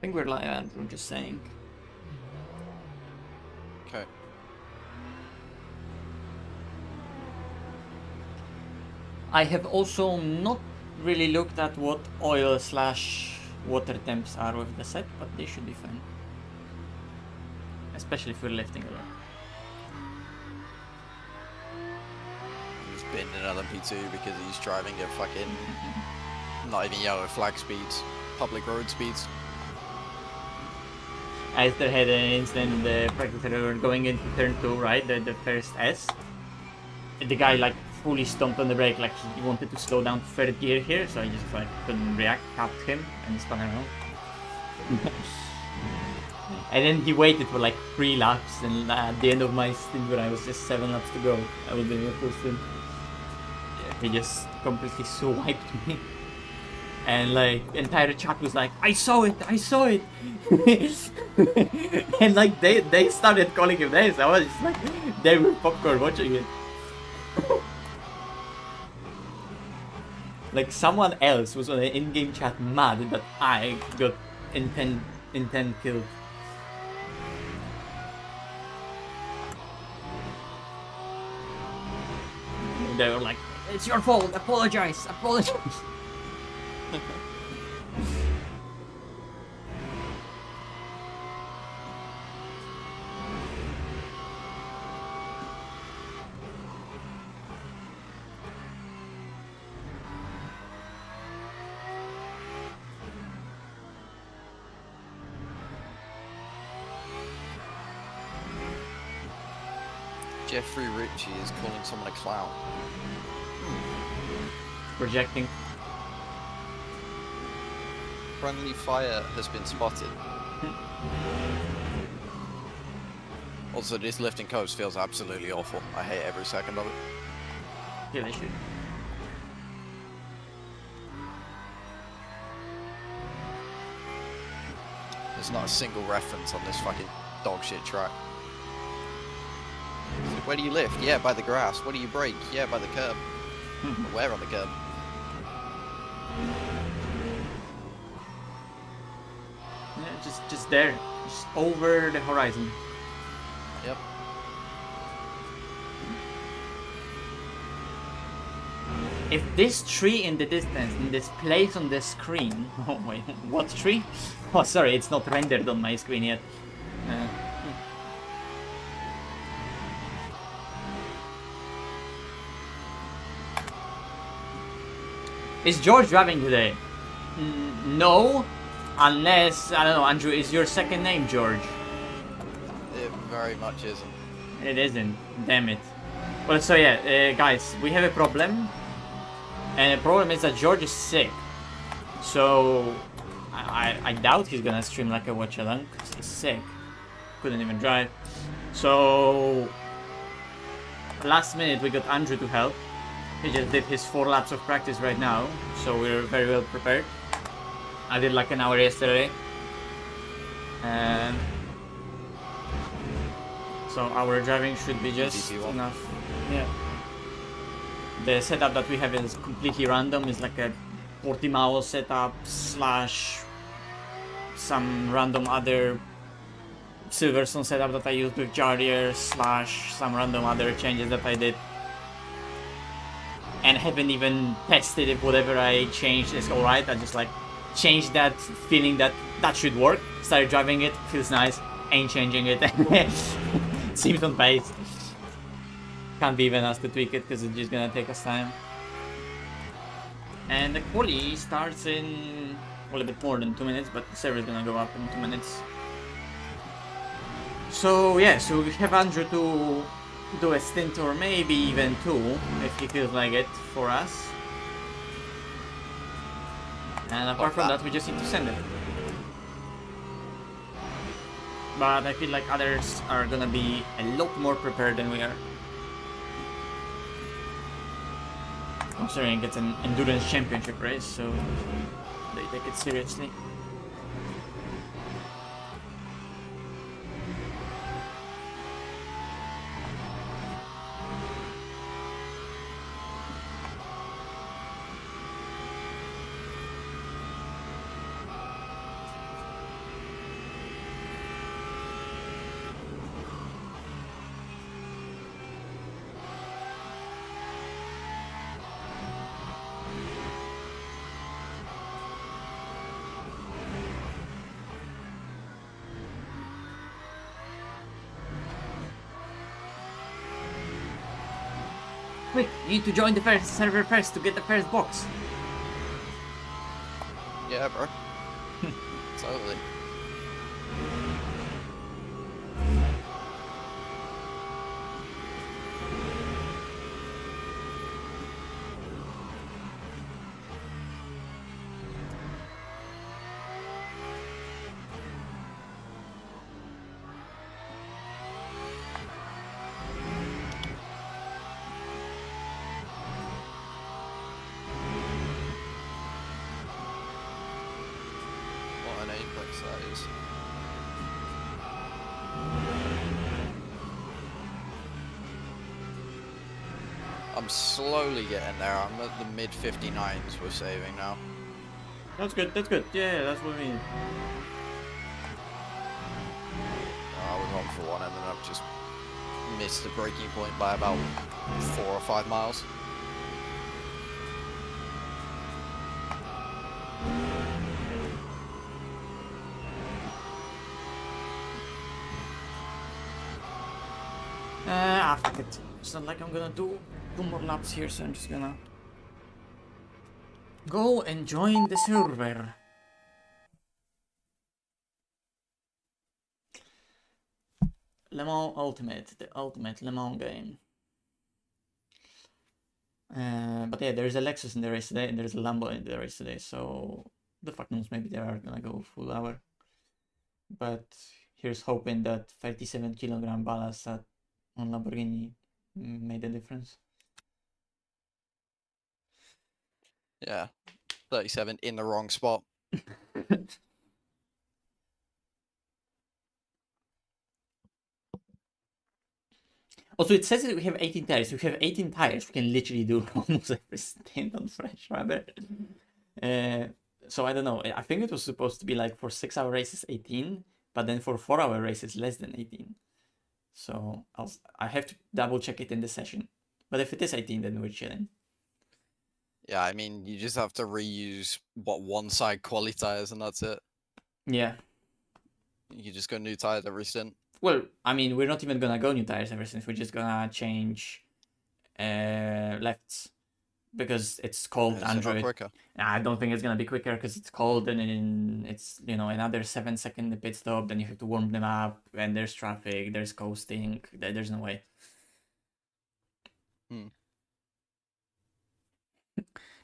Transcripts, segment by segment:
think we're live, Andrew, just saying. Okay. I have also not really looked at what oil / water temps are with the set, but they should be fine. Especially if we're lifting a lot. He's binned another P2 because he's driving at fucking not even yellow flag speeds, public road speeds. I still had an incident in the practice that we were going into turn 2, right? The first S. The guy like fully stomped on the brake, like he wanted to slow down to third gear here, so I just like couldn't react, tapped him and spun around. And then he waited for like 3 laps, and at the end of my stint where I was just 7 laps to go, I was doing a full stint. He just completely swiped me. And like entire chat was like, I saw it, I saw it. And like they started calling him names. I was just like, they were popcorn watching it. Like someone else was on the in-game chat mad that I got intent killed. They were like, it's your fault, apologize, apologize. Jeffrey Ritchie is calling someone a clown. Projecting. Friendly fire has been spotted. Also, this lifting coast feels absolutely awful. I hate every second of it. Yeah, they should. There's not a single reference on this fucking dog shit track. Where do you lift? Yeah, by the grass. Where do you brake? Yeah, by the curb. Where on the curb? Yeah, just there, just over the horizon. Yep. If this tree in the distance, in this place on the screen... Oh wait, what tree? Oh sorry, it's not rendered on my screen yet. Is George driving today? No, unless, I don't know, Andrew, is your second name George? It very much isn't. It isn't, damn it. Well, so yeah, guys, we have a problem. And the problem is that George is sick. So, I doubt he's gonna stream like a watch along, because he's sick. Couldn't even drive. So, last minute we got Andrew to help. He just did his 4 laps of practice right now, so we're very well prepared. I did like an hour yesterday. So our driving should be just enough. Yeah. The setup that we have is completely random. It's like a 40 mile setup / some random other Silverstone setup that I used with Jarrier / some random other changes that I did. And haven't even tested if whatever I changed is alright. I just like changed that feeling that that should work. Started driving it, feels nice, ain't changing it. Seems on pace. Can't be even asked to tweak it because it's just gonna take us time. And the quali starts in a little bit more than 2 minutes, but the server is gonna go up in 2 minutes. So yeah, so we have Andrew to do a stint or maybe even 2 if he feels like it for us. And apart from that, we just need to send it. But I feel like others are gonna be a lot more prepared than we are. Considering it's an endurance championship race, so they take it seriously. Quick, you need to join the first server first to get the first box. Yeah, bro. Totally. What an apex that is. I'm slowly getting there. I'm at the mid 59s we're saving now. That's good, that's good. Yeah, that's what we need. I was on for one and then I've just missed the breaking point by about 4 or 5 miles. Fuck it. It's not like I'm gonna do 2 more laps here, so I'm just gonna go and join the server. Le Mans Ultimate, the ultimate Le Mans game. But yeah, there's a Lexus in the race today, and there's a Lambo in the race today, so the fuck knows, maybe they are gonna go full hour. But here's hoping that 37 kg ballast on Lamborghini made a difference. Yeah, 37 in the wrong spot. Also, it says that we have 18 tires. If we have 18 tires, we can literally do almost every stint on fresh rubber. So I don't know. I think it was supposed to be like for 6-hour races 18, but then for 4-hour races less than 18. So I have to double check it in the session. But if it is 18, then we're chilling. Yeah, I mean, you just have to reuse one side quali tires and that's it. Yeah. You just go new tires every stint. Well, I mean, we're not even gonna go new tires ever since. We're just gonna change lefts because it's cold. Android. Quicker? I don't think it's gonna be quicker because it's cold and it's another 7-second pit stop. Then you have to warm them up and there's traffic, there's coasting. There's no way.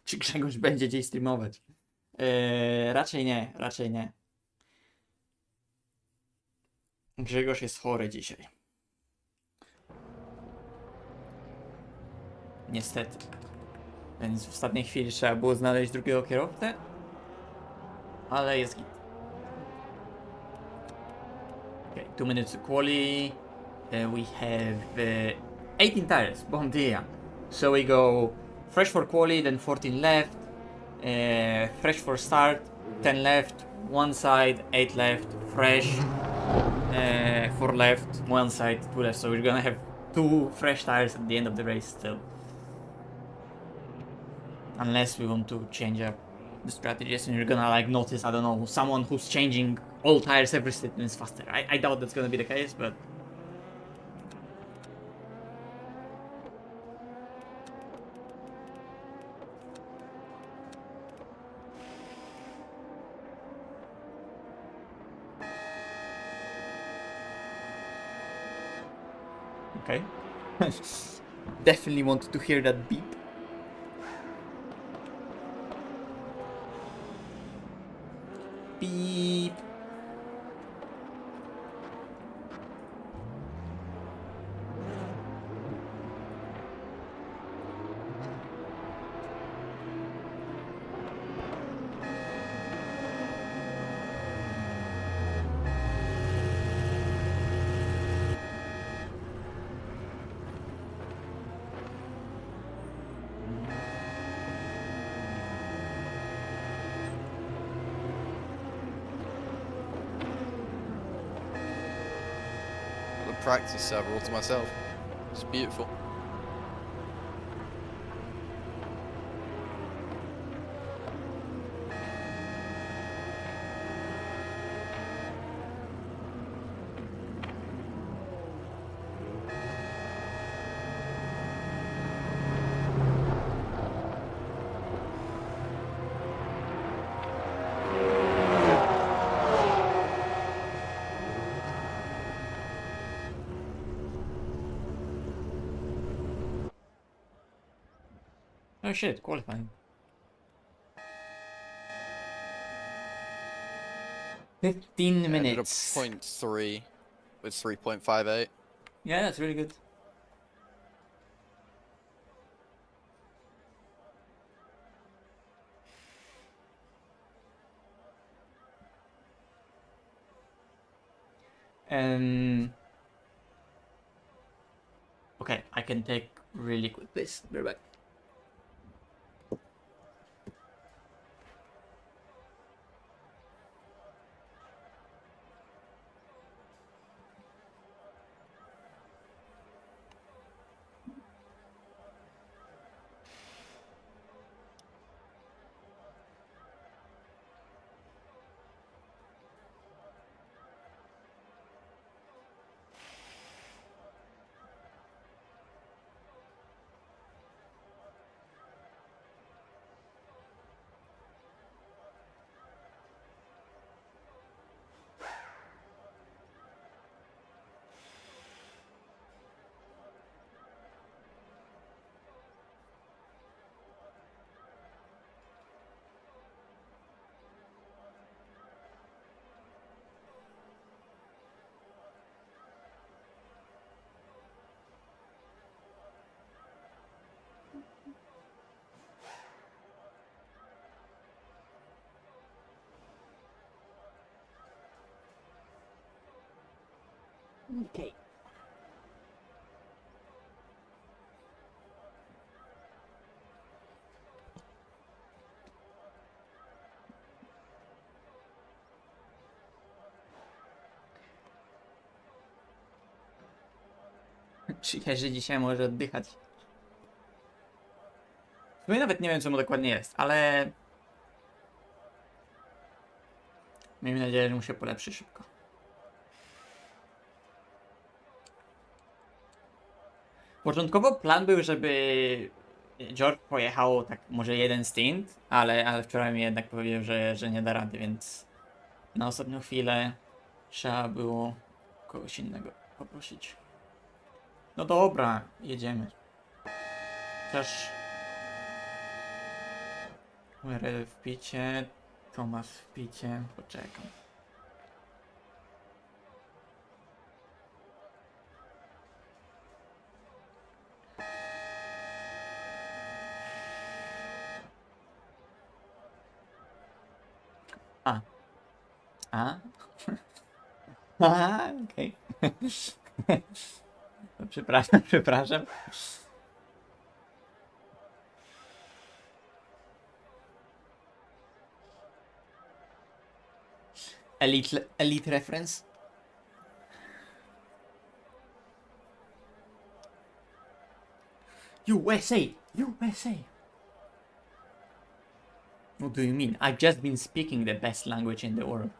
Czy Grzegorz będzie dziś streamować? Raczej nie, raczej nie. Grzegorz jest chory dzisiaj. Niestety. Więc w ostatniej chwili trzeba było znaleźć drugiego kierowcę. Ale jest git. Okay, 2 minutes to quali. We have 18 tires. Bom dia. So we go fresh for quali, then 14 left. Fresh for start, 10 left. One side, 8 left. Fresh. 4 left, 1 side, 2 left. So we're gonna have 2 fresh tires at the end of the race still. Unless we want to change up the strategies and you're gonna like notice, I don't know, someone who's changing all tires every stint is faster. I doubt that's gonna be the case, but... Okay. Definitely wanted to hear that beep. Beep. Practice server all to myself. It's beautiful. Oh shit, qualifying. 15 minutes. I did a 0.3 with 3.58. Yeah, that's really good. Okay, I can take really quick piss. Be right back. Okay. Że dzisiaj może oddychać. W sumie nawet nie wiem, co mu dokładnie jest, ale... Miejmy nadzieję, że mu się polepszy szybko. Początkowo plan był, żeby George pojechał tak może jeden stint, ale wczoraj mi jednak powiedział, że nie da rady, więc na ostatnią chwilę trzeba było kogoś innego poprosić. No dobra, jedziemy. Chociaż... URL w picie, Tomasz w picie, poczekam. A. Okej. Przepraszam. Elite reference. USA! What do you mean? I've just been speaking the best language in the world.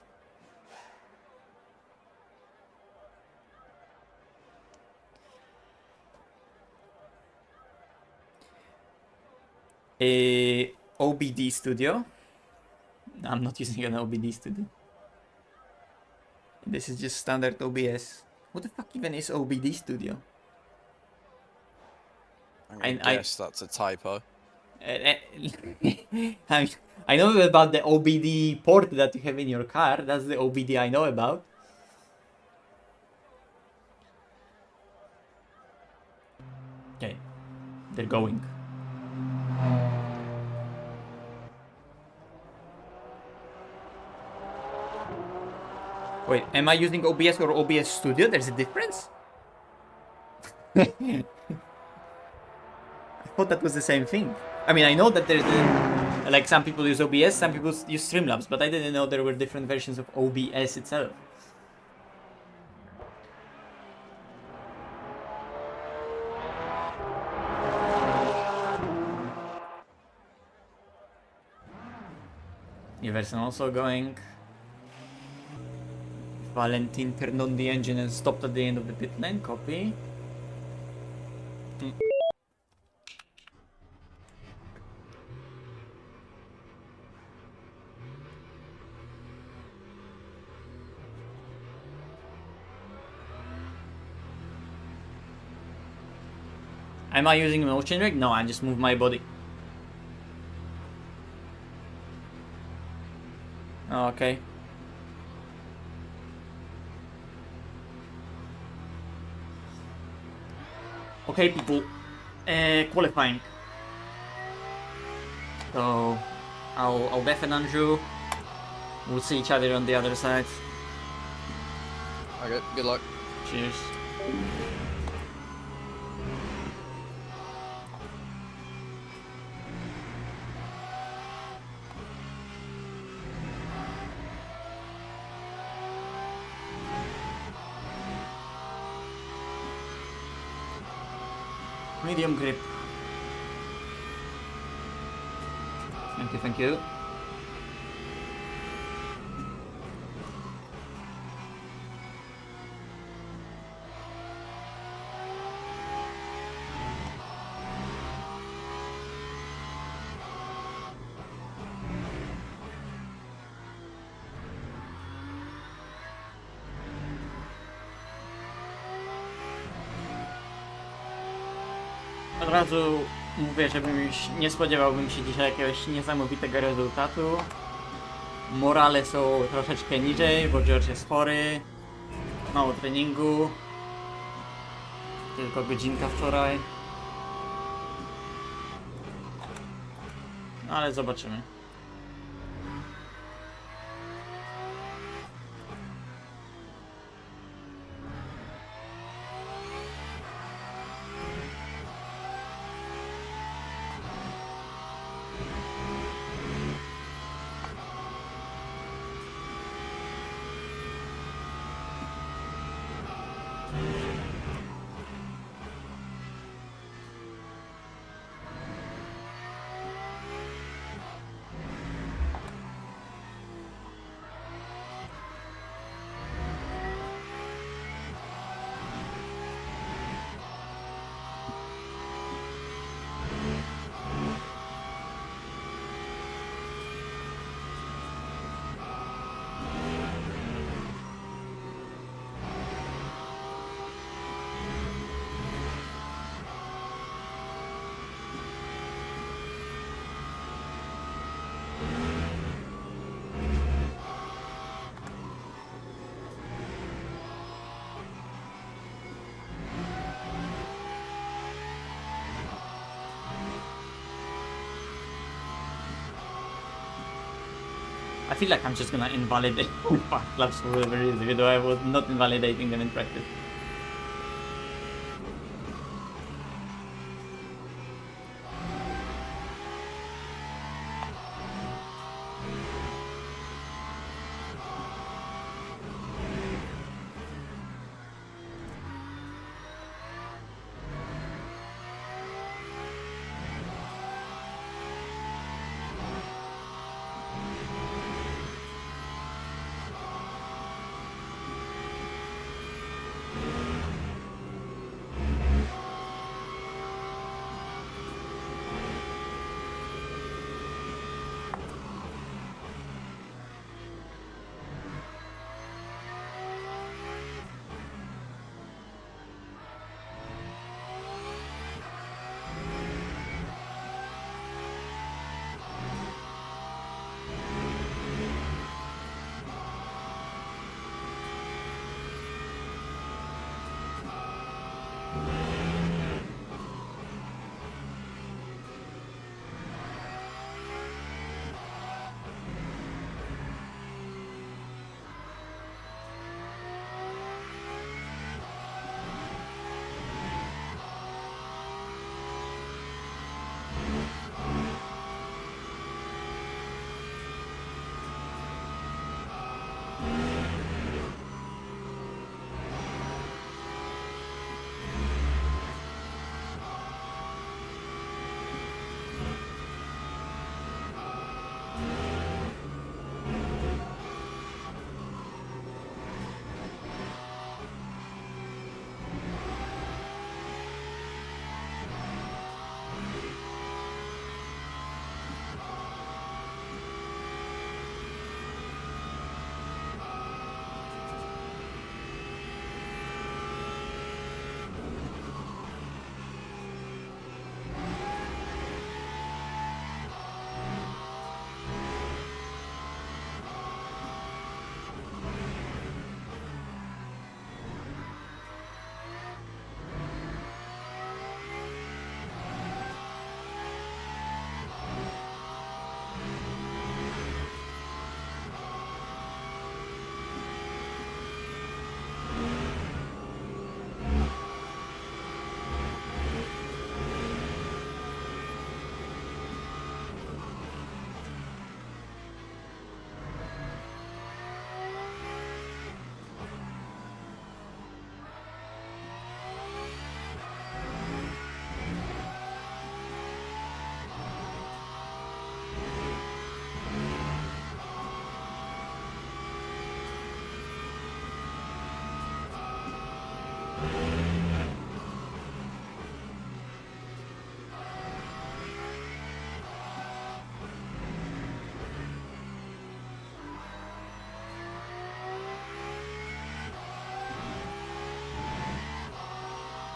OBD Studio. I'm not using an OBD Studio. This is just standard OBS. What the fuck even is OBD Studio? I guess that's a typo. I know about the OBD port that you have in your car. That's the OBD I know about. Okay, they're going. Wait, am I using OBS or OBS Studio? There's a difference? I thought that was the same thing. I mean, I know that there's like some people use OBS, some people use Streamlabs, but I didn't know there were different versions of OBS itself. Everson also going. Valentin turned on the engine and stopped at the end of the pit lane. Copy. Am I using motion rig? No, I just move my body. Okay. Okay, people. Qualifying. So, I'll deafen Andrew. We'll see each other on the other side. Okay, good luck. Cheers. Medium grip. Thank you, thank you. Od razu mówię, nie spodziewałbym się dzisiaj jakiegoś niesamowitego rezultatu. Morale są troszeczkę niżej, bo George jest chory. Mało treningu. Tylko godzinka wczoraj. No ale zobaczymy. I feel like I'm just gonna invalidate fast laps for whatever reason, even though I was not invalidating them in practice.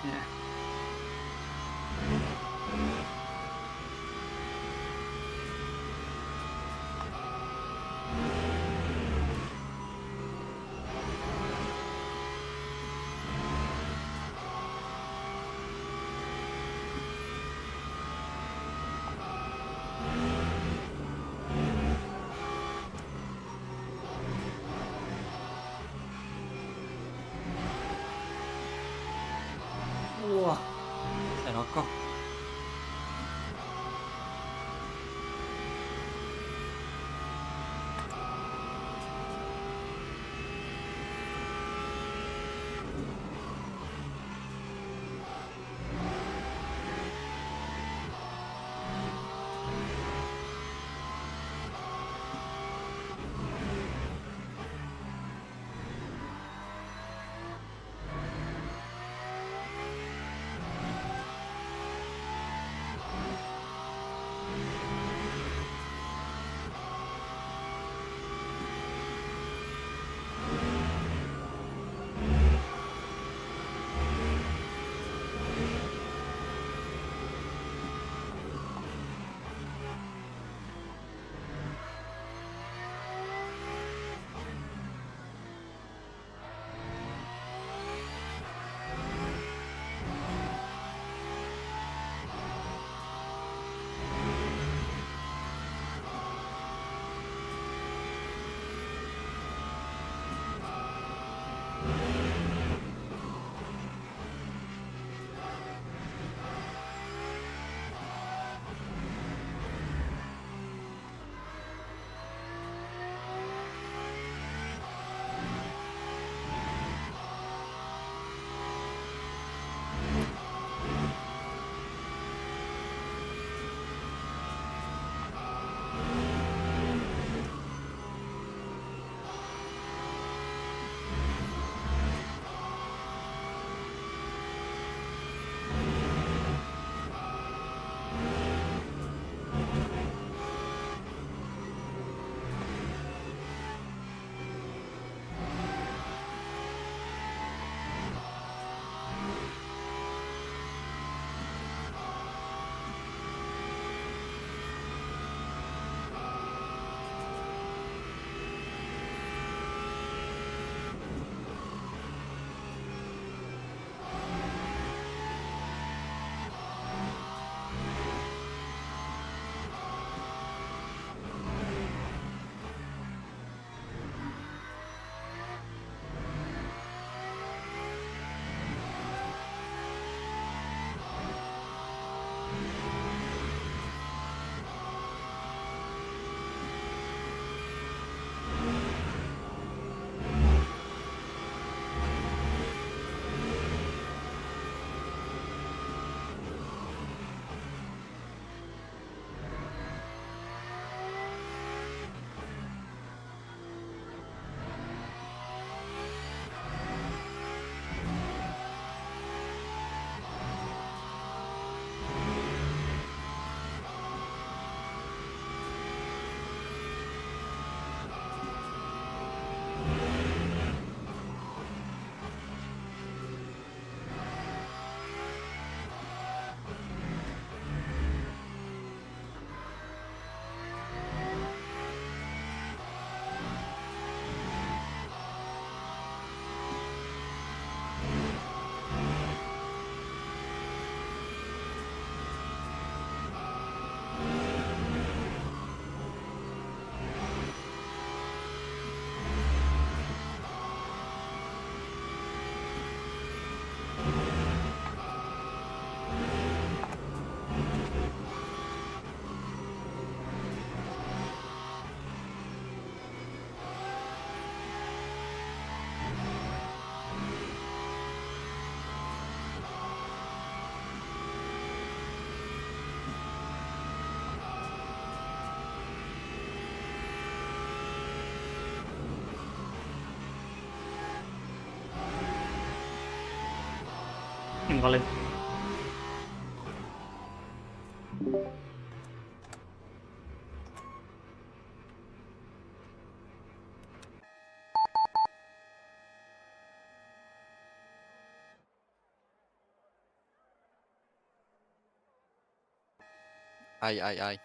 Yeah. Wah, saya rokok. Invalid. Aye.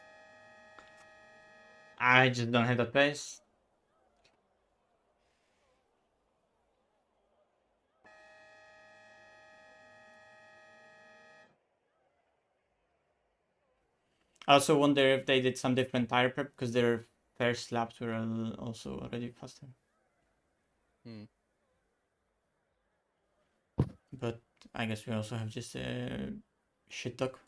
I just don't have that pace. I also wonder if they did some different tire prep because their first laps were also already faster. Hmm. But I guess we also have just a shit talk.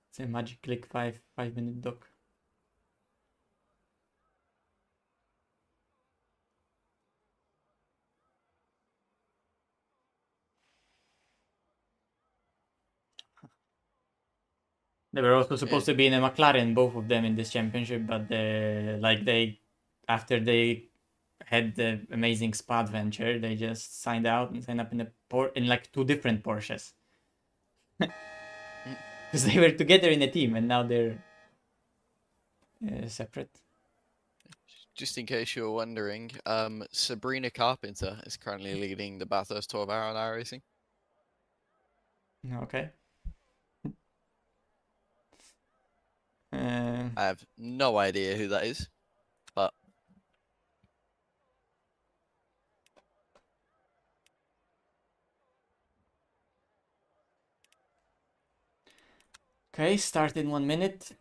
It's a magic click 5 minute dock. They were also supposed to be in a McLaren, both of them in this championship, but after they had the amazing Spa adventure, they just signed out and signed up in like 2 different Porsches. Because they were together in a team and now they're separate. Just in case you were wondering, Sabrina Carpenter is currently leading the Bathurst 12-hour on iRacing. Okay. I have no idea who that is, but Okay, start in 1 minute.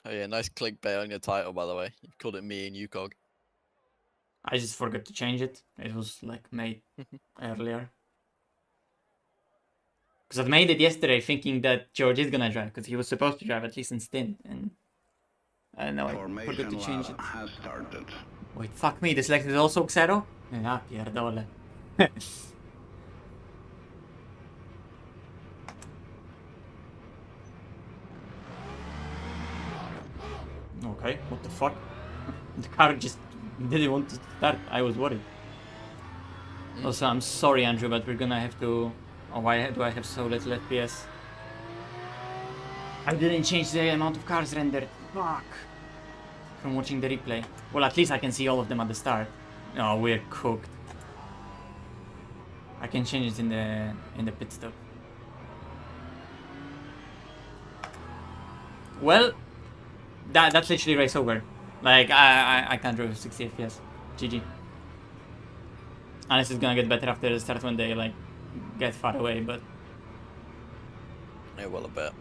oh yeah, nice clickbait on your title, by the way. You've called it me and UKOG. I just forgot to change it. It was like made earlier. Because I made it yesterday thinking that George is gonna drive, because he was supposed to drive at least in stint, and now I forgot to change it. Wait, fuck me, the select is also Xero? Ah, pierdole. Okay, what the fuck? The car just didn't want to start, I was worried. Also, I'm sorry Andrew, but we're gonna have to... Oh, why do I have so little FPS? I didn't change the amount of cars rendered. Fuck. From watching the replay. Well, at least I can see all of them at the start. Oh, we're cooked. I can change it in the pit stop. Well, that's literally race over. Like I can't drive 60 FPS. GG. Unless it's gonna get better after the start when they like get far away, but Yeah, well, a bit.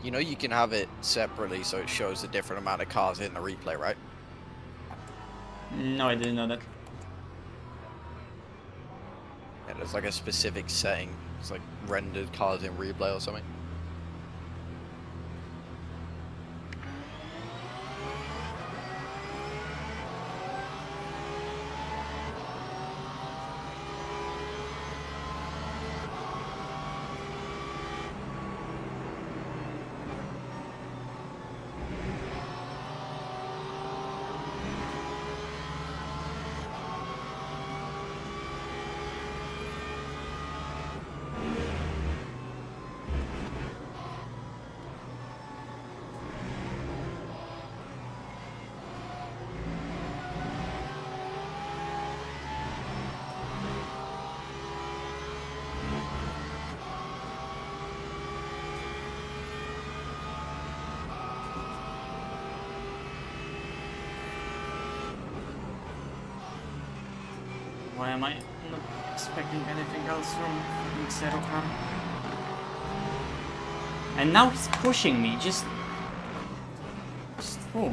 You know, you can have it separately so it shows the different amount of cars in the replay, right? no, I didn't know that. Yeah, there's like a specific setting. It's like rendered cars in replay or something. Why am I not expecting anything else from Xero car? And now he's pushing me, just oh.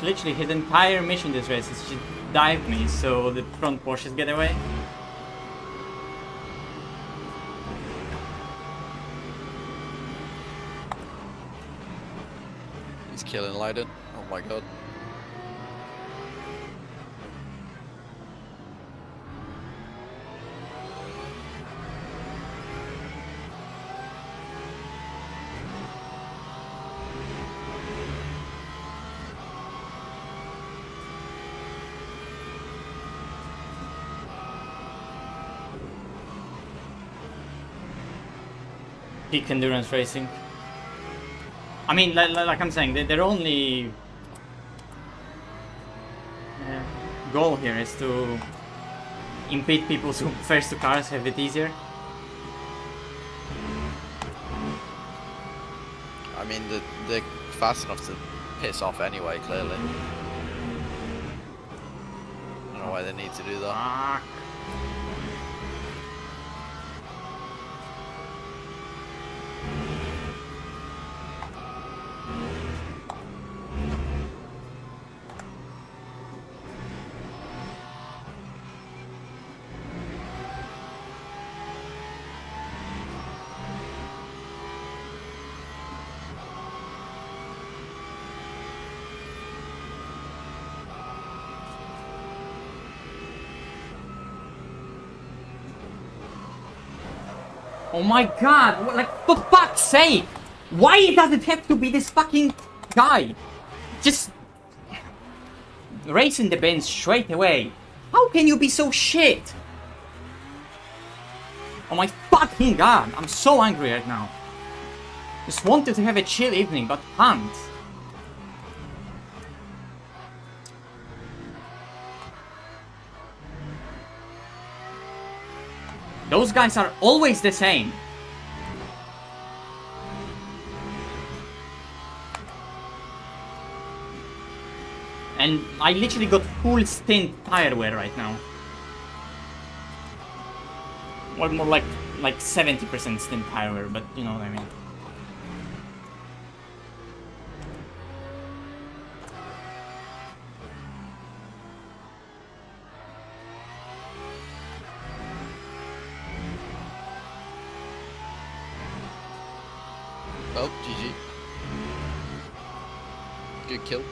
literally his entire mission this race is just dive me so the front Porsches get away. He's killing Leiden. Oh my god. Peak endurance racing. I mean, like I'm saying, their only goal here is to impede people who first to cars have it easier. I mean, they're fast enough to piss off anyway, clearly. I don't know why they need to do that. Fuck. Oh my god, like, for fuck's sake! Why does it have to be this fucking guy? Just racing the bins straight away. How can you be so shit? Oh my fucking god, I'm so angry right now. Just wanted to have a chill evening, but can't. Those guys are always the same. And I literally got full stint tire wear right now. Or more like 70% stint tire wear, but you know what I mean. Oh, GG. Good kill.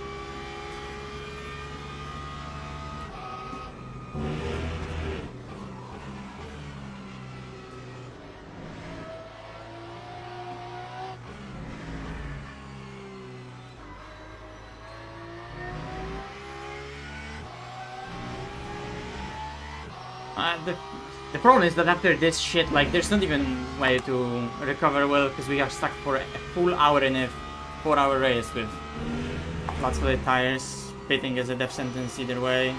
The problem is that after this shit, like, there's not even way to recover well, because we are stuck for a full hour in a 4-hour race with lots of the tires, pitting as a death sentence either way.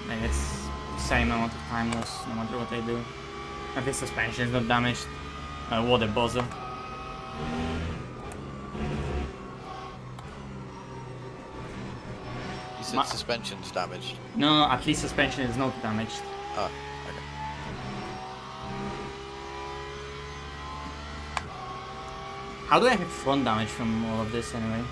Like, it's the same amount of time loss no matter what I do. At least suspension is not damaged. What a bozo. You said suspension's damaged. No, at least suspension is not damaged. Oh, okay. How do I have front damage from all of this anyway?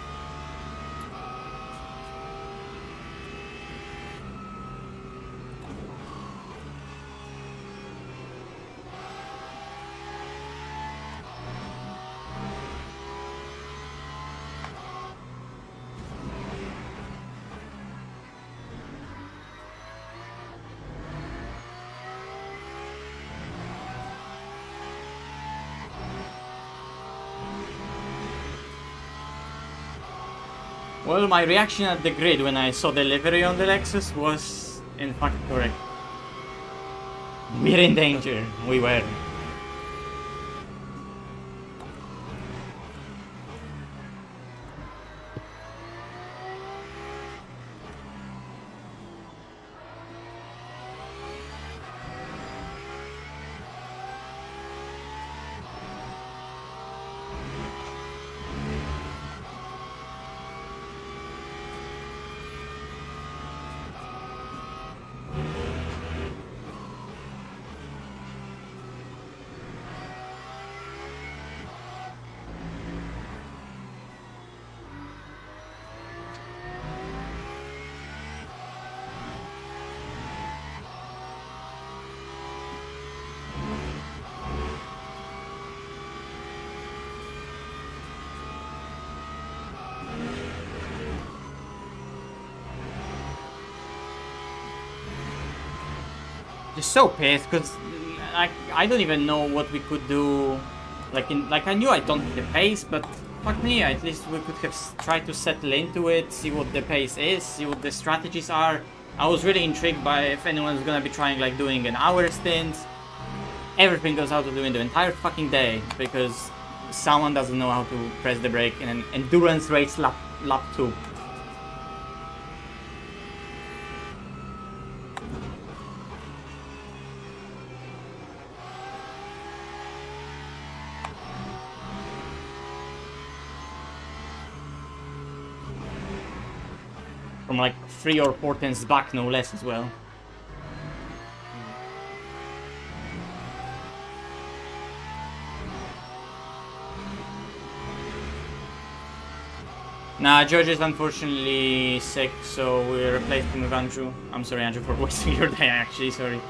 Well, my reaction at the grid when I saw the livery on the Lexus was in fact correct. We're in danger. We were. just so pissed because I don't even know what we could do. Like I knew I don't have the pace, but fuck me, at least we could have tried to settle into it, see what the pace is, see what the strategies are. I was really intrigued by if anyone's gonna be trying like doing an hour stint. Everything goes out to doing the entire fucking day because someone doesn't know how to press the brake in an endurance race lap 2. From like 3 or 4 tenths back, no less as well. Nah, George is unfortunately sick, so we replaced him with Andrew. I'm sorry, Andrew, for wasting your day, actually, sorry.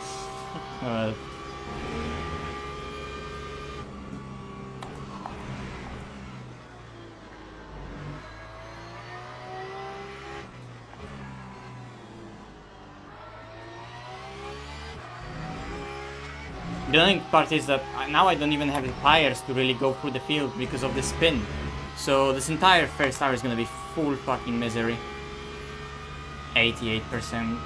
The only part is that now I don't even have the tires to really go through the field because of the spin. So this entire first hour is gonna be full fucking misery. 88%.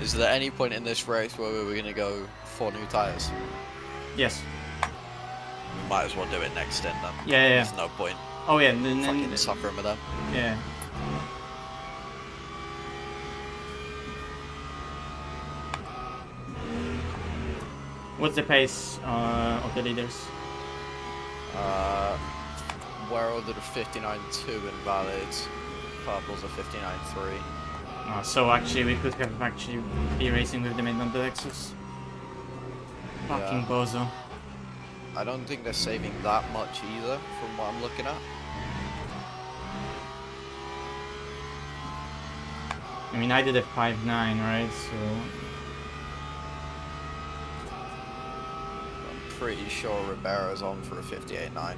Is there any point in this race where we were gonna go 4 new tyres? Yes. We might as well do it next stint then. Yeah. There's no point. Oh yeah, Fucking suffering with them. Yeah. What's the pace of the leaders? We're ordered a 59.2 invalid. Purple's a 59.3. So actually we could have actually be racing with them in on the Lexus. Fucking bozo. I don't think they're saving that much either from what I'm looking at. I mean, I did a 5.9, right? So I'm pretty sure Ribero's on for a 58.9.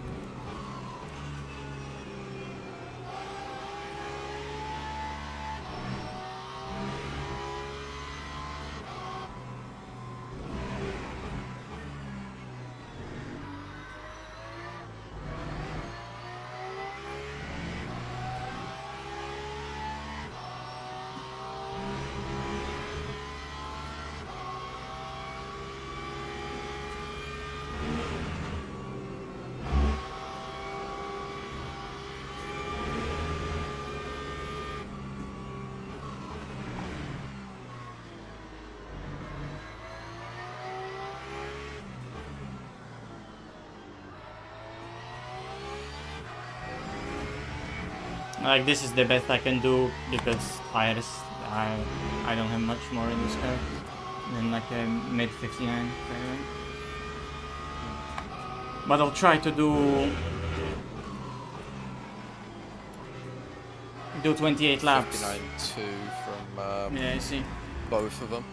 like this is the best I can do because tires, I don't have much more in this car than like a mid 59. But I'll try to do 28 laps. 59.2 from Yeah, I see. both of them.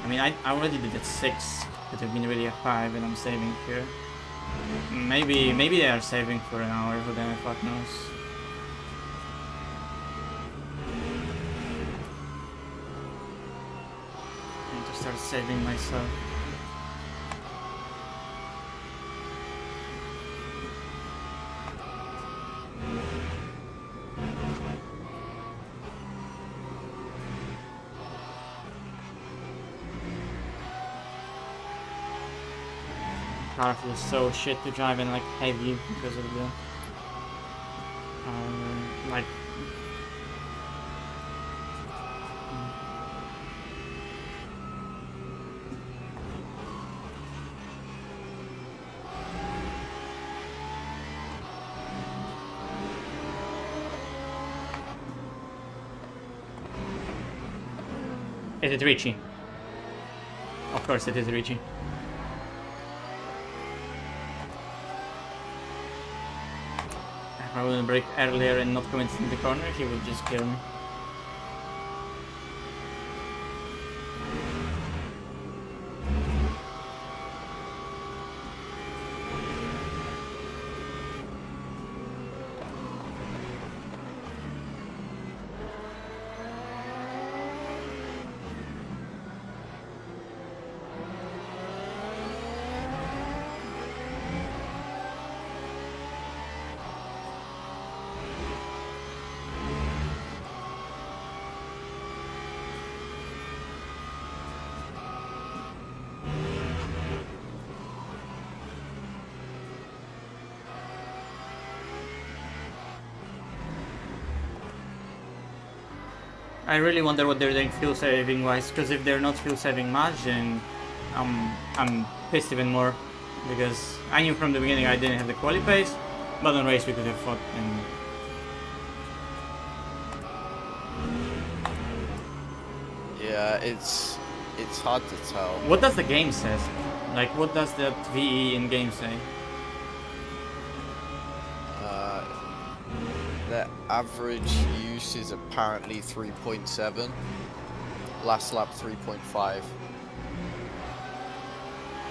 I mean, I already did at 6. It would have been really a 5, and I'm saving here. Maybe they are saving for an hour, who the fuck knows. I need to start saving myself. Car feels so shit to drive in like heavy because of the like Is it Richie? Of course it is Richie. If I wouldn't brake earlier and not come into the corner, he would just kill me. I really wonder what they're doing fuel saving wise, because if they're not fuel saving much, then I'm pissed even more, because I knew from the beginning I didn't have the quali pace, but on race we could have fought. And yeah, it's hard to tell. what does the game say? Like, what does the VE in game say? The average use is apparently 3.7. Last lap 3.5.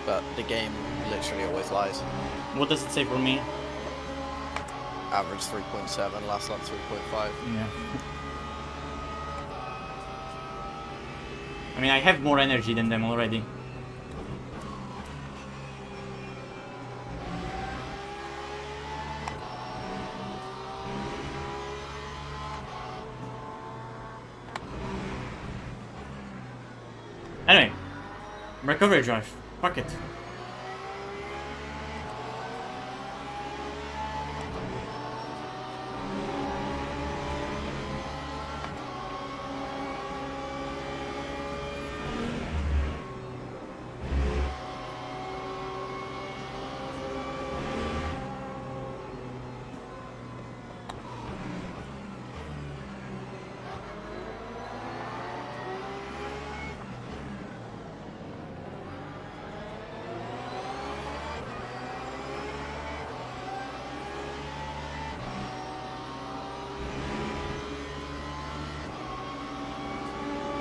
But the game literally always lies. What does it say for me? Average 3.7, last lap 3.5. Yeah. I mean, I have more energy than them already. Anyway, recovery drive. Fuck it.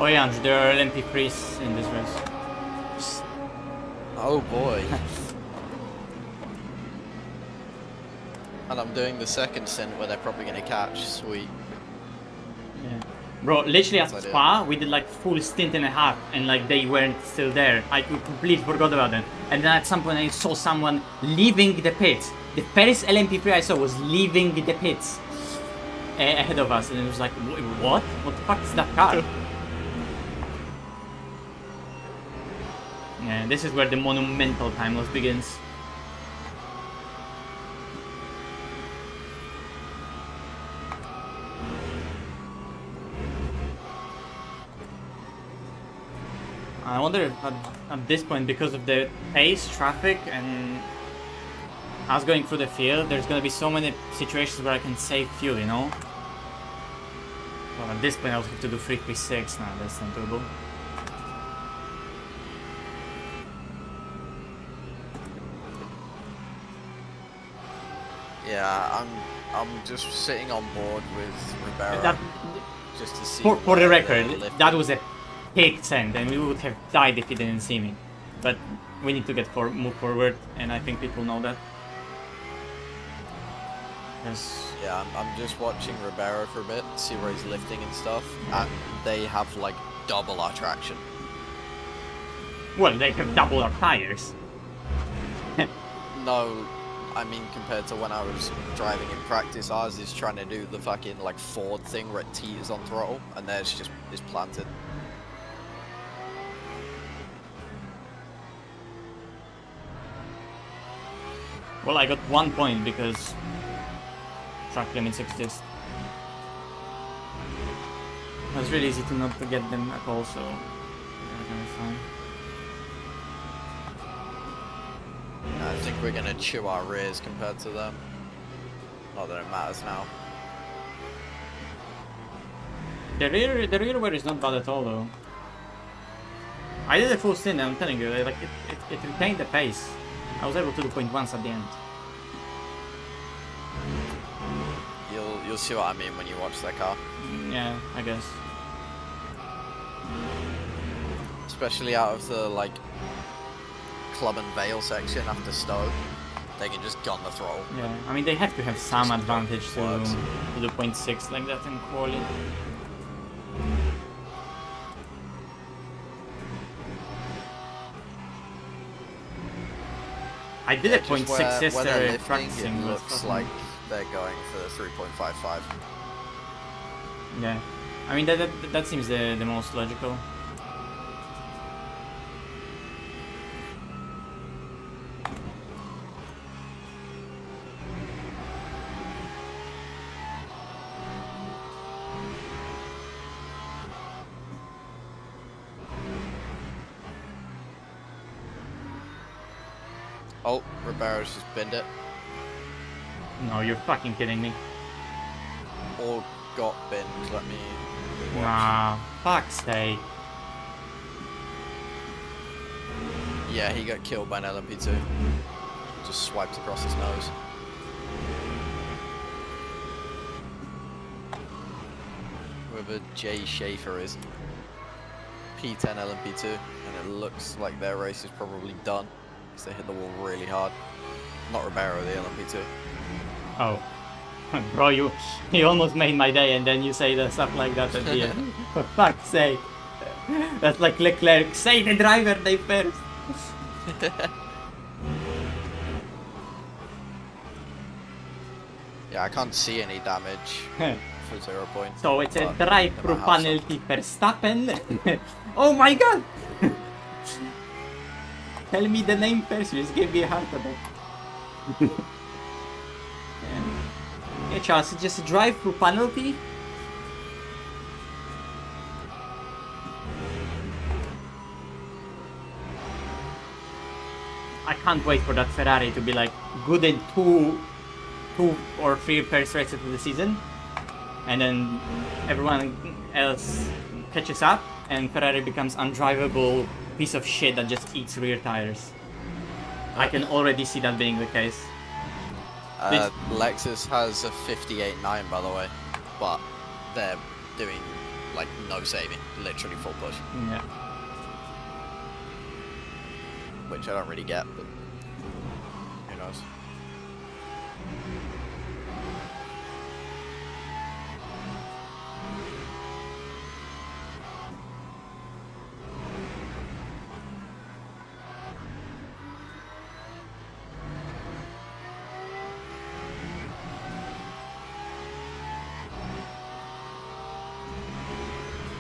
Oh yeah, Andrew, there are LMP3s in this race. Oh boy. And I'm doing the second stint where they're probably going to catch. Sweet. Yeah. Bro, literally at That's Spa, we did like full stint and a half, and like they weren't still there. I completely forgot about them. And then at some point I saw someone leaving the pits. The first LMP3 I saw was leaving the pits ahead of us, and it was like, what? What the fuck is that car? Yeah, this is where the monumental time loss begins. I wonder if at this point, because of the pace, traffic, and us going through the field, there's gonna be so many situations where I can save fuel, you know? Well, at this point I would have to do 336 now, that's not doable. Yeah, I'm just sitting on board with Ribera That, just to see. for the where record, they're lifting. that was a peak send, and we would have died if he didn't see me. But we need to move forward, and I think people know that. Yes. Yeah, I'm just watching Ribera for a bit, see where he's lifting and stuff, and they have like double our traction. Well, they have double our tires. No, I mean compared to when I was driving in practice, ours is trying to do the fucking like Ford thing where it teeters on throttle, and theirs just is planted. Well, I got 1 point because track limits exist. It's really easy to not to get them at all, so they're gonna be fine. I think we're gonna chew our rears compared to them. Not that it matters now. The rear wear is not bad at all, though. I did a full stint, I'm telling you, like it retained the pace. I was able to do 0.1s at the end. You'll see what I mean when you watch that car. Yeah, I guess. Especially out of the like Club and Vale section after Stowe, they can just gun the throttle. Yeah, I mean they have to have some Just advantage to works. do 0.6 like that in quali. I did a Just 0.6 where they're yesterday lifting, practicing. it but looks fucking- like they're going for the 3.55. Yeah, I mean that seems the most logical. Oh, Ribeiro's just binned it. No, you're fucking kidding me. Or got binned, let me watch. Nah, fuck's sake. Yeah, he got killed by an LMP2. Just swiped across his nose. Whoever Jay Schaefer is. P10 LMP2, and it looks like their race is probably done because they hit the wall really hard. Not Ribeiro, the LMP2. Oh. Bro, you almost made my day and then you say the stuff like that at the end. For fuck's sake. That's like Leclerc. Say the driver they first. Yeah, I can't see any damage for 0 points. So it's a but drive-through they might have penalty Verstappen. Oh my god! Tell me the name first, you just gave me a heart attack. Yeah, Charles, it's just a drive-through penalty. I can't wait for that Ferrari to be like good in two or three first races of the season, and then everyone else catches up, and Ferrari becomes undrivable piece of shit that just eats rear tires. I can already see that being the case. Lexus has a 58.9 by the way, but they're doing like no saving, literally full push. Yeah. Which I don't really get, but who knows.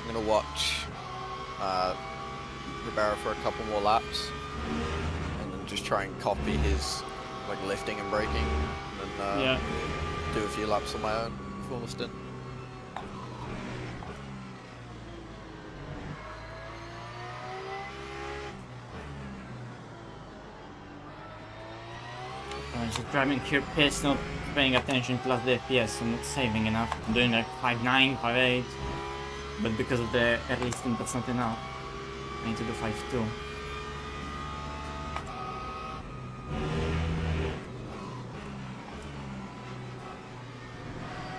I'm gonna watch Ribeiro for a couple more laps. And then just try and copy his like lifting and braking, and then do a few laps on my own before the stint. I'm just driving pure piss, not paying attention plus the FPS, I'm not saving enough. I'm doing like 5.9, 5.8, but because of the early stint that's not enough. I need to do 5.2.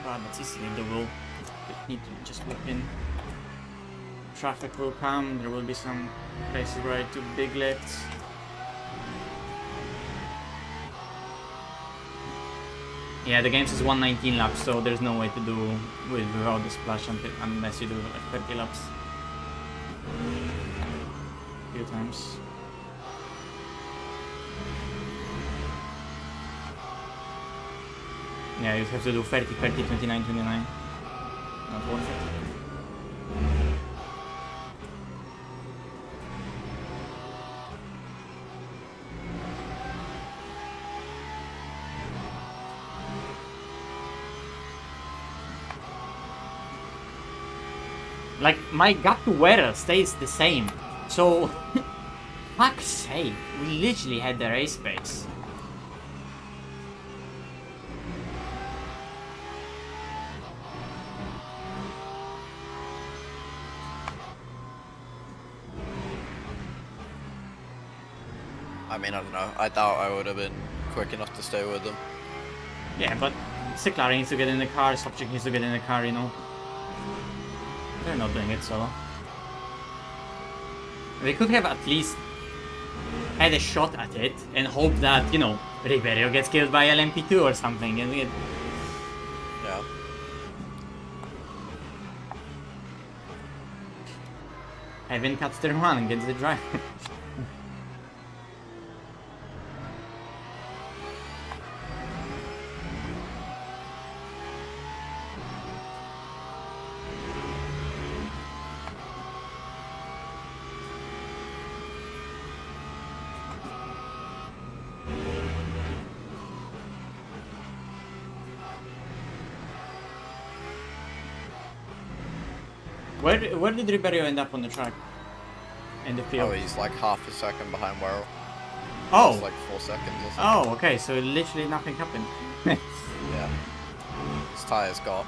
God, that's easily doable. Need to just look in. Traffic will come, there will be some places where I took big lifts. Yeah, the game says 119 laps, so there's no way to do without the splash unless you do like 30 laps. A few times. Yeah, you have to do 30, 30, 29, 29. Not worth it. Like, my gap to wearer stays the same. So, fuck's sake, we literally had the race pace. I mean, I don't know. I doubt I would have been quick enough to stay with them. Yeah, but Sinclair needs to get in the car, Subject needs to get in the car, you know. They're not doing it solo. They could have at least had a shot at it and hope that, you know, Ribeiro gets killed by LMP2 or something. And Yeah. Evan cuts turn 1 and gets the drive. Where did Ribeiro end up on the track? In the field? Oh, he's like half a second behind Werrell. Oh. It's like 4 seconds or something. Oh, okay, so literally nothing happened. Yeah. His tyres got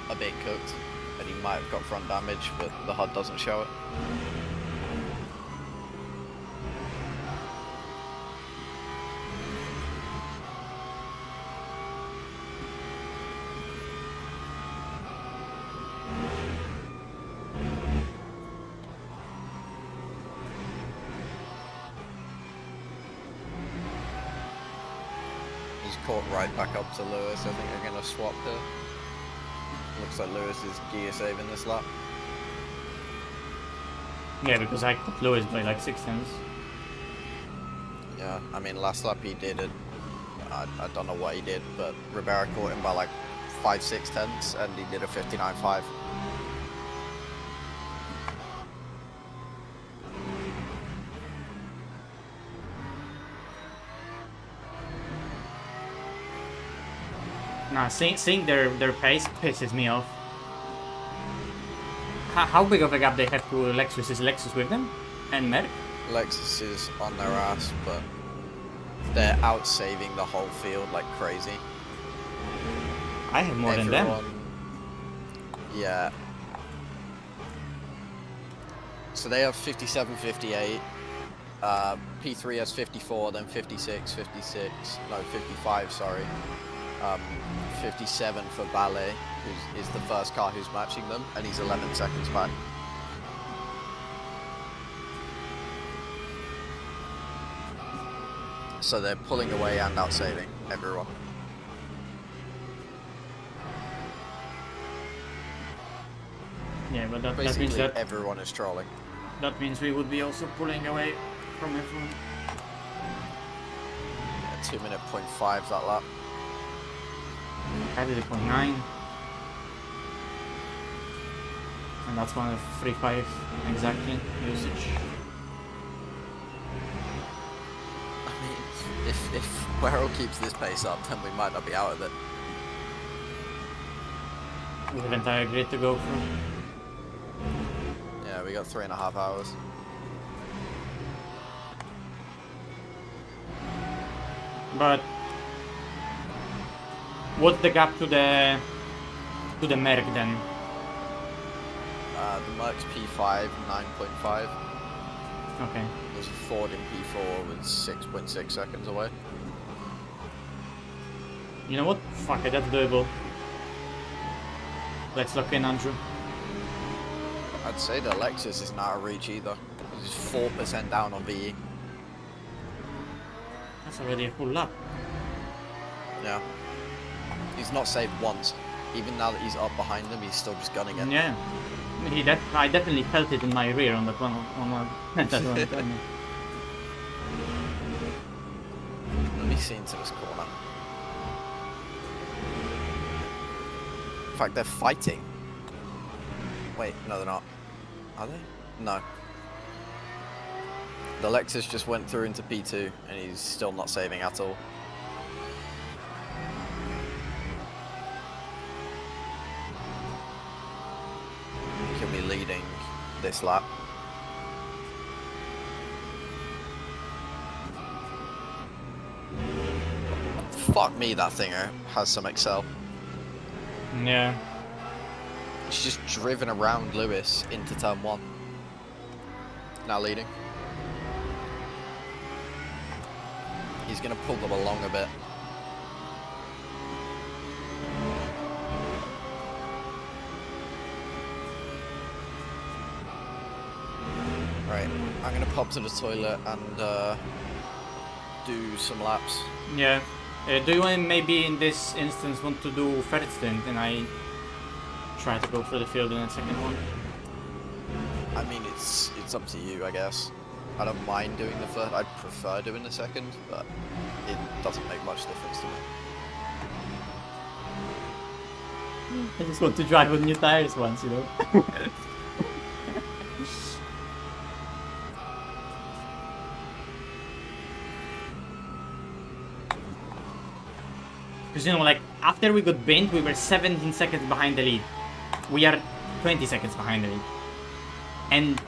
a bit cooked, and he might have got front damage, but the HUD doesn't show it. Caught right back up to Lewis. I think they're going to swap here. Looks like Lewis is gear saving this lap. Yeah, because I caught Lewis by like 6 tenths. Yeah, I mean last lap he did it. I don't know what he did, but Ribera caught him by like 5-6 tenths and he did a 59.5. Nah, seeing their pace pisses me off. How big of a gap they have to Lexus? Is Lexus with them? And Merc? Lexus is on their ass, but they're out saving the whole field like crazy. I have more than them. Yeah. So they have 57, 58. P3 has 54, then 56, 56. No, 55. Sorry. 57 for Ballet, who is the first car who's matching them, and he's 11 seconds back. So they're pulling away and out saving everyone. Yeah, but that Basically, means that everyone is trolling. that means we would be also pulling away from everyone. Yeah, 2-minute 0.5 that lap. I did a 0.9. And that's one of 3.5 exactly usage. I mean, if Guerrero keeps this pace up, then we might not be out of it. We have entire grid to go through. Yeah, we got 3.5 hours. But what's the gap to the Merc then? The Merc's P5, 9.5. Okay. There's a Ford in P4 with 6.6 seconds away. You know what? Fuck it, that's doable. Let's lock in Andrew. I'd say the Lexus isn't out of reach either. He's 4% down on VE. That's already a full lap. Yeah. He's not saved once. Even now that he's up behind him, he's still just gunning it. Yeah. I definitely felt it in my rear on that one. That one. Let me see into this corner. In fact, they're fighting. Wait, no they're not. Are they? No. The Lexus just went through into P2 and he's still not saving at all. He'll be leading this lap. Fuck me, that thing has some Excel. Yeah. She's just driven around Lewis into turn 1. Now leading. He's going to pull them along a bit. Right, I'm going to pop to the toilet and do some laps. Yeah. Do you maybe in this instance want to do first stint and I try to go for the field in the second one? I mean, it's up to you, I guess. I don't mind doing the first. I'd prefer doing the second, but it doesn't make much difference to me. I just want to drive on new tires once, you know. Because, you know, like, after we got binned, we were 17 seconds behind the lead. We are 20 seconds behind the lead. And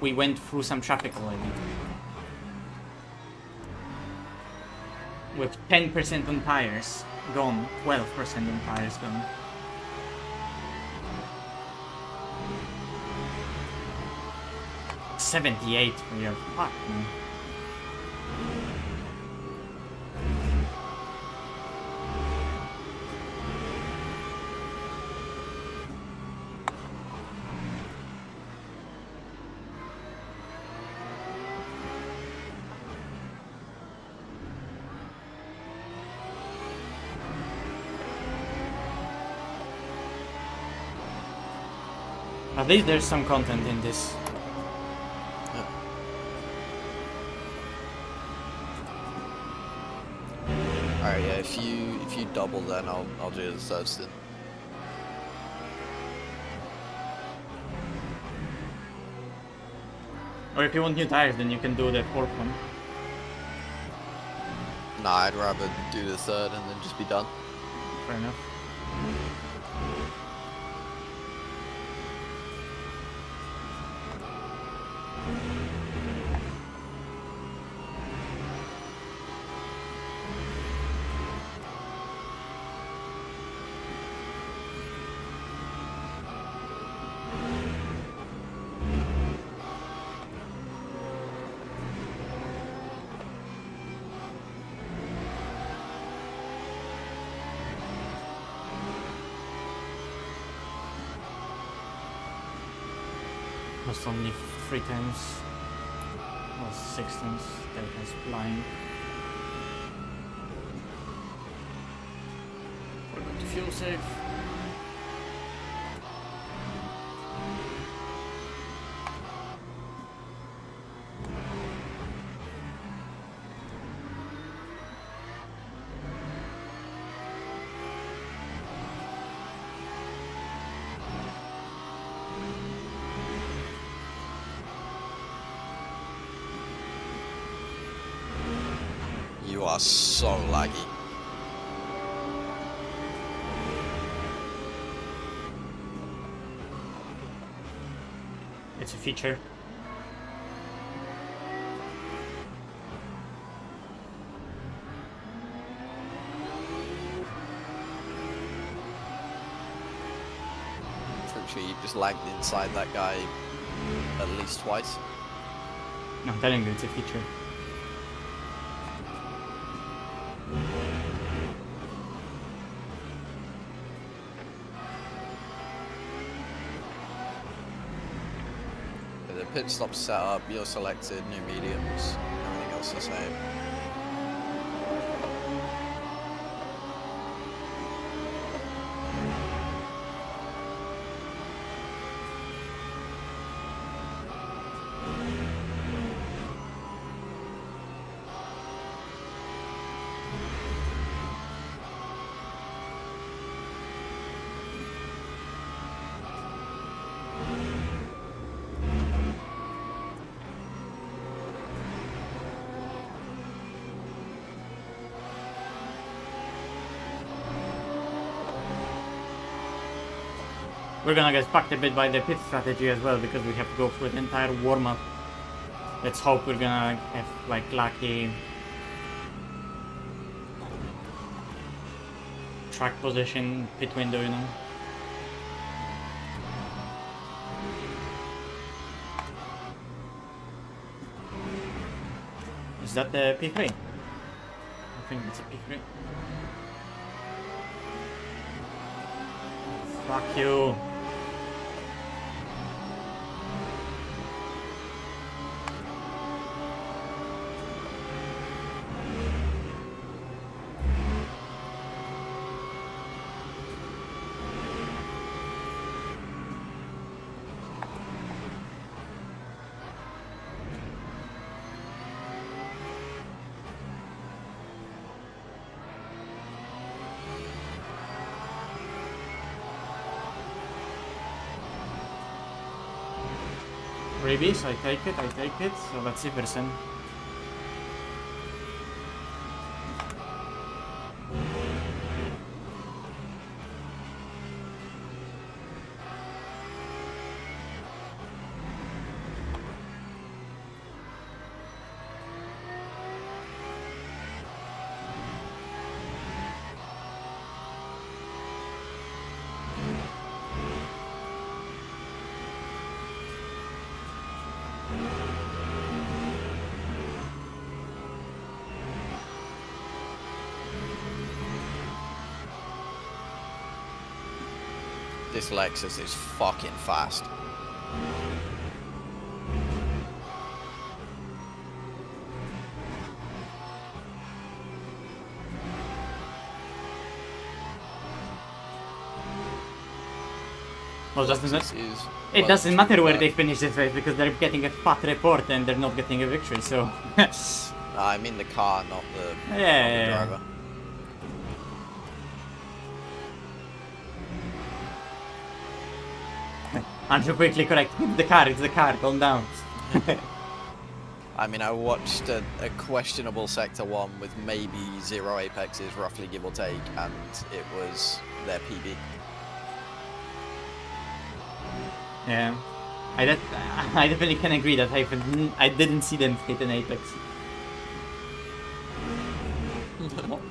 we went through some traffic already. with 10% on tires gone, 12% on tires gone. $78 for your fuck, man. At least there's some content in this. Alright, yeah, if you double then I'll do the third stint. Or if you want new tires, then you can do the fourth one. Nah, I'd rather do the third and then just be done. Fair enough. Was only 3 times, or 6 times, that was blind. Forgot to fuel save. You are so laggy. It's a feature. Pretty sure you just lagged inside that guy at least twice. No, I'm telling you, it's a feature. The pit stop setup, you're selected, new mediums, everything else the same. We're gonna get fucked a bit by the pit strategy as well, because we have to go through the entire warm-up. Let's hope we're gonna have like lucky track position, pit window, you know. Is that the P3? I think it's a P3. Fuck you. Freebies, I take it, so let's see percent. This Lexus is fucking fast. Well, doesn't it? Is It well, doesn't matter too where bad. they finish this race because they're getting a fat report and they're not getting a victory. So. No, I mean the car, not the, Yeah. driver. Andrew quickly correct. It's the car, calm down. I mean, I watched a questionable Sector 1 with maybe 0 apexes, roughly give or take, and it was their PB. Yeah. I definitely can agree that I didn't see them hit an apex.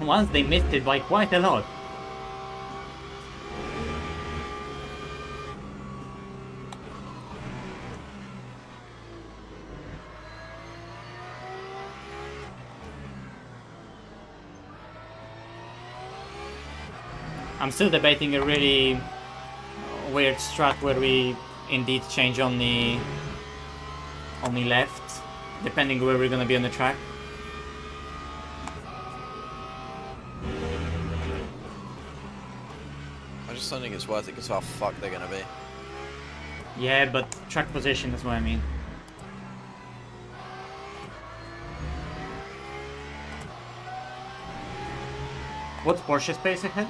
Once they missed it by quite a lot. I'm still debating a really weird strat where we indeed change only left, depending where we're gonna be on the track. I just don't think it's worth it because how fucked they're gonna be. Yeah, but track position, that's what I mean. What's Porsche's pace ahead?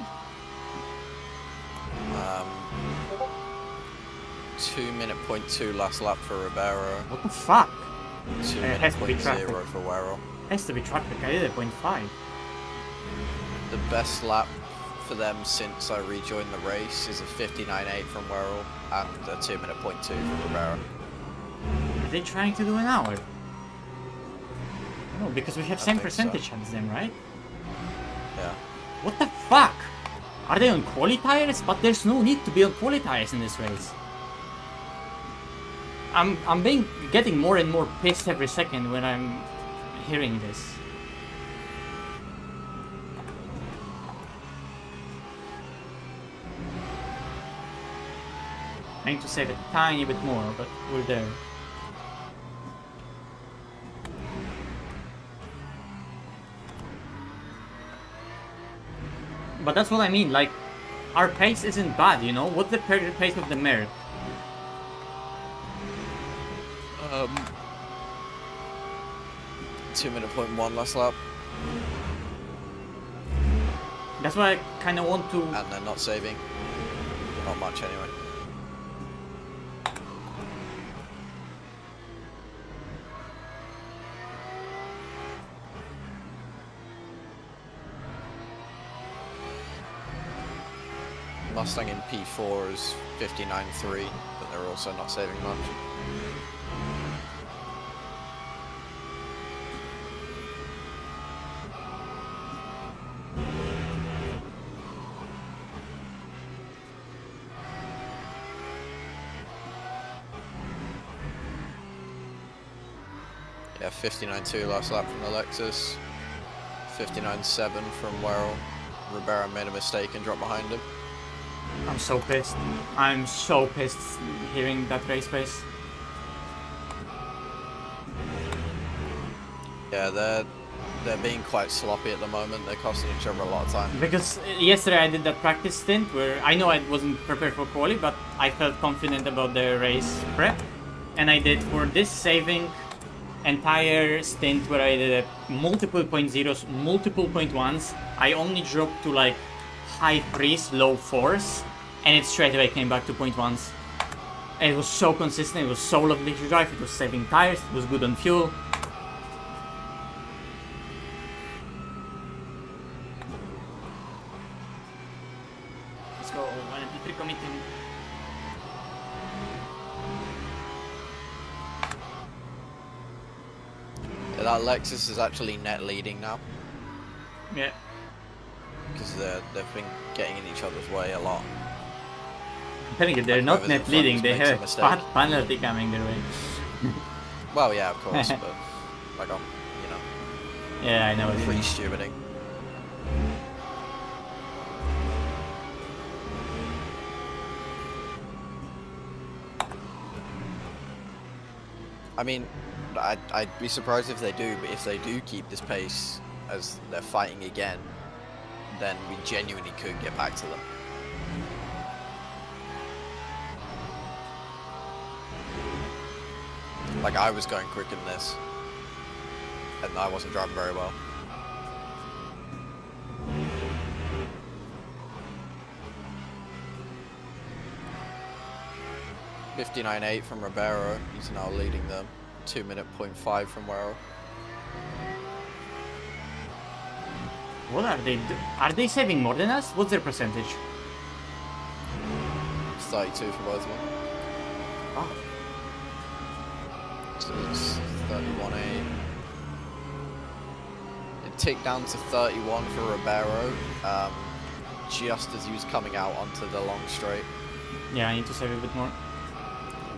2-minute .2 last lap for Ribeiro. What the fuck? 2-minute has to be traffic. .0 for Werrell. Has to be traffic. I did a 0.5. The best lap for them since I rejoined the race is a 59.8 from Werrell and a 2-minute .2 from Ribeiro. Are they trying to do an hour? No, because we have I same think so. percentage as them, right? Yeah. What the fuck? Are they on quali tires? But there's no need to be on quali tires in this race. I'm getting more and more pissed every second when I'm hearing this. I need to save a tiny bit more, but we're there. But that's what I mean, like, our pace isn't bad, you know? What's the pace of the Merc? 2-minute .1 last lap, That's why I kind of want to... and they're not saving. Not much anyway. Mustang in P4 is 59.3, but they're also not saving much. Yeah, 59.2 last lap from the Lexus, 59.7 from Werrell. Ribeiro made a mistake and dropped behind him. I'm so pissed. I'm so pissed hearing that race pace. Yeah, they're being quite sloppy at the moment. They're costing each other a lot of time. Because yesterday I did that practice stint where I know I wasn't prepared for quali, but I felt confident about the race prep. And I did for this saving entire stint where I did a multiple .0s, multiple .1s. I only dropped to like high 3s, low 4s, and it straight away came back to .1s. And it was so consistent, it was so lovely to drive, it was saving tires, it was good on fuel. Let's go, 1 committing. Yeah, that Lexus is actually net leading now Yeah. because they've been getting in each other's way a lot. I'm telling you, they're Like not whoever's net in front leading, they makes a have a mistake. fat penalty coming their way. Well, yeah, of course, but like, Yeah, I know what you free mean. stupiding. I mean, I'd be surprised if they do, but if they do keep this pace as they're fighting again, then we genuinely could get back to them. Like, I was going quicker than this, and I wasn't driving very well. .59.8 from Ribeiro, he's now leading them. 2-minute .5 from Wero. What are they Are they saving more than us? What's their percentage? 32 for both of them. Oh. So it's 31.8. It ticked down to 31 for Ribeiro, just as he was coming out onto the long straight. Yeah, I need to save a bit more.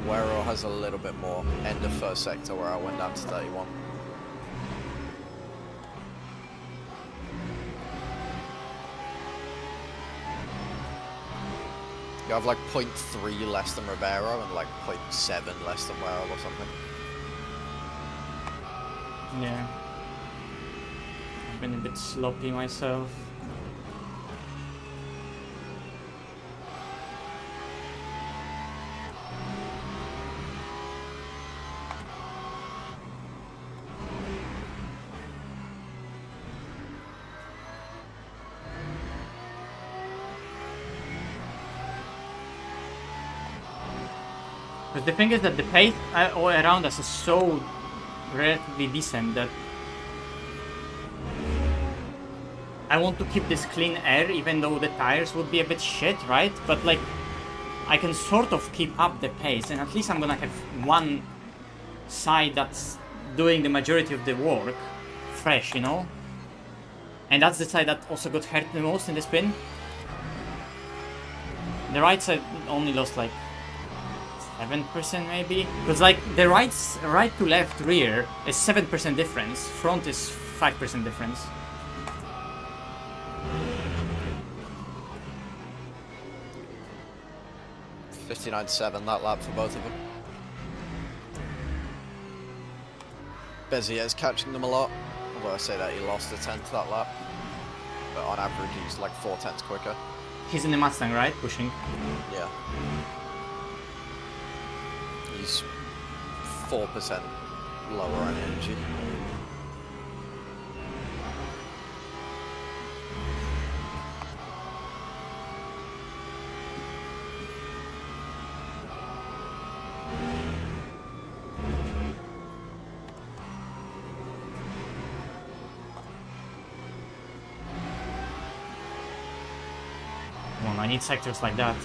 Wero has a little bit more. End of first sector where I went down to 31. You have like 0.3 less than Ribeiro and like 0.7 less than Wero or something. Yeah. I've been a bit sloppy myself. But the thing is that the pace all around us is so relatively decent that I want to keep this clean air even though the tires would be a bit shit, right? But like, I can sort of keep up the pace and at least I'm gonna have one side that's doing the majority of the work fresh, you know? And that's the side that also got hurt the most in the spin. The right side only lost like 7% maybe, because like the right to left rear is 7% difference, front is 5% difference. .59.7 that lap for both of them. Bezier's catching them a lot, although I say that he lost a tenth that lap, but on average he's like 4 tenths quicker. He's in the Mustang, right? Pushing. Yeah. He's 4% lower on energy. Come on, I need sectors like that.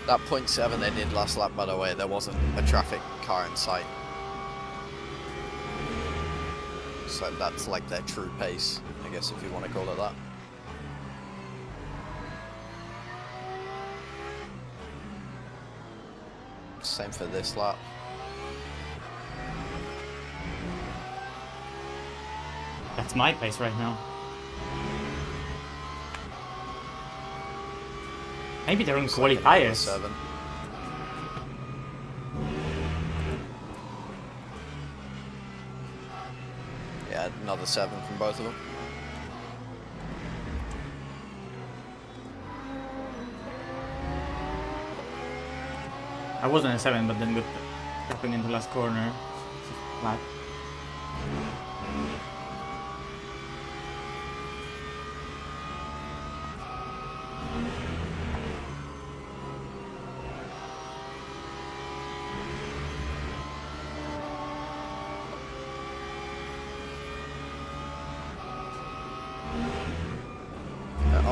That .7 they did last lap, by the way, there wasn't a traffic car in sight. So that's like their true pace, I guess, if you want to call it that. Same for this lap. That's my pace right now. Maybe they're on quality tires. 7. Yeah, another 7 from both of them. I wasn't a 7, but then got dropping into last corner. Flat.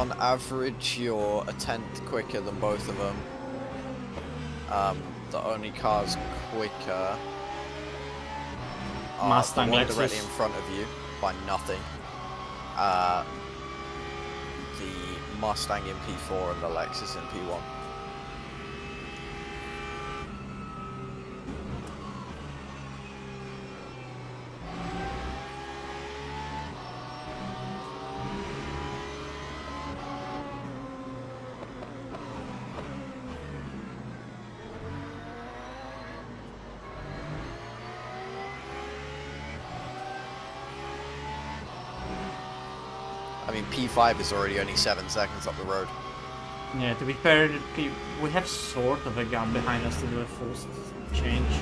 on average, you're a tenth quicker than both of them. The only cars quicker are Mustang, the one Lexus. directly in front of you by nothing. The Mustang in P4 and the Lexus in P1. I mean, P5 is already only 7 seconds up the road. Yeah, to be fair, we have sort of a gap behind us to do a full change.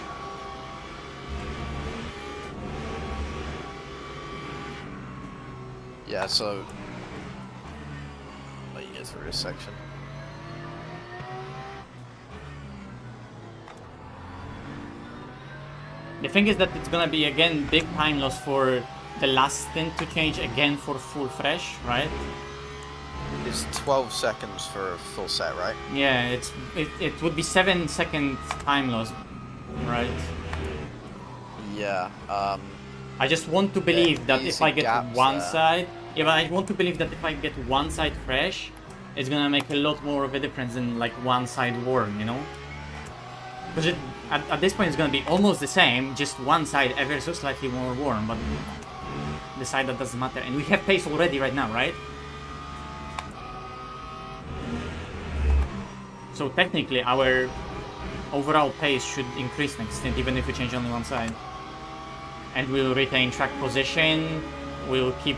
Yeah, so let you get through this section. The thing is that it's gonna be again big time loss for the last stint to change again for full fresh, right? It's 12 seconds for a full set, right? Yeah, it would be 7-second time loss, right? Yeah. I just want to believe that if I get one side, yeah, but I want to believe that if I get one side fresh, it's gonna make a lot more of a difference than like one side warm, you know? Because at this point it's gonna be almost the same, just one side ever so slightly more warm, but the side that doesn't matter. And we have pace already right now, right? So technically our overall pace should increase next stint, even if we change only one side. And we'll retain track position, we'll keep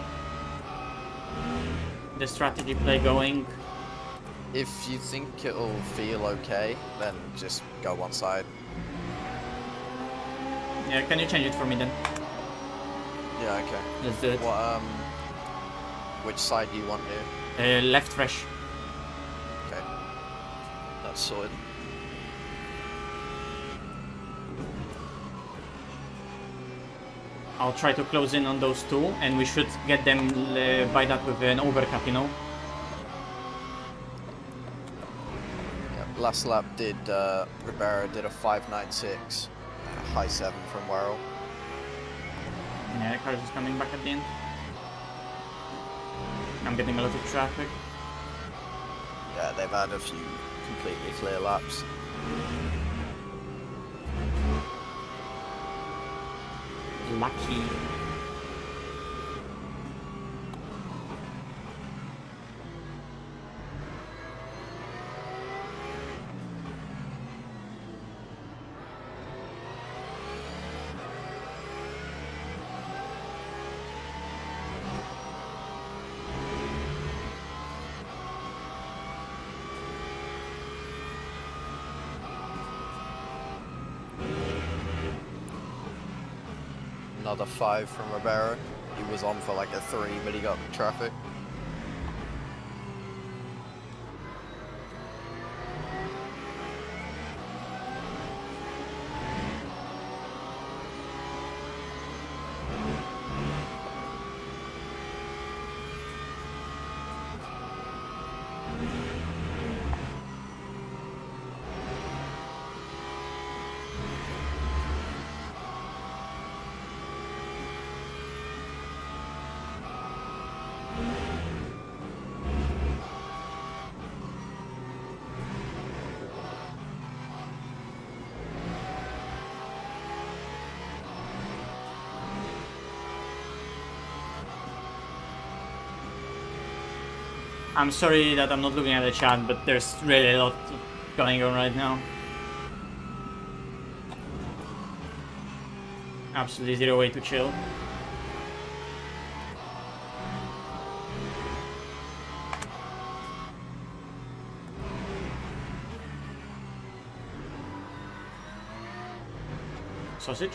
the strategy play going. If you think it'll feel okay, then just go one side. Yeah, can you change it for me then? Yeah, okay. Let's do it. What, which side do you want here? Left fresh. Okay. That's sorted. I'll try to close in on those two, and we should get them by that with an overcap, you know? Yeah, last lap did, Ribeiro did a 5.96, high 7 from Warrell. Yeah, cars is coming back at the end. I'm getting a lot of traffic. Yeah, they've had a few completely clear laps. Lucky. Another 5 from Ribeiro. He was on for like a 3, but he got traffic. I'm sorry that I'm not looking at the chat, but there's really a lot going on right now. Absolutely zero way to chill. Sausage.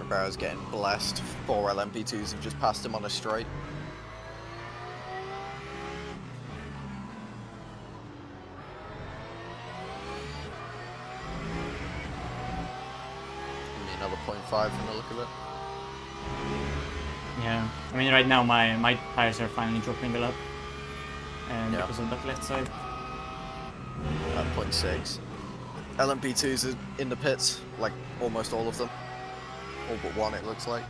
Ribero's getting blessed. 4 LMP2s have just passed him on a straight. Another 0.5 from the look of it. Yeah, I mean right now my tires are finally dropping a lot, and because of that left side. 0.6. LMP2s are in the pits, like almost all of them. All but one, it looks like.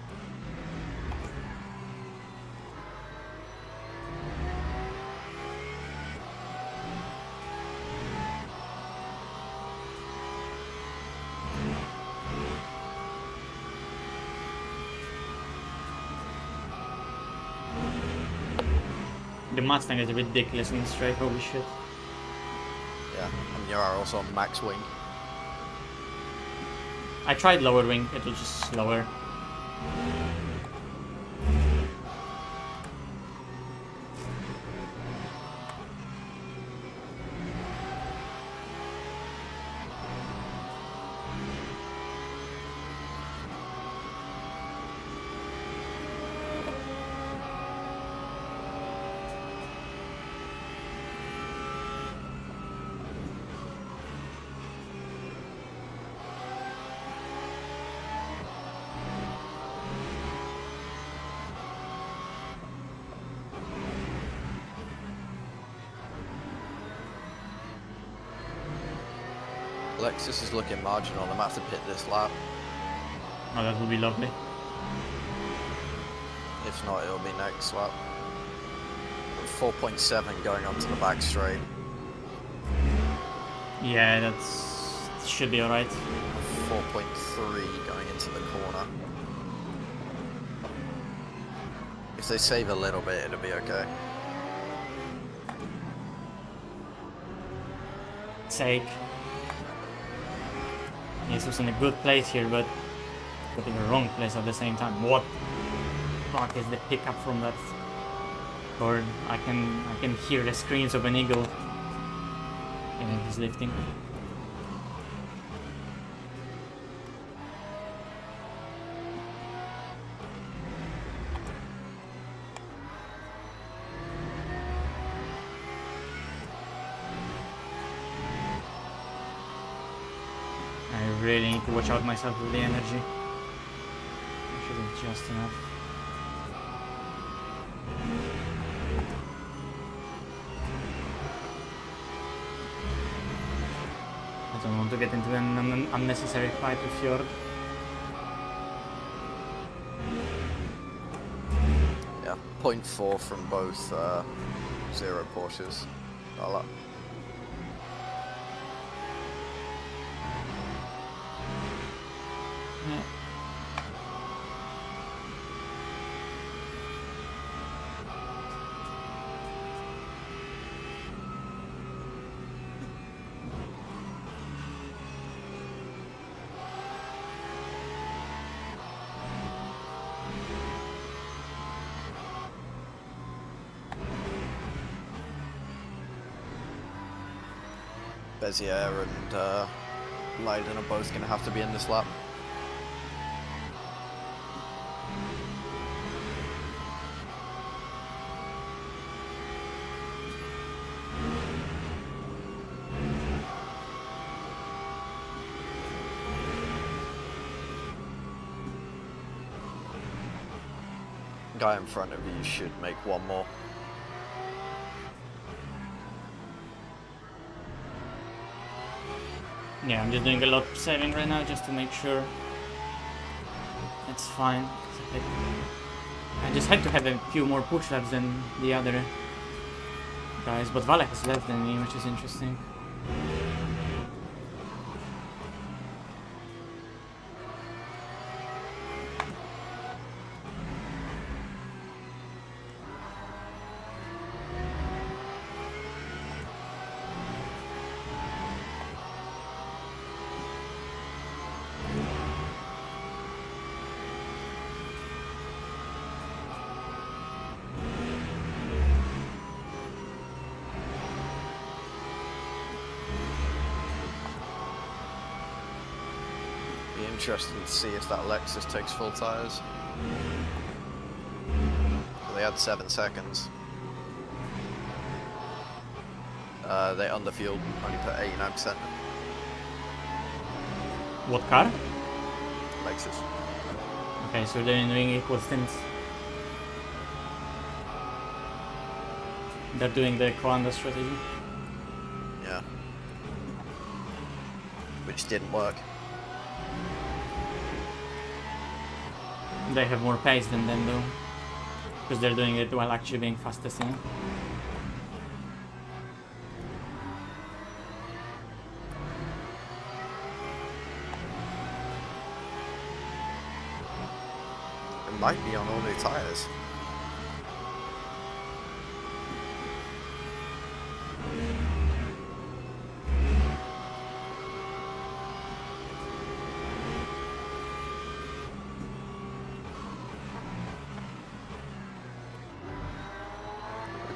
The Mustang is ridiculous in the straight, holy shit. Yeah, and you are also on max wing. I tried lower wing, it was just slower. Lexus is looking marginal. I'm going to have to pit this lap. Oh, that would be lovely. If not, it'll be next lap. 4.7 going onto the back straight. Yeah, that should be alright. 4.3 going into the corner. If they save a little bit, it'll be okay. Sake. Yes, was in a good place here, but in the wrong place at the same time. What fuck is the pickup from that? Or I can hear the screams of an eagle. And he's lifting. I really need to watch out myself with the energy. I should have just enough. I don't want to get into an unnecessary fight with Fjord. Yeah, 0.4 from both zero Porsches. I'll Yeah. Bezier and Leiden are both going to have to be in this lap. Guy in front of you should make one more. Yeah, I'm just doing a lot of saving right now just to make sure it's fine. I just had to have a few more push laps than the other guys, but Valek has less than me, which is interesting. interesting to see if that Lexus takes full tyres. They had 7 seconds. They underfueled, only put 89%. What car? Lexus. Okay, so they're doing equal stints. They're doing the Coanda strategy. Yeah. Which didn't work. They have more pace than them though. Because they're doing it while actually being fastest, you know? It might be on all new tyres.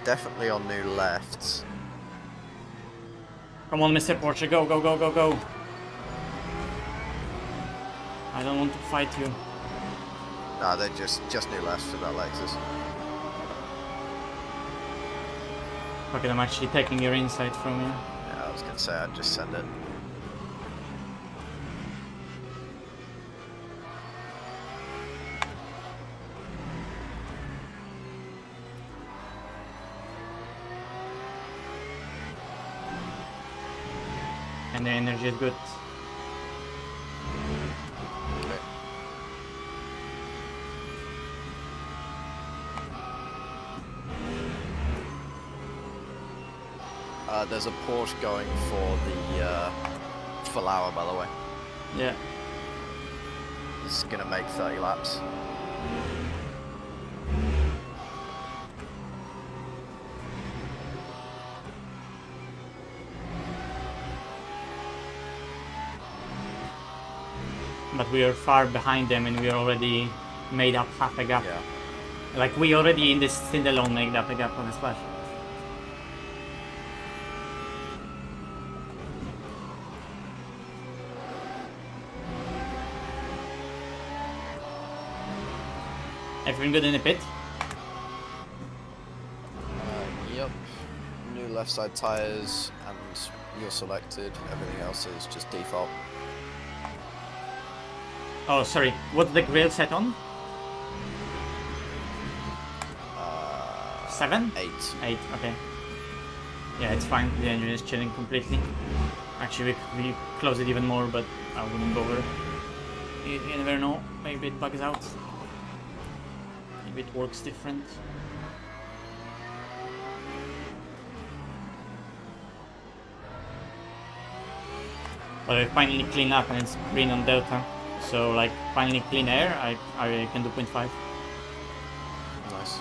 Definitely on new lefts. Come on, Mr. Porsche, go, go, go, go, go. I don't want to fight you. Nah, they're just new lefts for that Lexus. Okay, I'm actually taking your insight from you. Yeah, I was gonna say I'd just send it. And the energy is good. Okay. There's a Porsche going for the full hour, by the way. Yeah. It's gonna make 30 laps. But we are far behind them and we already made up half a gap. Yeah. Like we already in this stint alone made up a gap on the splash. Everything good in the pit? Yep. New left side tyres and you're selected. Everything else is just default. Oh, sorry. What's the grill set on? 7? 8. 8, okay. Yeah, it's fine. The engine is chilling completely. Actually, we close it even more, but I wouldn't bother. You never know. Maybe it bugs out. Maybe it works different. But I finally clean up and it's green on Delta. So like finally clean air, I can do 0.5. Nice.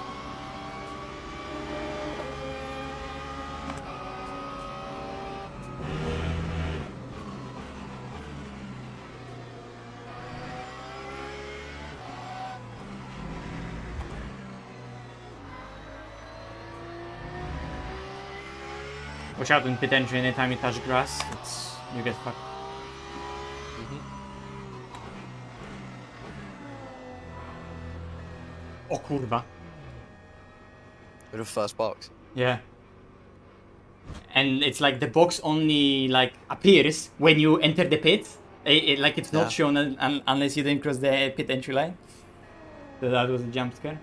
Watch out in pit entry anytime you touch grass, you get fucked. Oh kurwa. Bit of first box. Yeah. And it's like the box only like appears when you enter the pit. Like it's not shown unless you didn't cross the pit entry line. So that was a jump scare.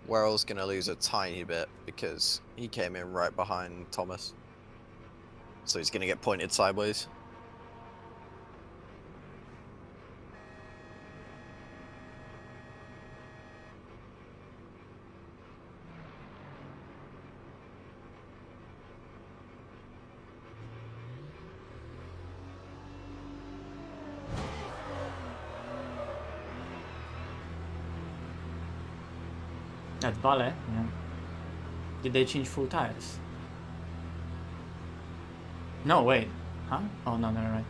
Werrell's gonna lose a tiny bit because he came in right behind Thomas. So he's gonna get pointed sideways. At Vale, yeah. Did they change full tires? No, wait. Huh? Oh, no, never mind.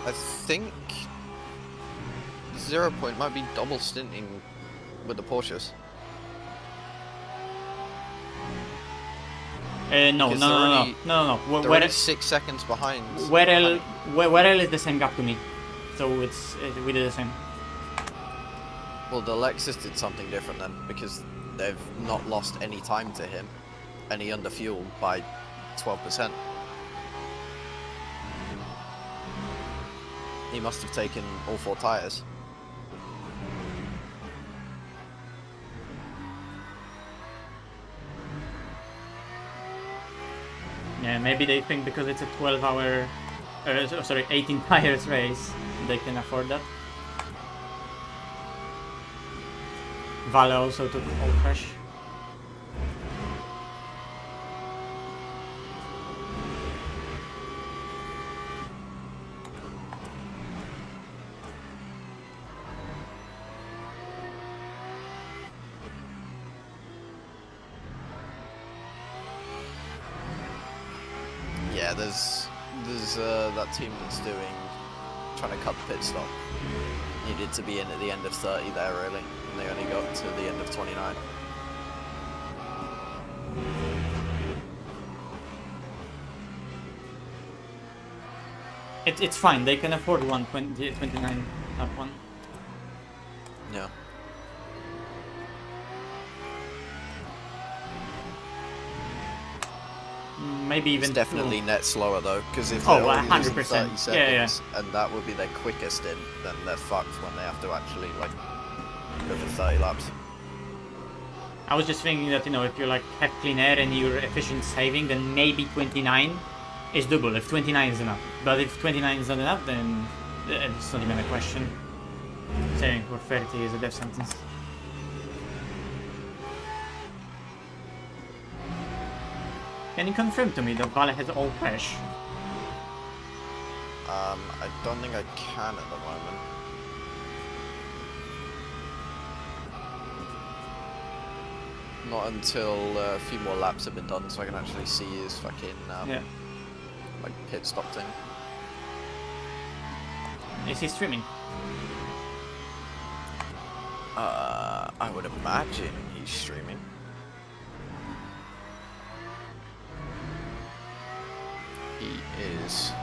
I think 0 point might be double stinting with the Porsches. No. They're only 6 seconds behind. Werel is the same gap to me, so we did the same. Well, the Lexus did something different then, because they've not lost any time to him, and he underfueled by 12%. He must have taken all 4 tyres. Yeah, maybe they think because it's a 12-hour, 18 tires race, they can afford that. Vale also took all fresh. Yeah, there's that team that's trying to cut the pit stop. Needed to be in at the end of 30 there really, and they only got to the end of 29. It's fine, they can afford 29 up one. Yeah. Maybe even it's definitely net slower though, because if they're only 100%. losing 30 seconds, Yeah. and that would be their quickest stint, then they're fucked when they have to actually like go for 30 laps. I was just thinking that, you know, if you like have clean air and you're efficient saving, then maybe 29 is doable if 29 is enough. But if 29 is not enough, then it's not even a question. Saving for 30 is a death sentence. Can you confirm to me that Vale has all fresh? I don't think I can at the moment. Not until a few more laps have been done, so I can actually see his fucking like pit stop thing. Is he streaming? I would imagine he's streaming. He is.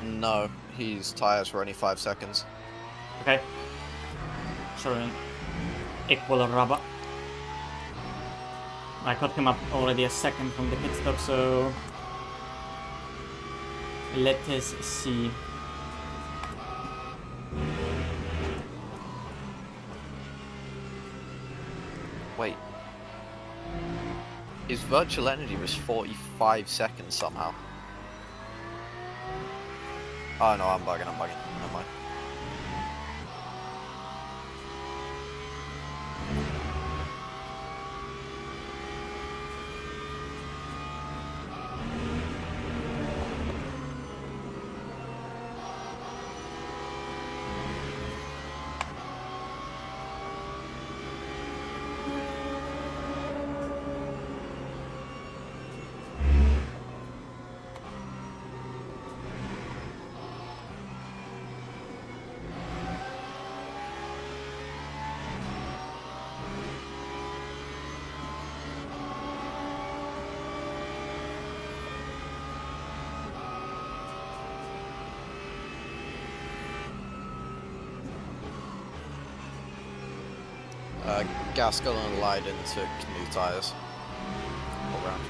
No, his tires were only 5 seconds. Okay. Sorry. Equal rubber. I caught him up already a second from the pit stop, so let us see. Wait. His virtual energy was 45 seconds somehow. Oh no, I'm bugging, never mind. Gaskell and Leiden took new tyres all round.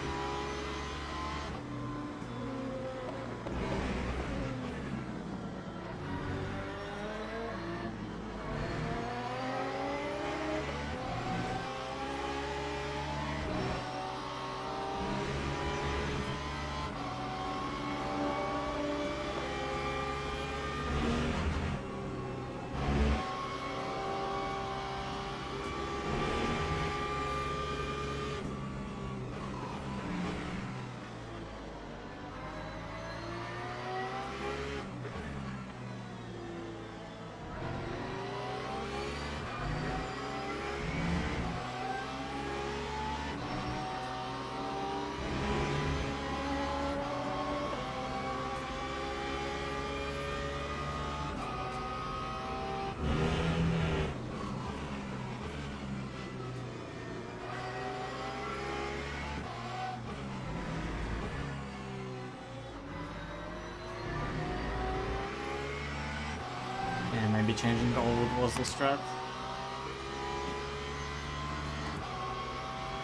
changing all was the strat.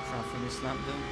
Traffic is not done.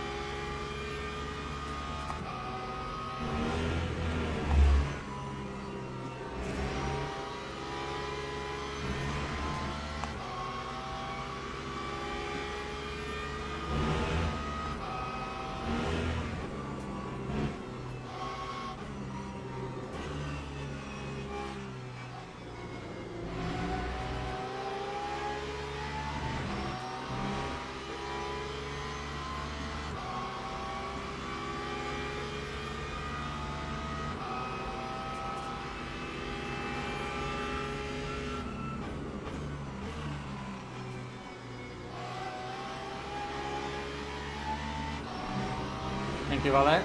Thank you, Valet.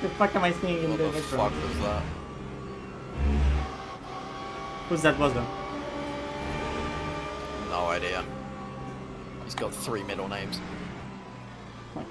The fuck am I seeing in What the the background? fuck was that? Who's that was though? No idea. He's got 3 middle names. What?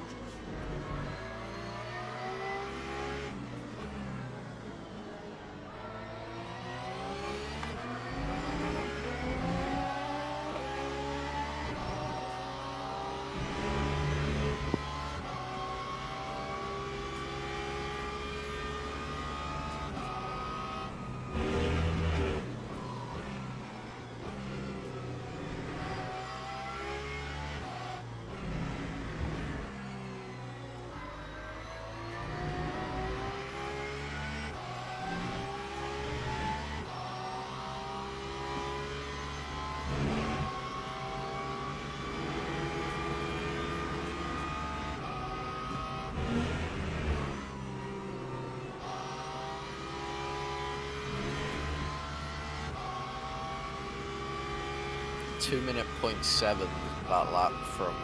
.7 that lap from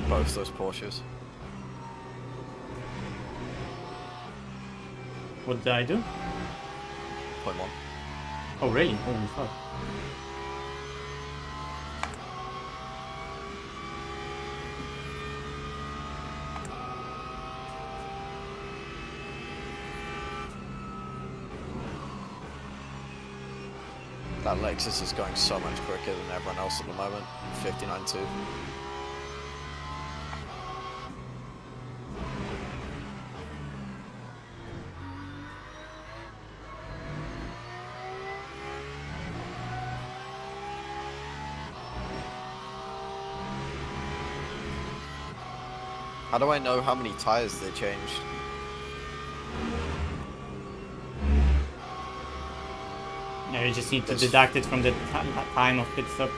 both those Porsches. What did I do? 0.1. Oh really? Holy fuck. That Lexus is going so much quicker than everyone else at the moment. 59.2. How do I know how many tires they changed? Yeah, you just need to deduct it from the time of pit stop.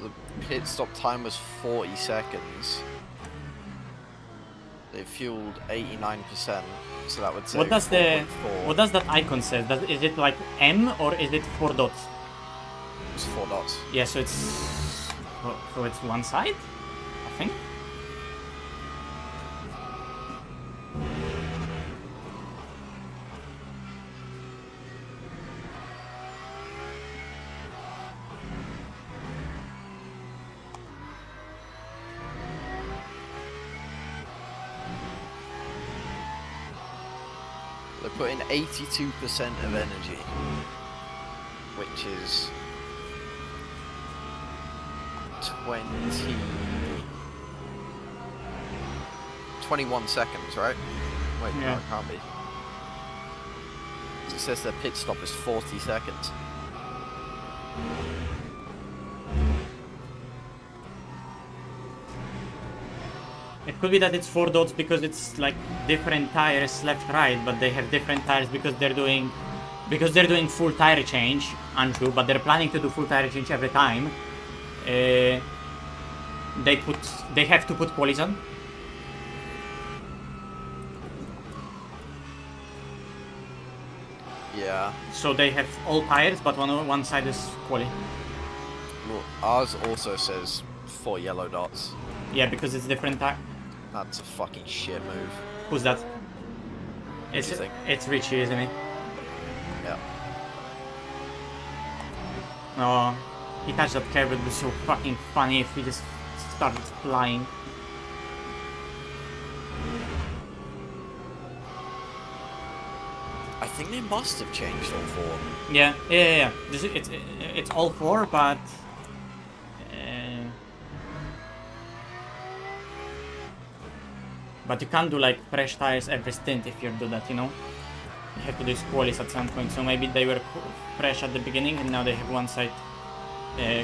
The pit stop time was 40 seconds. They fueled 89%, so that would say What does 4.4. what does that icon say? Is it like M or is it 4 dots? It's 4 dots. Yeah, so it's one side, I think. They put in 82% of energy, which is 21 seconds, right? Wait, no, Yeah. it can't be. It says their pit stop is 40 seconds. It could be that it's 4 dots because it's like different tires left right, but they have different tires because they're doing full tire change, untrue, but they're planning to do full tire change every time. They have to put qualis on. Yeah. So they have all tires, but one side is quali. Well, ours also says 4 yellow dots. Yeah, because it's different tire. That's a fucking shit move. Who's that? What do you think? It's Richie, isn't it? Yeah. Oh, he touched that curve, but it would be so fucking funny if he just started flying. I think they must have changed all 4. Yeah. It's all 4, but you can't do like fresh tires every stint if you do that, you know. You have to do qualis at some point. So maybe they were fresh at the beginning, and now they have one side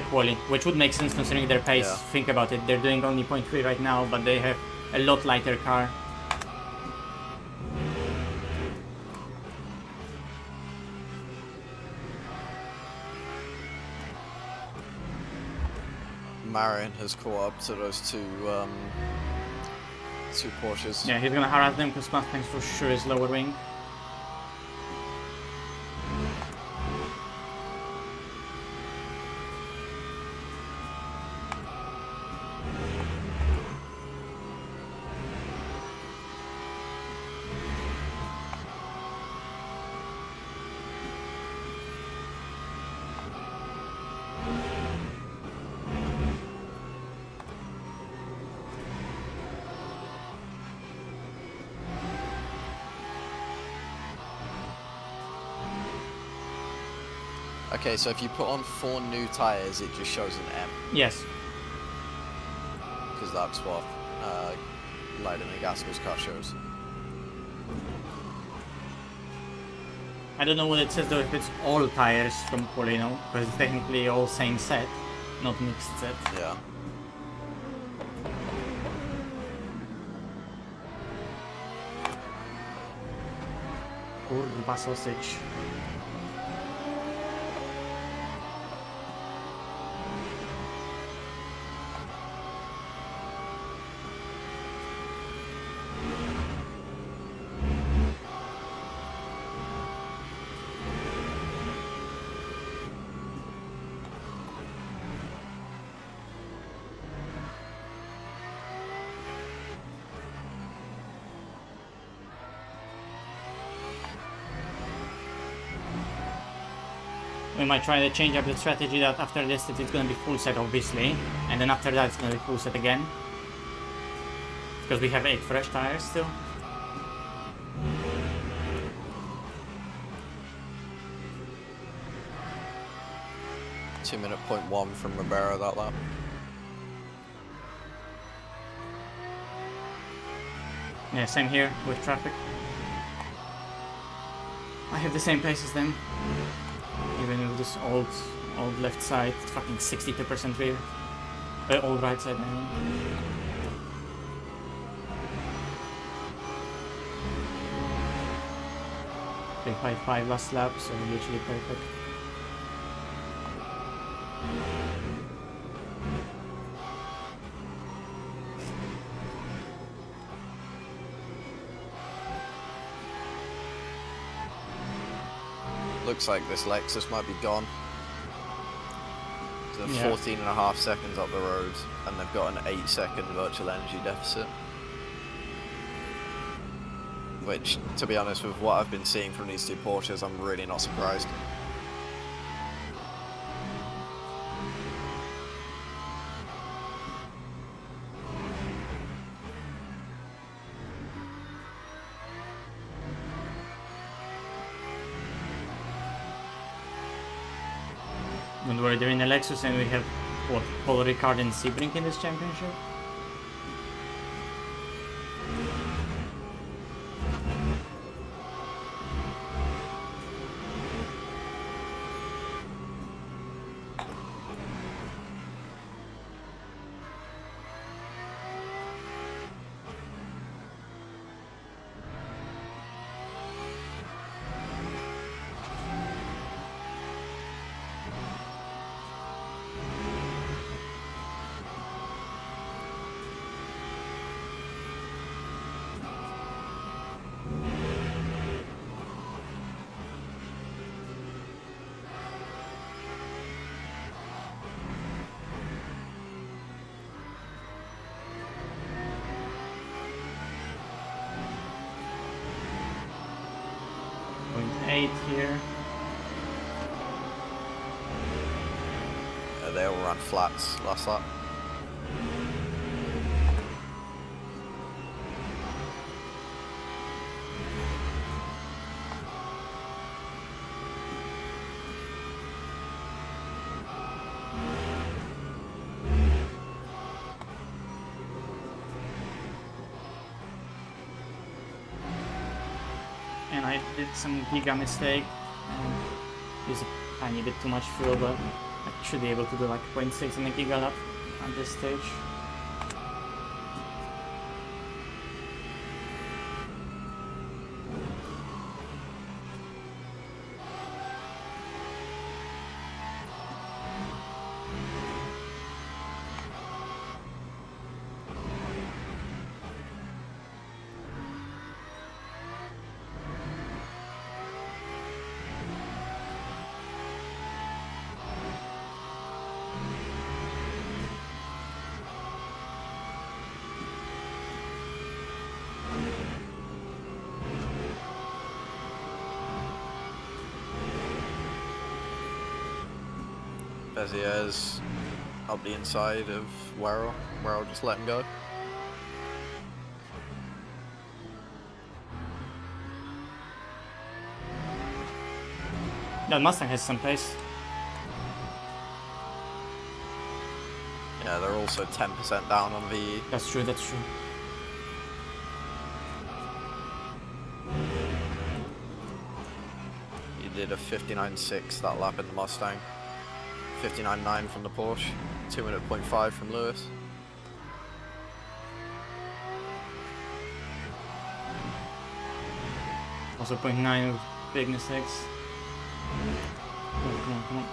quali, which would make sense considering their pace. Yeah. Think about it. They're doing only 0.3 right now, but they have a lot lighter car. Marion has caught up to those two Porsches. Yeah, he's gonna harass them because Mustang for sure is lower wing. Okay, so if you put on 4 new tyres, it just shows an M, Yes. because that's what Leiden and Gaskell's car shows. I don't know what it says though, if it's all tires from quali, you know, because it's technically all same set, not mixed set. Yeah. Kurwa sausage. We might try to change up the strategy that after this that it's gonna be full set obviously, and then after that it's gonna be full set again. Because we have 8 fresh tires still. .2 .1 from Ribeiro that lap. Yeah, same here with traffic. I have the same pace as them. Even with this old left side, it's fucking 62% rear. Old right side, I mean. They 5.5 last lap, so literally perfect. Looks like this Lexus might be gone. They're Yeah. 14.5 seconds up the road, and they've got an 8-second virtual energy deficit. Which, to be honest, with what I've been seeing from these 2 Porsches, I'm really not surprised. Don't worry, they're in the Lexus and we have, what, Paul Ricard and Sebring in this championship? 8 here. They all ran flats last lap. And I did some giga mistake and used a tiny bit too much fuel, but I should be able to do like 0.6 in a giga lap at this stage. Beziers up the inside of Werrell. Werrell just let him go. That Mustang has some pace. Yeah, they're also 10% down on VE. That's true, that's true. He did a 59.6 that lap in the Mustang. 59.9 from the Porsche. 2.5 from Lewis. Also 0.9 with big mistakes. Come on, come on, come on.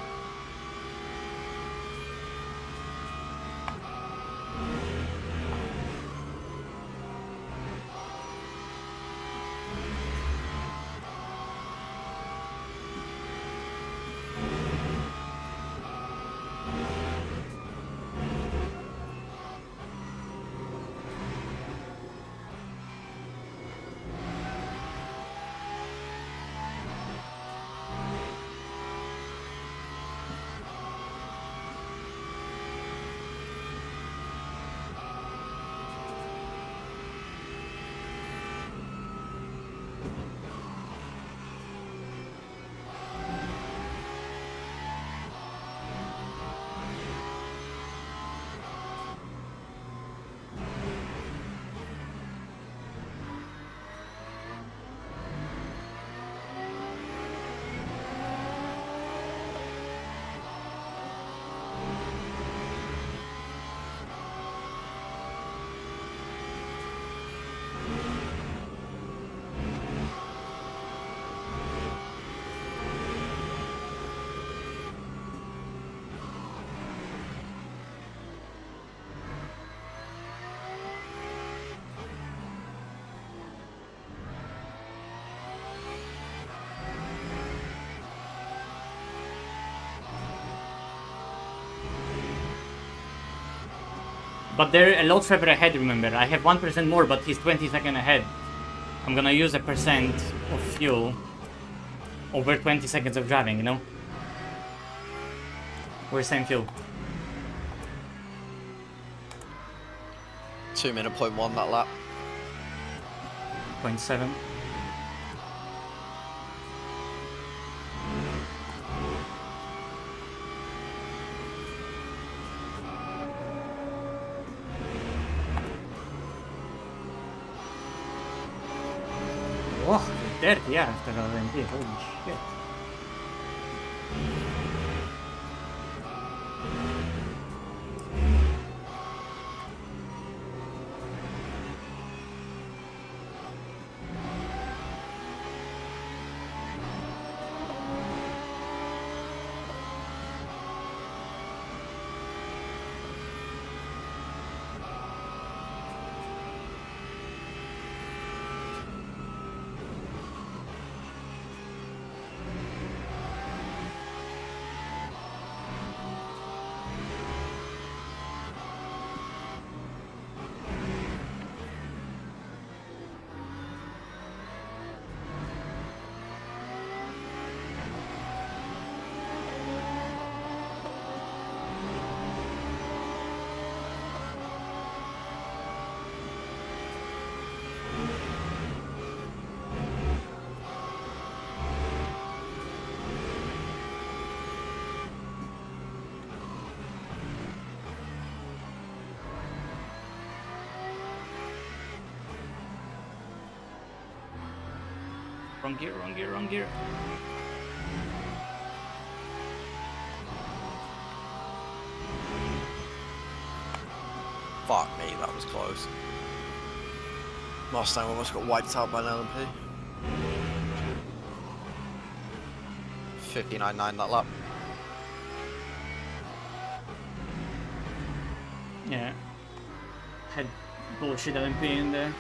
But they're a lot further ahead, remember. I have 1% more, but he's 20 seconds ahead. I'm gonna use a percent of fuel over 20 seconds of driving, you know? We're same fuel. 2.1 that lap. 0.7. Oh, 30 after LMP, holy shit. Wrong gear, wrong gear, wrong gear. Fuck me, that was close. Last time almost got wiped out by an LMP. 59.9 that lap. Yeah. Had bullshit LMP in there.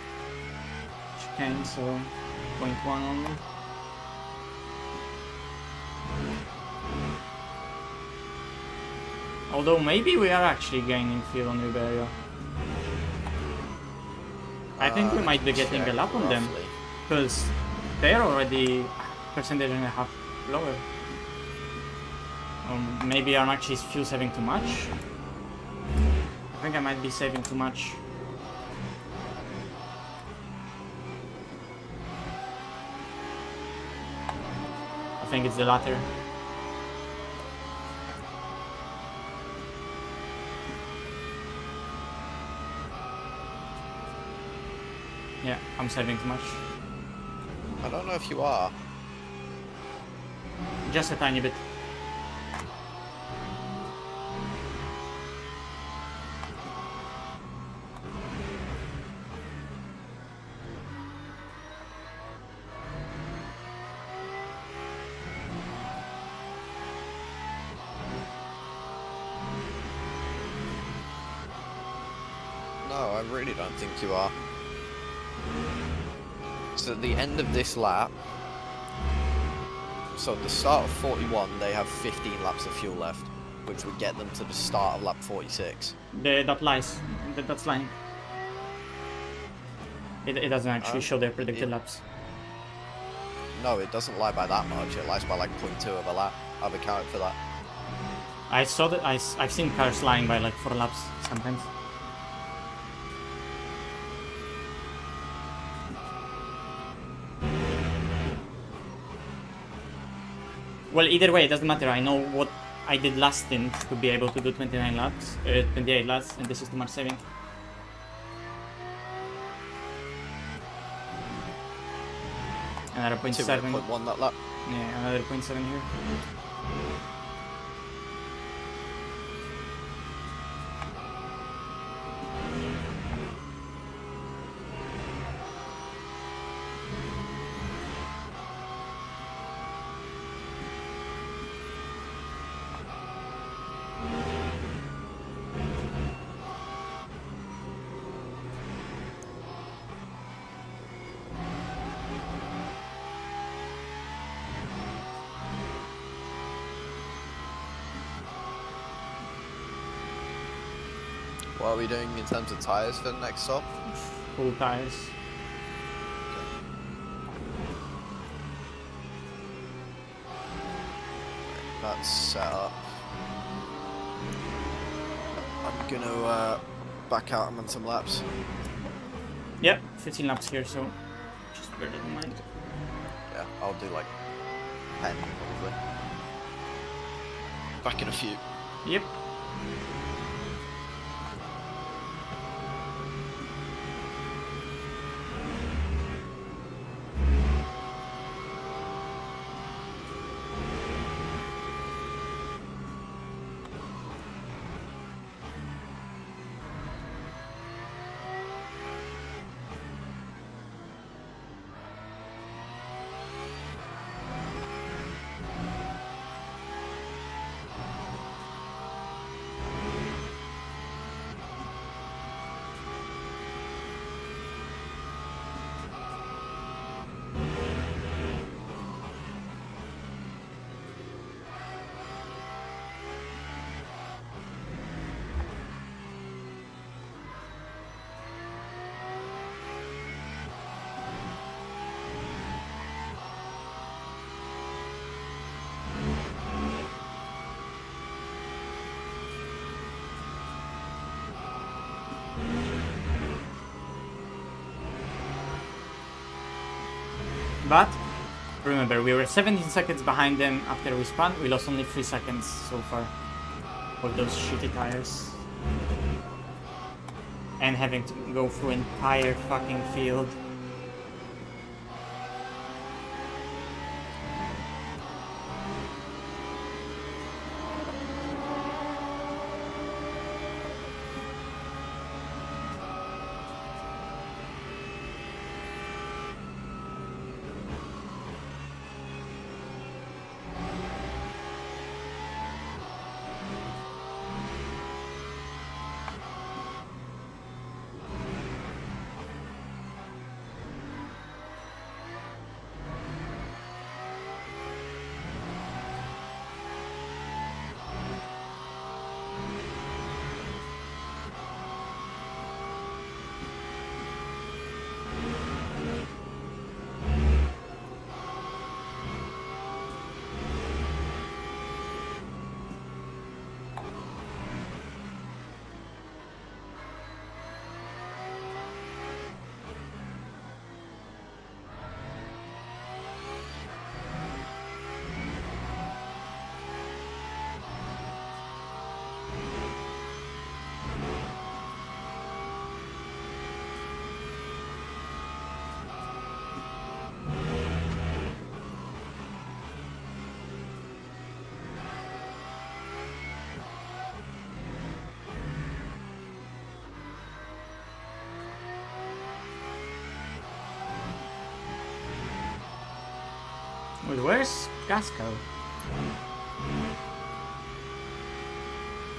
Chicane, so 0.1 only. Although maybe we are actually gaining fuel on Ribeiro. I think we might be getting a lap on them, because they're already percentage and a half lower. Maybe I'm actually fuel saving too much. I think I might be saving too much. I think it's the latter. Yeah, I'm saving too much. I don't know if you are. Just a tiny bit. No, I really don't think you are. So at the end of this lap, so at the start of 41, they have 15 laps of fuel left, which would get them to the start of lap 46. That lies. That's lying. It doesn't actually show their predicted laps. No, it doesn't lie by that much. It lies by like 0.2 of a lap. I've accounted for that. I saw that. I've seen cars lying by like 4 laps sometimes. Well, either way, it doesn't matter. I know what I did last stint to be able to do 29 laps, 28 laps, and this is too much saving. Another 0.7. 0.1 that lap. Yeah, another 0.7 here. What are we doing in terms of tyres for the next stop? Full tires. That's set up. I'm gonna back out and run some laps. Yep, 15 laps here, so just bear that in mind. Yeah, I'll do like 10 probably. Back in a few. Yep. But remember, we were 17 seconds behind them after we spun. We lost only 3 seconds so far with those shitty tires. And having to go through entire fucking field. Wait, where's Gasco?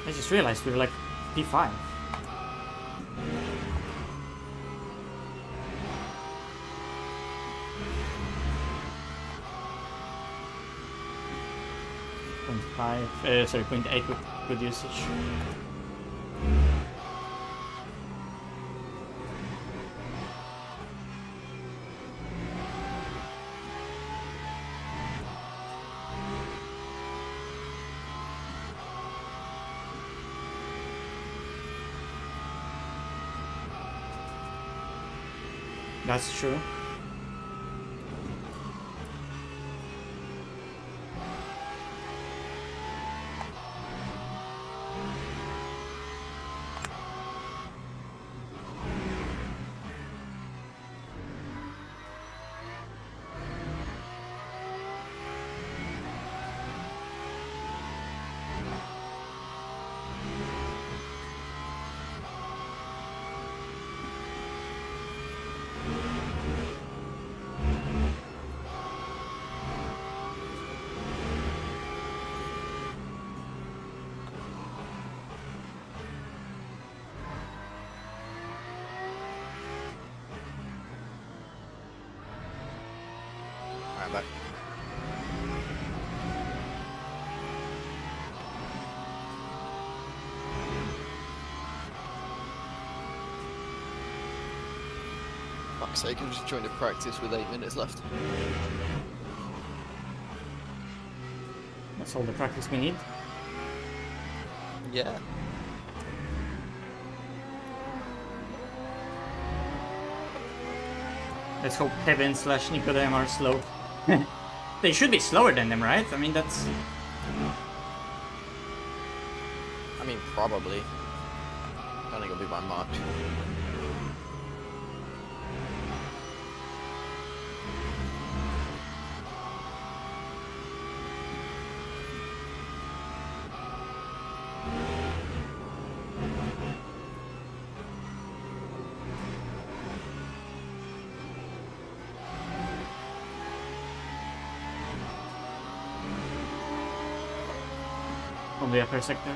I just realized we were like P5. Sorry, 0.8 with good usage. That's true. Alright, back. Fuck's sake, I'm just trying to practice with 8 minutes left. That's all the practice we need. Yeah. Let's hope Kevin / Nicodem are slow. They should be slower than them, right? I mean, that's... I mean, probably. Don't think it'll be by much. From the upper sector.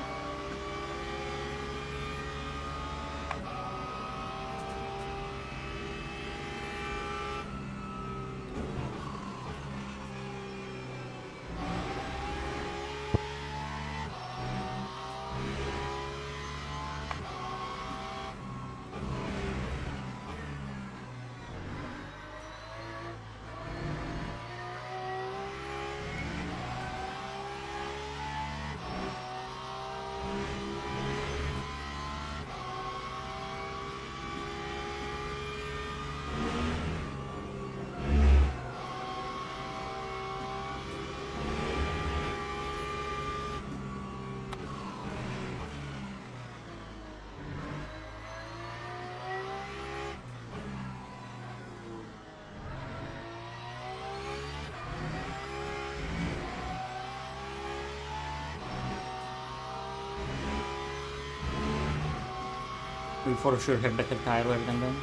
We for sure have better tire wear than them.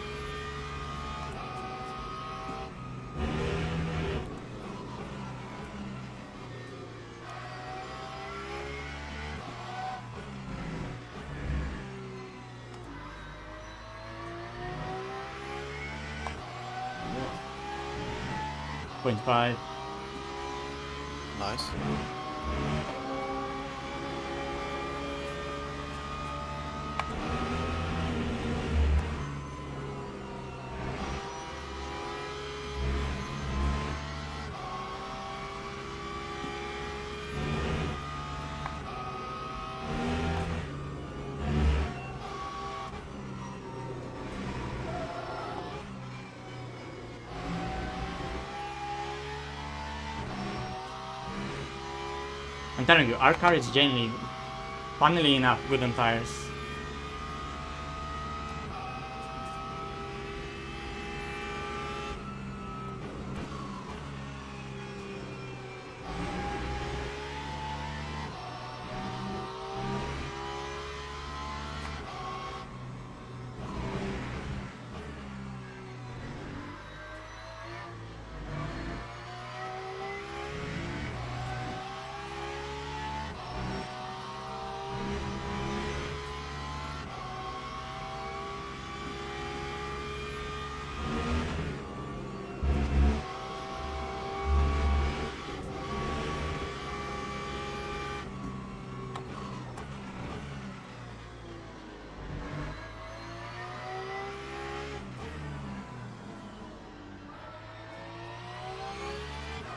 Yeah. 0.5. Nice. I'm telling you, our car is genuinely, funnily enough, good on tires.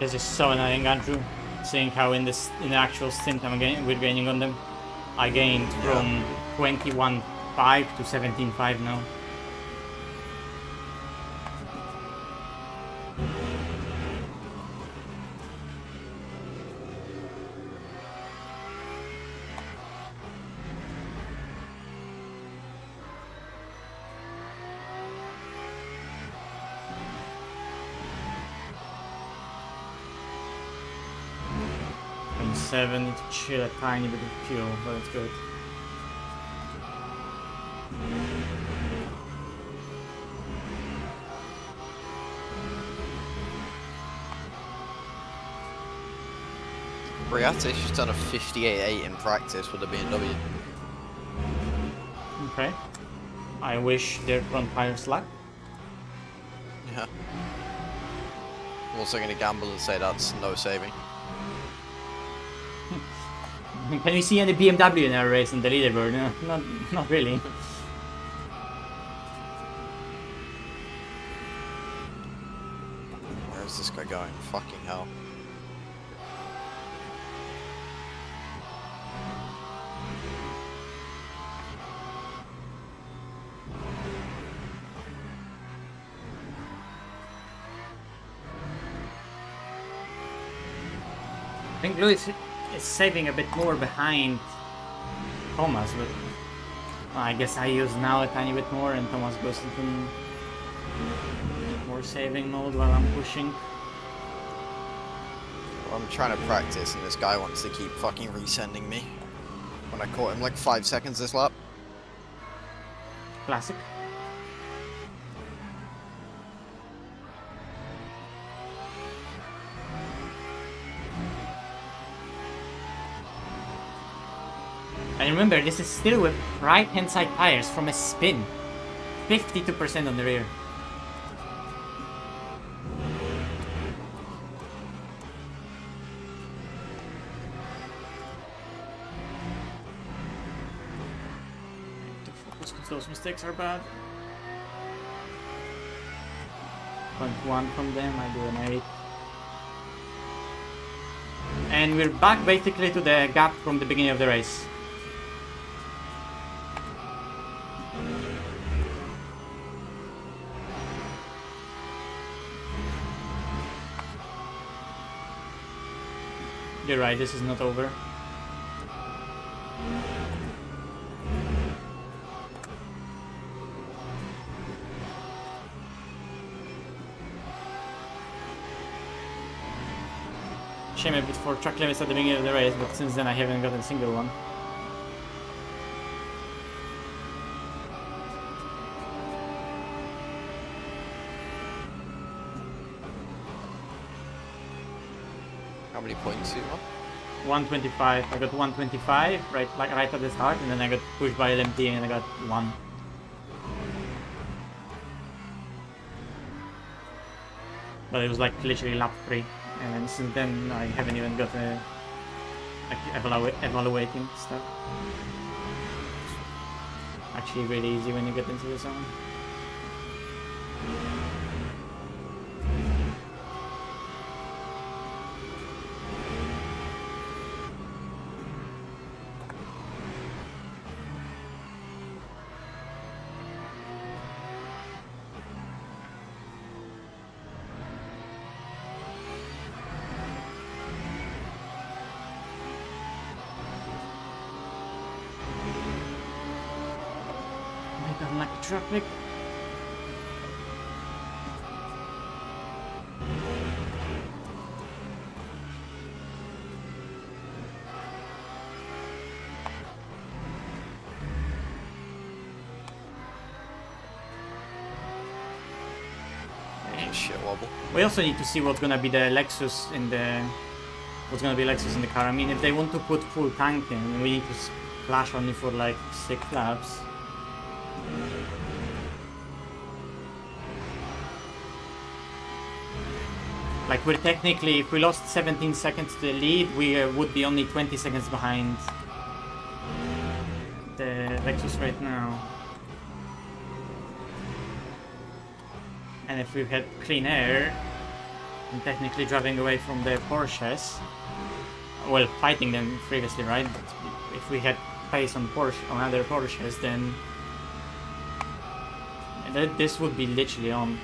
This is so annoying, Andrew. Seeing how in the actual stint we're gaining on them. I gained from 21.5 to 17.5 now. Need to chill a tiny bit of fuel, but it's good. Briati's done a 58.8 in practice with a BMW. Okay. I wish their front tires slack. Yeah. I'm also going to gamble and say that's no saving. Can you see any BMW in our race in the leaderboard? No, not really. Where is this guy going? Fucking hell. I think Lewis is saving a bit more behind Thomas, but I guess I use now a tiny bit more and Thomas goes into more saving mode while I'm pushing. Well, I'm trying to practice and this guy wants to keep fucking resending me. When I caught him like 5 seconds this lap. Classic. And remember, this is still with right-hand side tires from a spin. 52% on the rear. To focus because those mistakes are bad. 0.1 from them, I do an 8. And we're back basically to the gap from the beginning of the race. You're right, this is not over. Shame a bit for track limits at the beginning of the race, but since then I haven't gotten a single one. How many points do you want? 125. I got 125 right at the start, and then I got pushed by LMT and I got 1. But it was like literally lap 3, and then since then I haven't even got evaluating stuff. Actually really easy when you get into the zone. Unlucky traffic. Shit wobble. We also need to see what's gonna be the Lexus in the car. I mean, if they want to put full tank in, we need to splash only for like 6 laps. Like, we're technically, if we lost 17 seconds to the lead, we would be only 20 seconds behind the Lexus right now. And if we had clean air, and technically driving away from the Porsches. Well, fighting them previously, right? But if we had pace on other Porsches, then this would be literally on.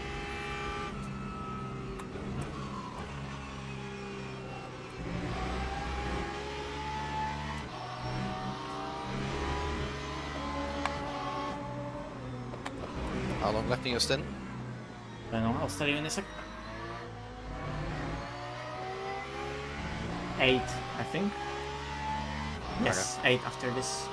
How long left in your stint? I don't know, I'll tell you in a sec. 8, I think. Yes, Okay. 8 after this.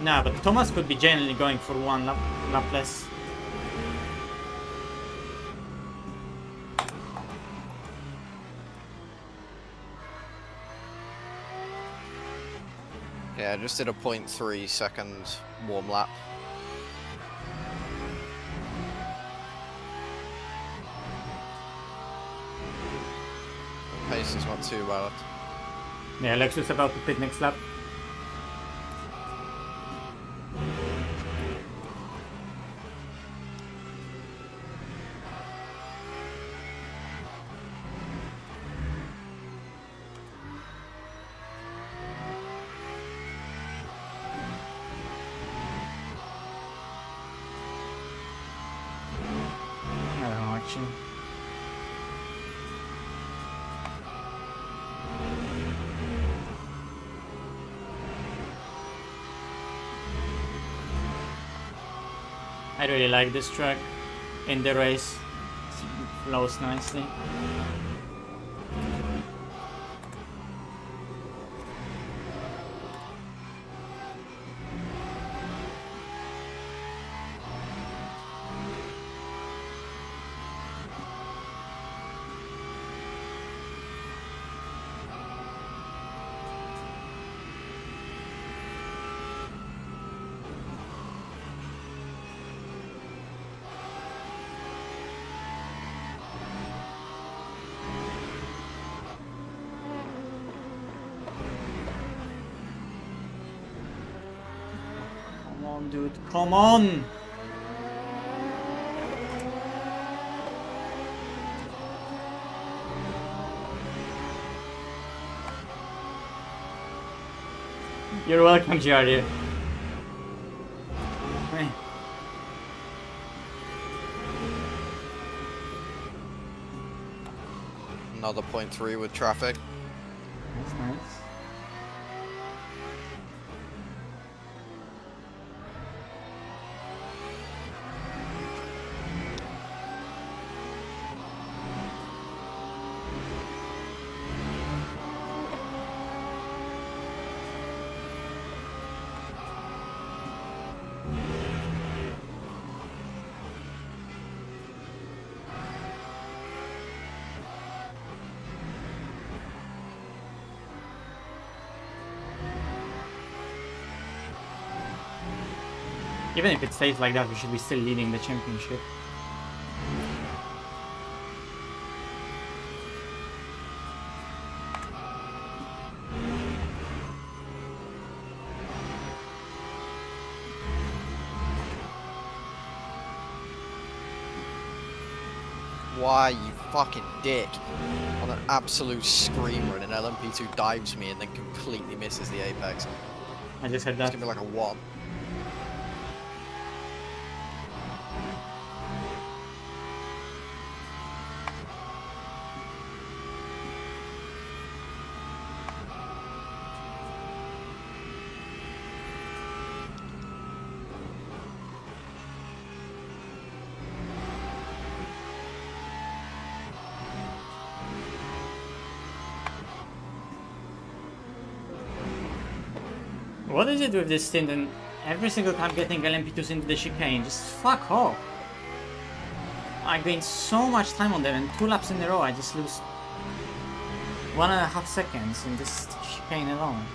Nah, but Thomas could be genuinely going for one lap less. Yeah, I just did a 0.3 second warm lap. Pace is not too bad. Yeah, Lexus about to pit next lap. I don't know actually. I really like this track in the race. It flows nicely. Come on, dude, come on! You're welcome, Giardia. Hey. Another 0.3 with traffic. That's nice. Even if it stays like that, we should be still leading the championship. Why, you fucking dick? On an absolute screamer and an LMP2 dives me and then completely misses the apex. I just had It's that. gonna be like a 1. What is it with this stint and every single time getting LMP2s into the chicane? Just fuck off. I gained so much time on them and 2 laps in a row I just lose 1.5 seconds in this chicane alone.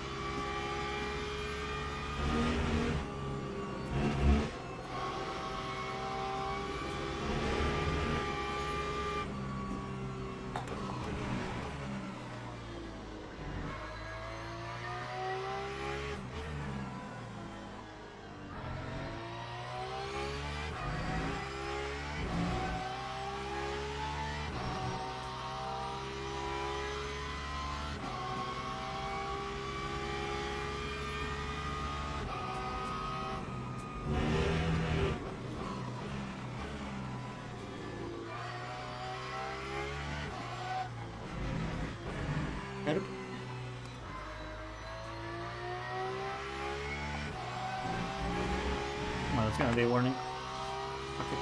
gonna be a warning. Fuck it.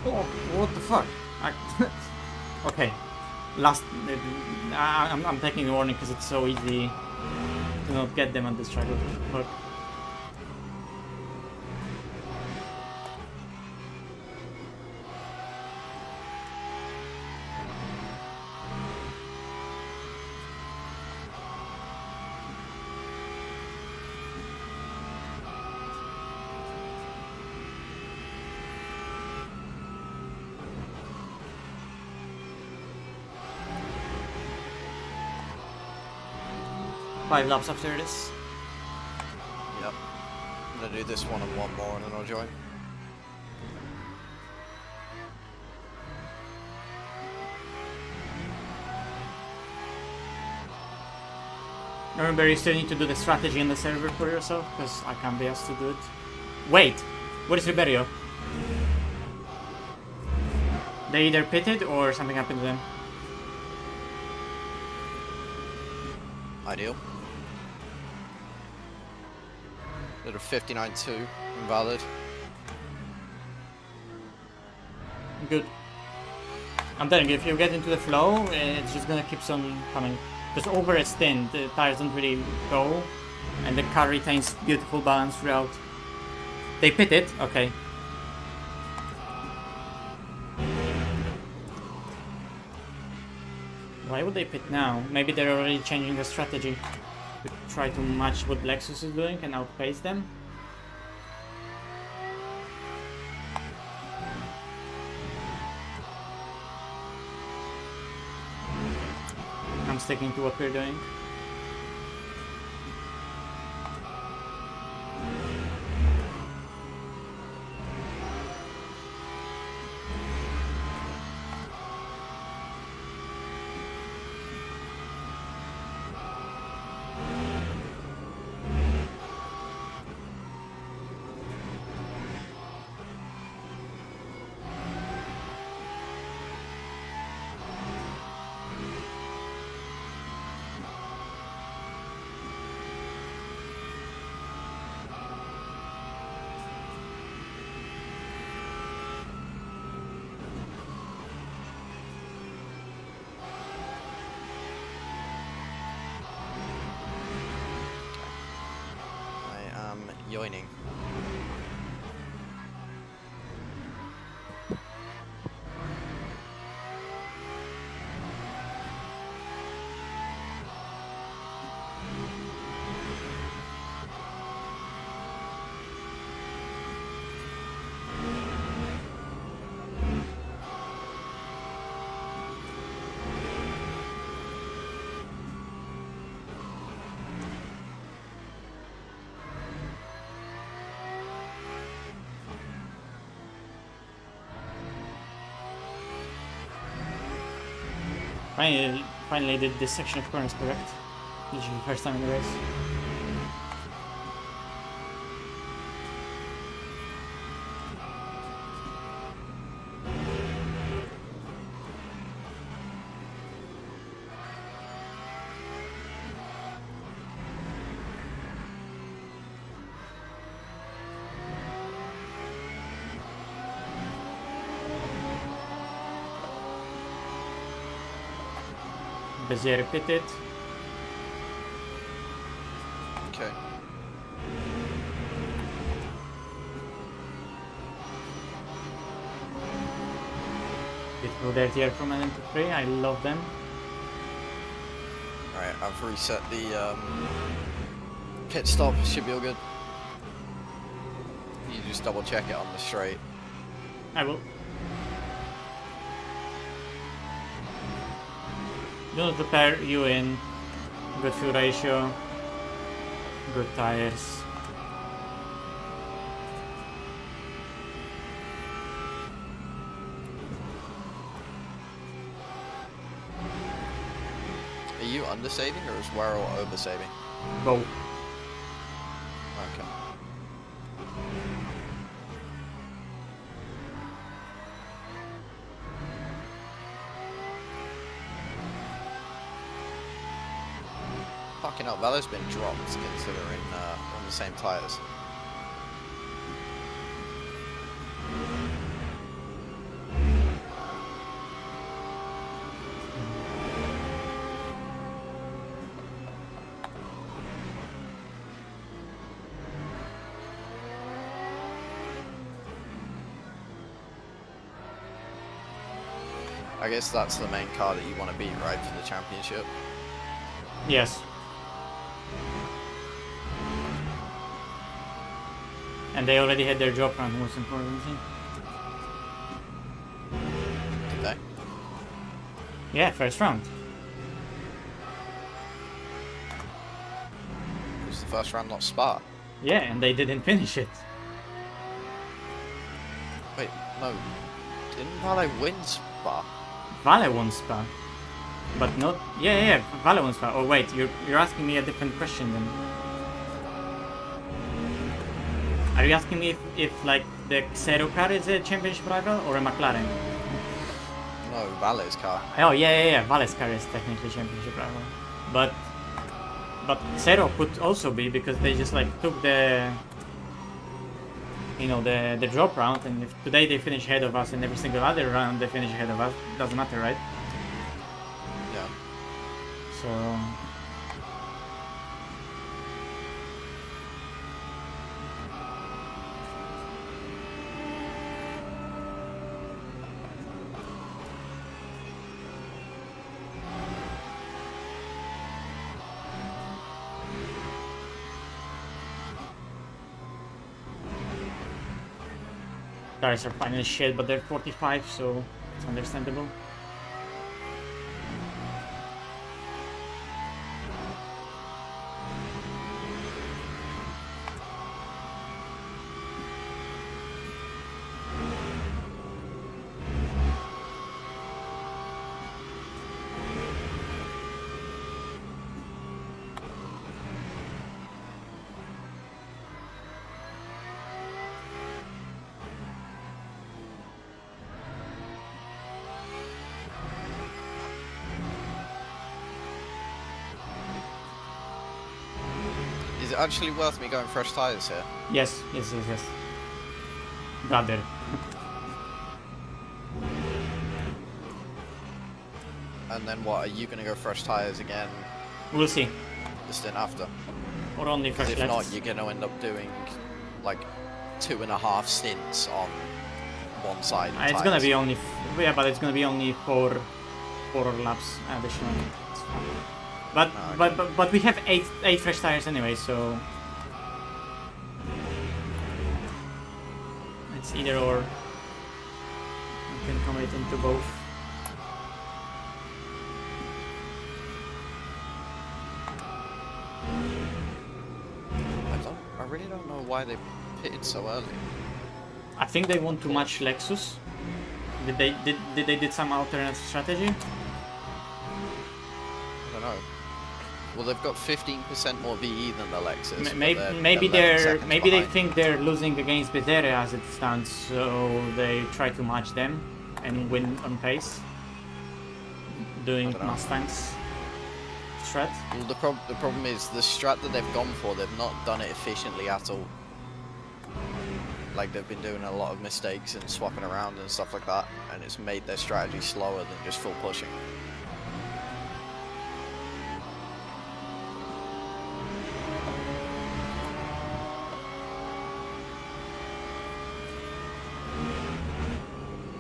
Oh, what the fuck? Okay, last. I'm taking the warning because it's so easy to not get them on this track. What the fuck? Five laps after this. Yep. I'm gonna do this one and one more and then I'll join. Remember, you still need to do the strategy in the server for yourself, because I can't be asked to do it. Wait! What is Riberio? They either pitted or something happened to them. Ideal. Did a 59.2, invalid. Good. I'm telling you, if you get into the flow, it's just gonna keep on coming. Because over a stint, the tires don't really go, and the car retains beautiful balance throughout. They pitted? Okay. Why would they pit now? Maybe they're already changing the strategy to try to match what Lexus is doing and outpace them. I'm sticking to what we're doing. Joining. Finally did this section of corners correct. Usually first time in the race. Bezier pitted. Okay. Beautiful dirty from LM3, I love them. Alright, I've reset the pit stop, should be all good. You just double check it on the straight. I will. Do not prepare you in. Good fuel ratio. Good tires. Are you undersaving or is Warrell oversaving? Go. Okay. Fucking hell, Valo's been dropped considering on the same tyres. I guess that's the main car that you want to beat, right, for the championship? Yes. And they already had their drop round, most importantly. Did they? Yeah, first round. Was the first round not Spa? Yeah, and they didn't finish it. Wait, no. Didn't Valo win Spa? Vale won Spa. But not... Yeah, Vale won Spa. Oh wait, you're asking me a different question then. Are you asking me if like the Xero car is a championship rival or a McLaren? No, Valo's car. Oh yeah. Vale's car is technically championship rival. But Xero could also be because they just like took the... You know, the drop round, and if today they finish ahead of us and every single other round they finish ahead of us, doesn't matter, right? Yeah. So... Cars are finally shit, but they're 45, so it's understandable. Is it actually worth me going fresh tyres here? Yes. Got there. And then what, are you going to go fresh tyres again We'll see. the stint after? Or only 'Cause fresh if left. not, you're going to end up doing like 2.5 stints on one side of It's tyres. gonna be only... Yeah, but it's gonna be only four laps additionally. It's fine. But, Oh, okay. but we have eight fresh tires anyway, so... It's either or. I can commit into both. I really don't know why they pitted so early. I think they want to match Lexus. Did they did some alternate strategy? I don't know. Well, they've got 15% more VE than the Lexus. but Maybe 11 they seconds behind. think they're losing against Biteria as it stands, so they try to match them and win on pace. Doing I don't know. Mustang's strat. Well, the problem is the strat that they've gone for, they've not done it efficiently at all. Like, they've been doing a lot of mistakes and swapping around and stuff like that, and it's made their strategy slower than just full pushing.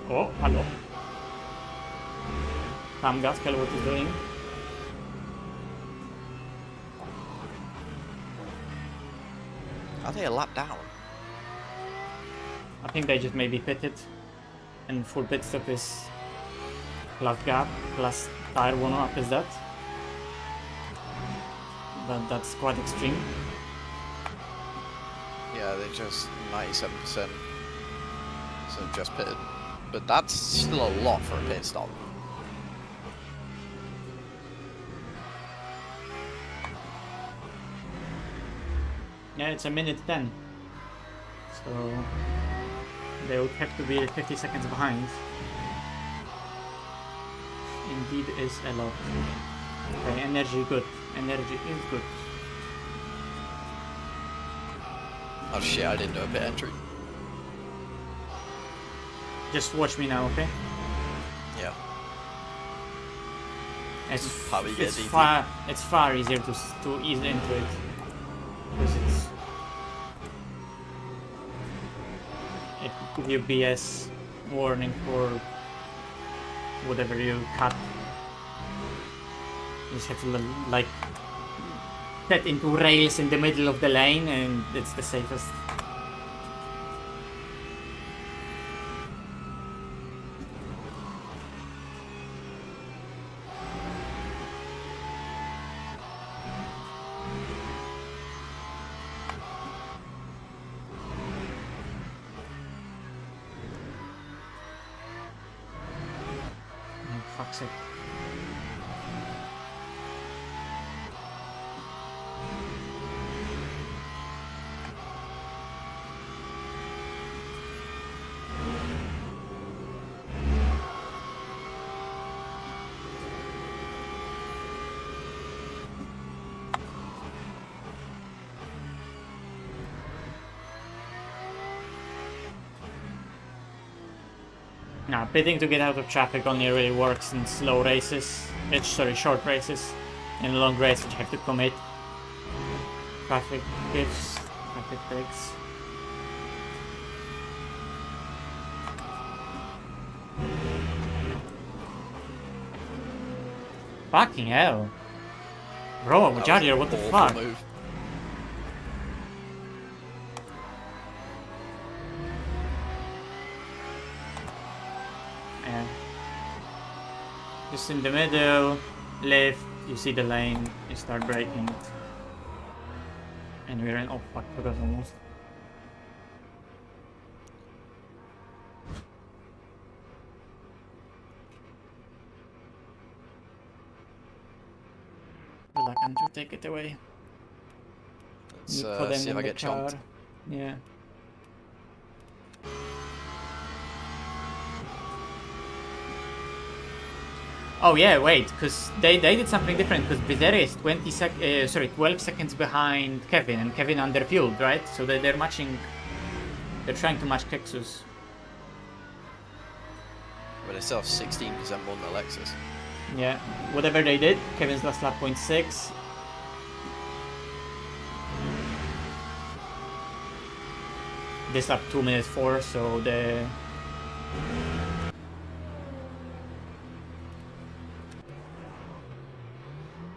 Oh, hello. Tam Gaskel, what is doing? Are they a lap down? I think they just maybe pitted, and full pit stop is plus gap, plus tire 1 up is that. But that's quite extreme. Yeah, they're just 97%. So just pitted. But that's still a lot for a pit stop. Yeah, it's a minute 10. So they would have to be 50 seconds behind. Indeed is a lot. Okay, energy good. Energy is good. Oh shit, I didn't do a pit entry. Just watch me now, okay? Yeah. It's Probably get it's DT. far easier to ease into it because it gives you BS warning for whatever you cut. You just have to like get into rails in the middle of the lane, and it's the safest. Fuck's sake. Nah, pitting to get out of traffic only really works in slow races. Short races. In a long race, you have to commit. Traffic gives, traffic takes. Fucking hell. Bro, Jadir, what the fuck? Move. Yeah. Just in the middle, left, you see the lane, you start braking. And we're in, oh fuck, forgot almost. Good luck, Andrew, take it away. Let's You put them see if in I the get car. chomped. Yeah. Oh yeah, wait, because they did something different, because Bideri is 12 seconds behind Kevin, and Kevin underfueled, right? So they're matching, they're trying to match Kexus. But they still have 16% more than the Lexus. Yeah, whatever they did, Kevin's last lap 0.6. This lap 2 minutes 4, so the...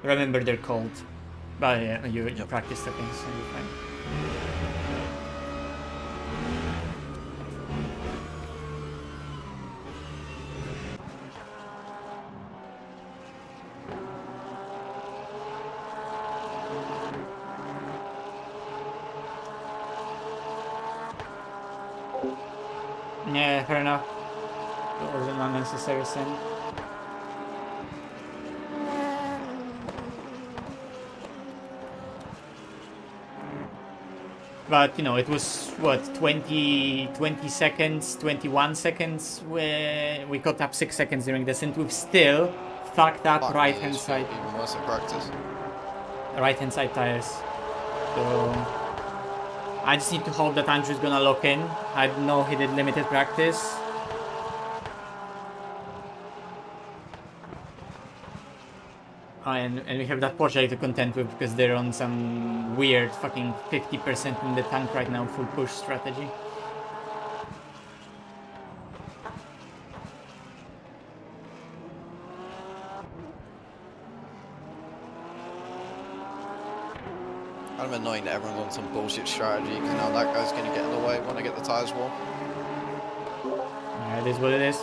Remember they're cold. But yeah, you practiced against, so you're fine. Yeah, fair enough. That was an unnecessary sin. But, you know, it was, what, 20 seconds, 21 seconds, where we got up 6 seconds during the stint. We've still fucked up Fuck me, right-hand this side. feels even worse in practice. Right-hand side tires. So I just need to hope that Andrew's gonna lock in. I know he did limited practice. And we have that Porsche to contend with because they're on some weird fucking 50% in the tank right now, full push strategy. Kind of annoying that everyone's on some bullshit strategy because now that guy's going to get in the way when I get the tyres warm. Yeah, it is what it is.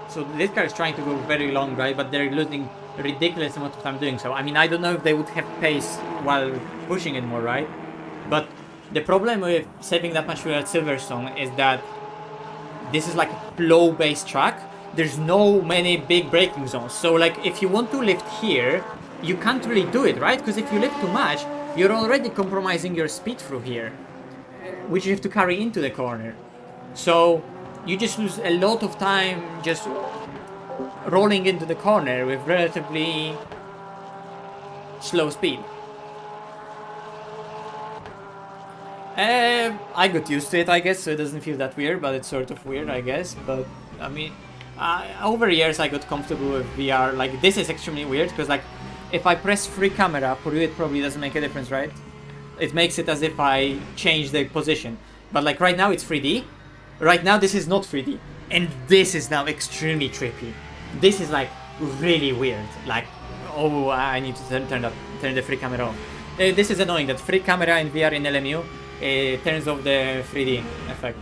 So this car is trying to go very long, right? But they're losing a ridiculous amount of time doing so. I mean, I don't know if they would have pace while pushing it more, right? But the problem with saving that much fuel at Silverstone is that this is like a flow-based track. There's no many big braking zones. So like if you want to lift here, you can't really do it, right? Because if you lift too much, you're already compromising your speed through here, which you have to carry into the corner. So you just lose a lot of time just rolling into the corner with relatively slow speed. I got used to it, I guess, so it doesn't feel that weird, but it's sort of weird, I guess. But I mean, over years I got comfortable with VR. Like, this is extremely weird because, like, if I press free camera, for you it probably doesn't make a difference, right? It makes it as if I change the position. But like right now it's 3D. Right now this is not 3D, and this is now extremely trippy. This is like really weird. Like, oh, I need to turn the free camera off. This is annoying that free camera in VR in LMU turns off the 3D effect.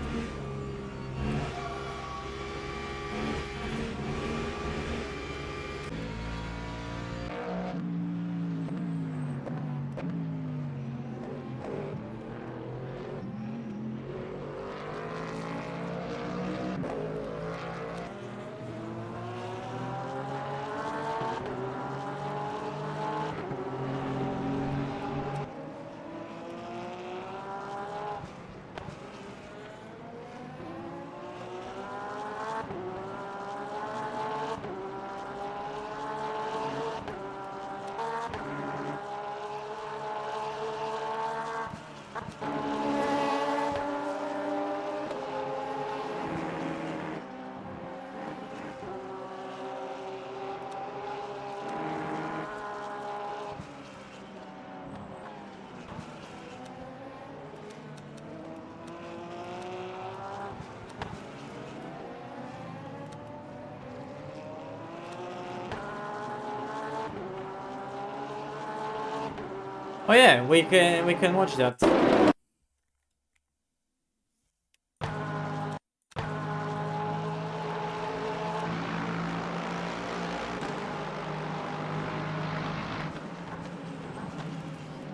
Oh yeah, we can watch that.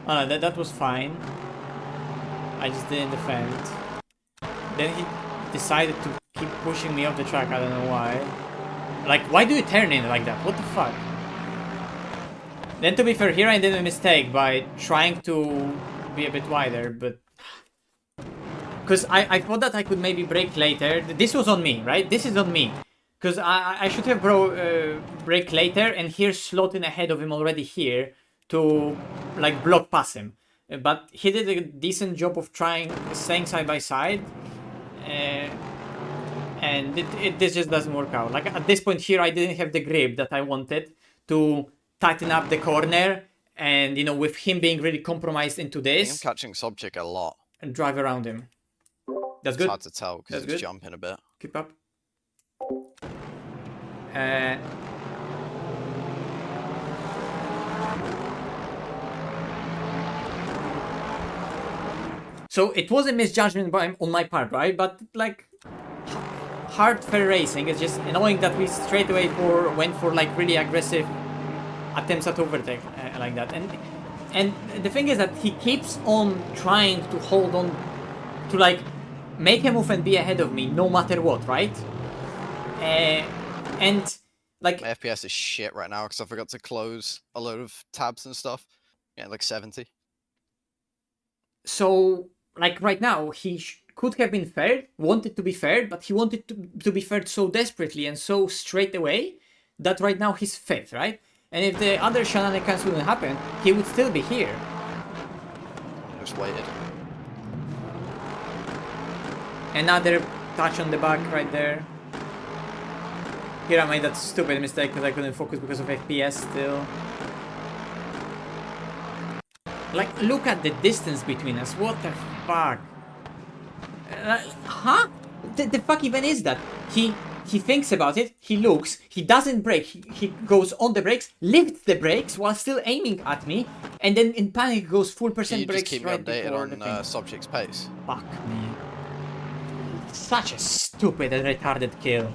Oh, no, that was fine. I just didn't defend. Then he decided to keep pushing me off the track. I don't know why. Like, why do you turn in like that? What the fuck? Then, to be fair, here I did a mistake by trying to be a bit wider, but... Because I thought that I could maybe brake later. This was on me, right? This is on me. Because I should have brake later and here slot in ahead of him already here to, like, block past him. But he did a decent job of staying side by side. And this just doesn't work out. Like, at this point here, I didn't have the grip that I wanted to tighten up the corner, and you know, with him being really compromised into this, I'm catching Sobchik a lot and drive around him. That's good. It's hard to tell because it's jumping a bit. Keep up. So it was a misjudgment on my part, right? But like, hard fair racing is just annoying that we straight away went for like really aggressive attempts at overtake like that, and the thing is that he keeps on trying to hold on to like make a move and be ahead of me no matter what, right? And like my FPS is shit right now because I forgot to close a load of tabs and stuff. Yeah, like 70. So like right now he could have been fair, wanted to be fair, but he wanted to be fair so desperately and so straight away that right now he's fifth, right? And if the other shenanigans wouldn't happen, he would still be here. Just waited. Another touch on the back right there. Here I made that stupid mistake because I couldn't focus because of FPS still. Like, look at the distance between us. What the fuck? Huh? The fuck even is that? He thinks about it, he looks, he doesn't brake, he goes on the brakes, lifts the brakes while still aiming at me, and then in panic goes full percent brakes right before the thing. Can you just keep me updated on Sobchik's pace? Fuck me. Such a stupid and retarded kill.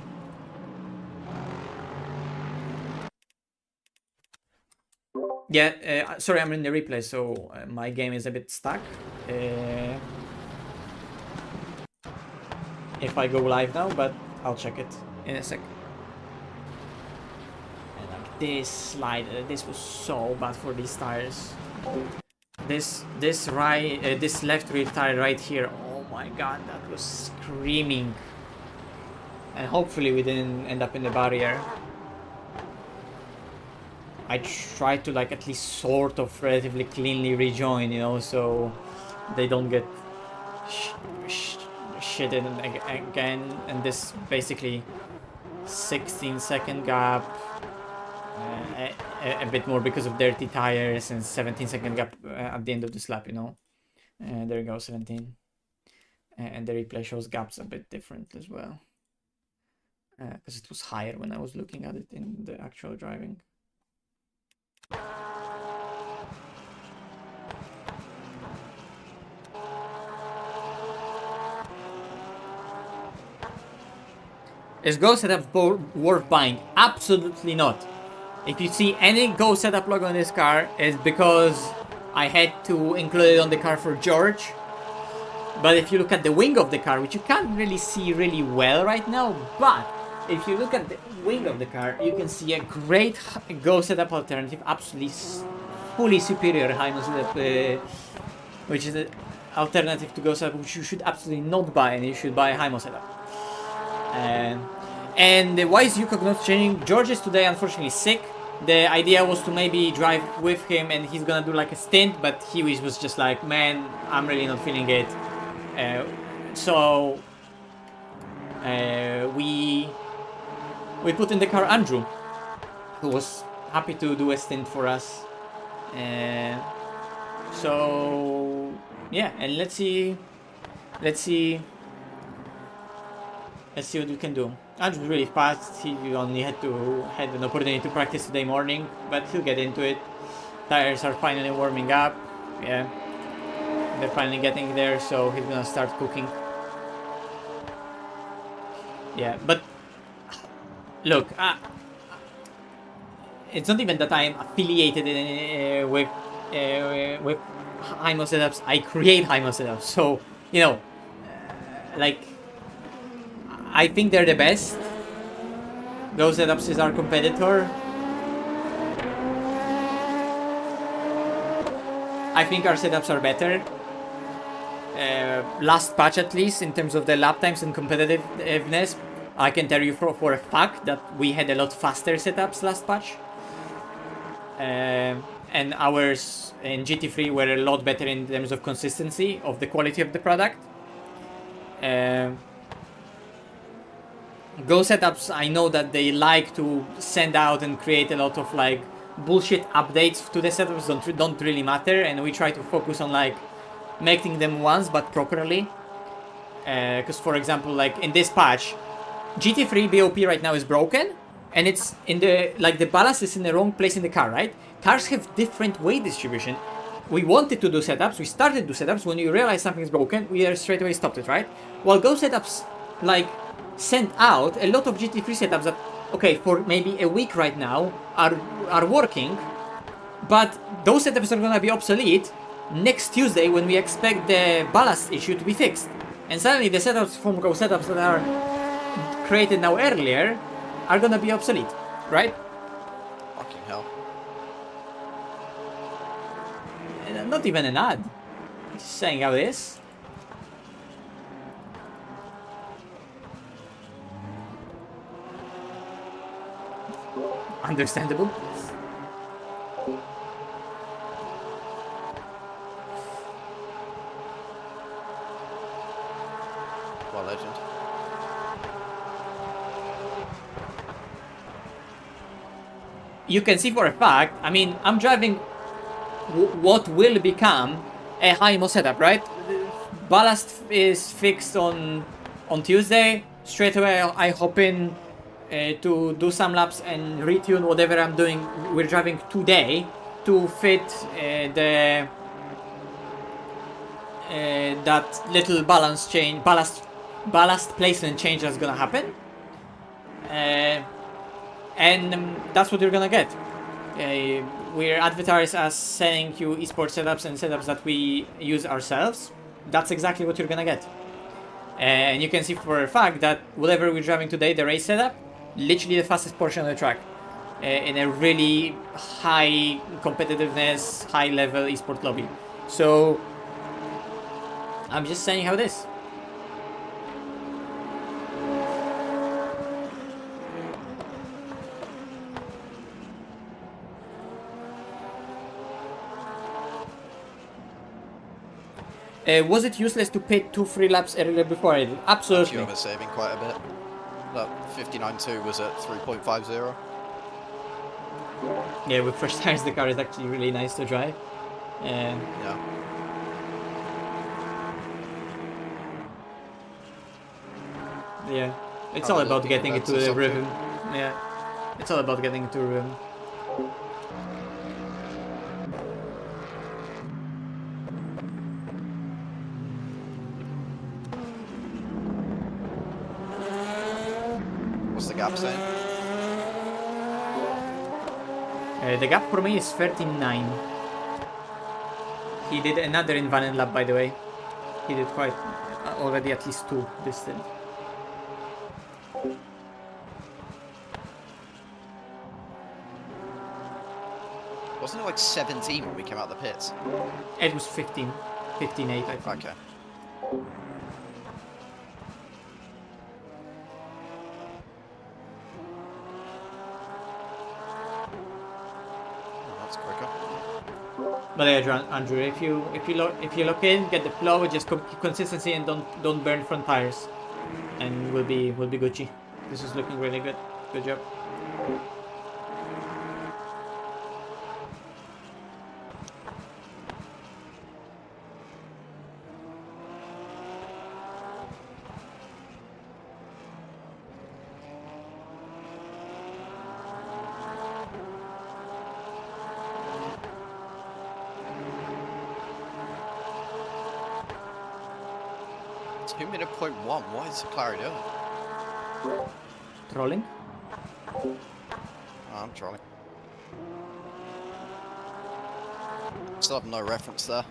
Yeah, sorry, I'm in the replay, so my game is a bit stuck. If I go live now, but I'll check it in a sec. And like this slide, this was so bad for these tires. This left rear tire right here, oh my god, that was screaming. And hopefully we didn't end up in the barrier. I tried to like at least sort of relatively cleanly rejoin, you know, so they don't get shit in again. And this basically 16-second gap, a bit more because of dirty tires, and 17-second gap at the end of this lap, you know. There you go, 17. And the replay shows gaps a bit different as well, because it was higher when I was looking at it in the actual driving. Is Go setup worth buying? Absolutely not. If you see any Go setup logo on this car, it's because I had to include it on the car for George. But if you look at the wing of the car, which you can't really see really well right now, but if you look at the wing of the car, you can see a great Go setup alternative, absolutely fully superior Hymo setup, which is an alternative to Go setup, which you should absolutely not buy, and you should buy a Hymo setup. And why is UKOG not changing? George is today unfortunately sick. The idea was to maybe drive with him and he's gonna do like a stint, but he was just like, man, I'm really not feeling it. So we put in the car Andrew, who was happy to do a stint for us. So yeah, and let's see what we can do. Andrew's really fast. He only had an opportunity to practice today morning, but he'll get into it. Tires are finally warming up. Yeah, they're finally getting there, so he's gonna start cooking. Yeah, but look, it's not even that I'm affiliated with Hymo setups. I create Hymo setups, so you know, like, I think they're the best. Those setups is our competitor. I think our setups are better. Last patch, at least, in terms of the lap times and competitiveness, I can tell you for a fact that we had a lot faster setups last patch. And ours in GT3 were a lot better in terms of consistency of the quality of the product. Go setups, I know that they like to send out and create a lot of like bullshit updates to the setups, don't really matter, and we try to focus on like making them once but properly. Because for example, like in this patch, GT3 BOP right now is broken, and it's in the the ballast is in the wrong place in the car, right? Cars have different weight distribution. We wanted to do setups, we started to do setups. When you realize something is broken, we straight away stopped it, right? While Go setups like sent out a lot of GT3 setups that, okay, for maybe a week right now are working, but those setups are gonna be obsolete next Tuesday when we expect the ballast issue to be fixed. And suddenly the setups from Go setups that are created now earlier are gonna be obsolete, right? Fucking hell. And not even an ad. Just saying how it is. Understandable. Well, legend. You can see for a fact, I mean, I'm driving what will become a Hymo setup, right? Ballast is fixed on Tuesday. Straight away I hop in to do some laps and retune whatever I'm doing. We're driving today to fit that little ballast placement change that's gonna happen, and that's what you're gonna get. We're advertised as selling you esports setups and setups that we use ourselves. That's exactly what you're gonna get. And you can see for a fact that whatever we're driving today, the race setup, literally the fastest portion of the track, in a really high competitiveness, high level esport lobby. So I'm just saying how it is. Was it useless to pit 2-3 laps earlier before it? Absolutely. You're saving quite a bit. Look, 59.2 was at 3.50. Yeah, with fresh tires the car is actually really nice to drive. Yeah. Yeah, it's Have all a about look getting at into the the subject. rhythm. Yeah, it's all about getting into rhythm. What's the gap saying? The gap for me is 39. He did another invalid lap, by the way. He did quite already at least 2 this stint. Wasn't it like 17 when we came out the pits? It was 15, 15.8, I think. Okay. Oh, that's quicker. But yeah, Andrew, if you look in, get the flow, just keep consistency and don't burn front tires, and we'll be Gucci. This is looking really good. Good job. Two-minute point one. What is Clary doing? Trolling. Oh, I'm trolling. Still have no reference there.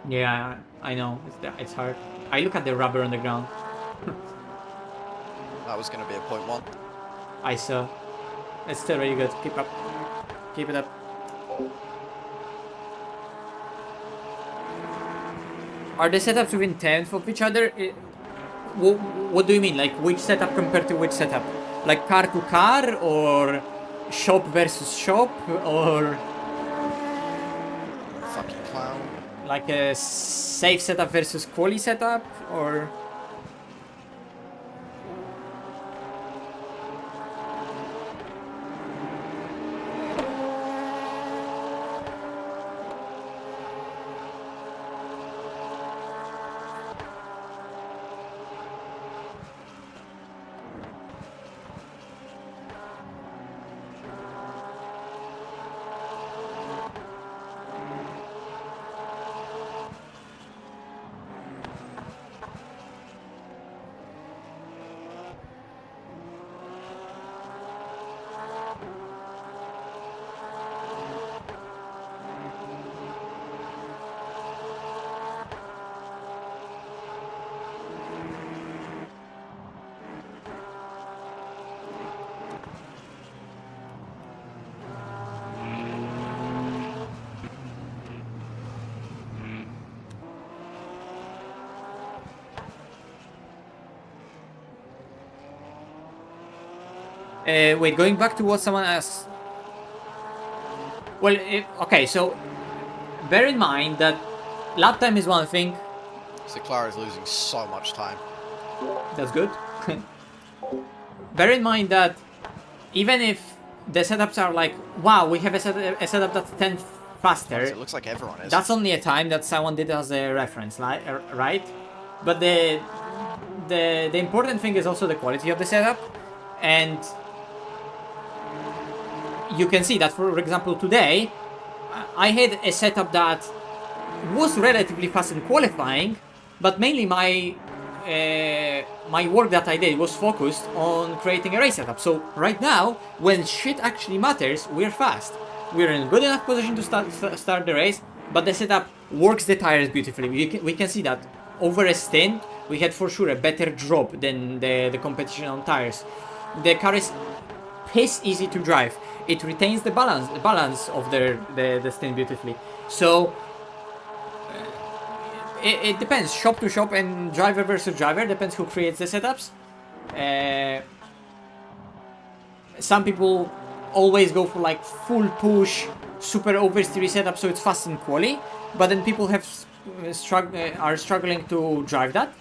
Yeah, I know. It's hard. I look at the rubber on the ground. That was going to be a point one. I saw. It's still really good. Keep up. Keep it up. Are the setups within 10th of each other? What do you mean? Like which setup compared to which setup? Like car to car, or shop versus shop, or Fucking clown. like a safe setup versus quali setup, or? Wait, going back to what someone asked. Well, okay, so bear in mind that lap time is one thing. So Clara is losing so much time. That's good. Bear in mind that even if the setups are like, wow, we have a setup that's 10 faster. It looks like everyone is. That's only a time that someone did as a reference, right? But the important thing is also the quality of the setup, and you can see that, for example, today I had a setup that was relatively fast in qualifying, but mainly my work that I did was focused on creating a race setup. So right now, when shit actually matters, we're fast. We're in a good enough position to start the race, but the setup works the tires beautifully. We can see that over a stint, we had for sure a better drop than the competition on tires. The car is piss easy to drive. It retains the balance of the stint beautifully. So it depends, shop to shop and driver versus driver, depends who creates the setups. Some people always go for like full push, super oversteery setup, so it's fast and quali. But then people have are struggling to drive that.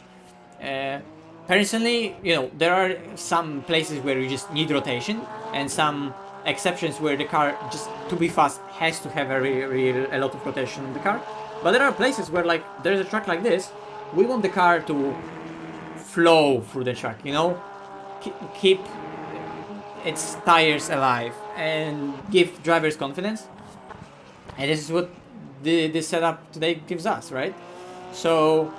Personally, you know, there are some places where you just need rotation, and some exceptions where the car, just to be fast, has to have a lot of rotation in the car. But there are places where, like, there's a track like this, we want the car to flow through the track, you know, keep its tires alive and give drivers confidence. And this is what this setup today gives us, right? So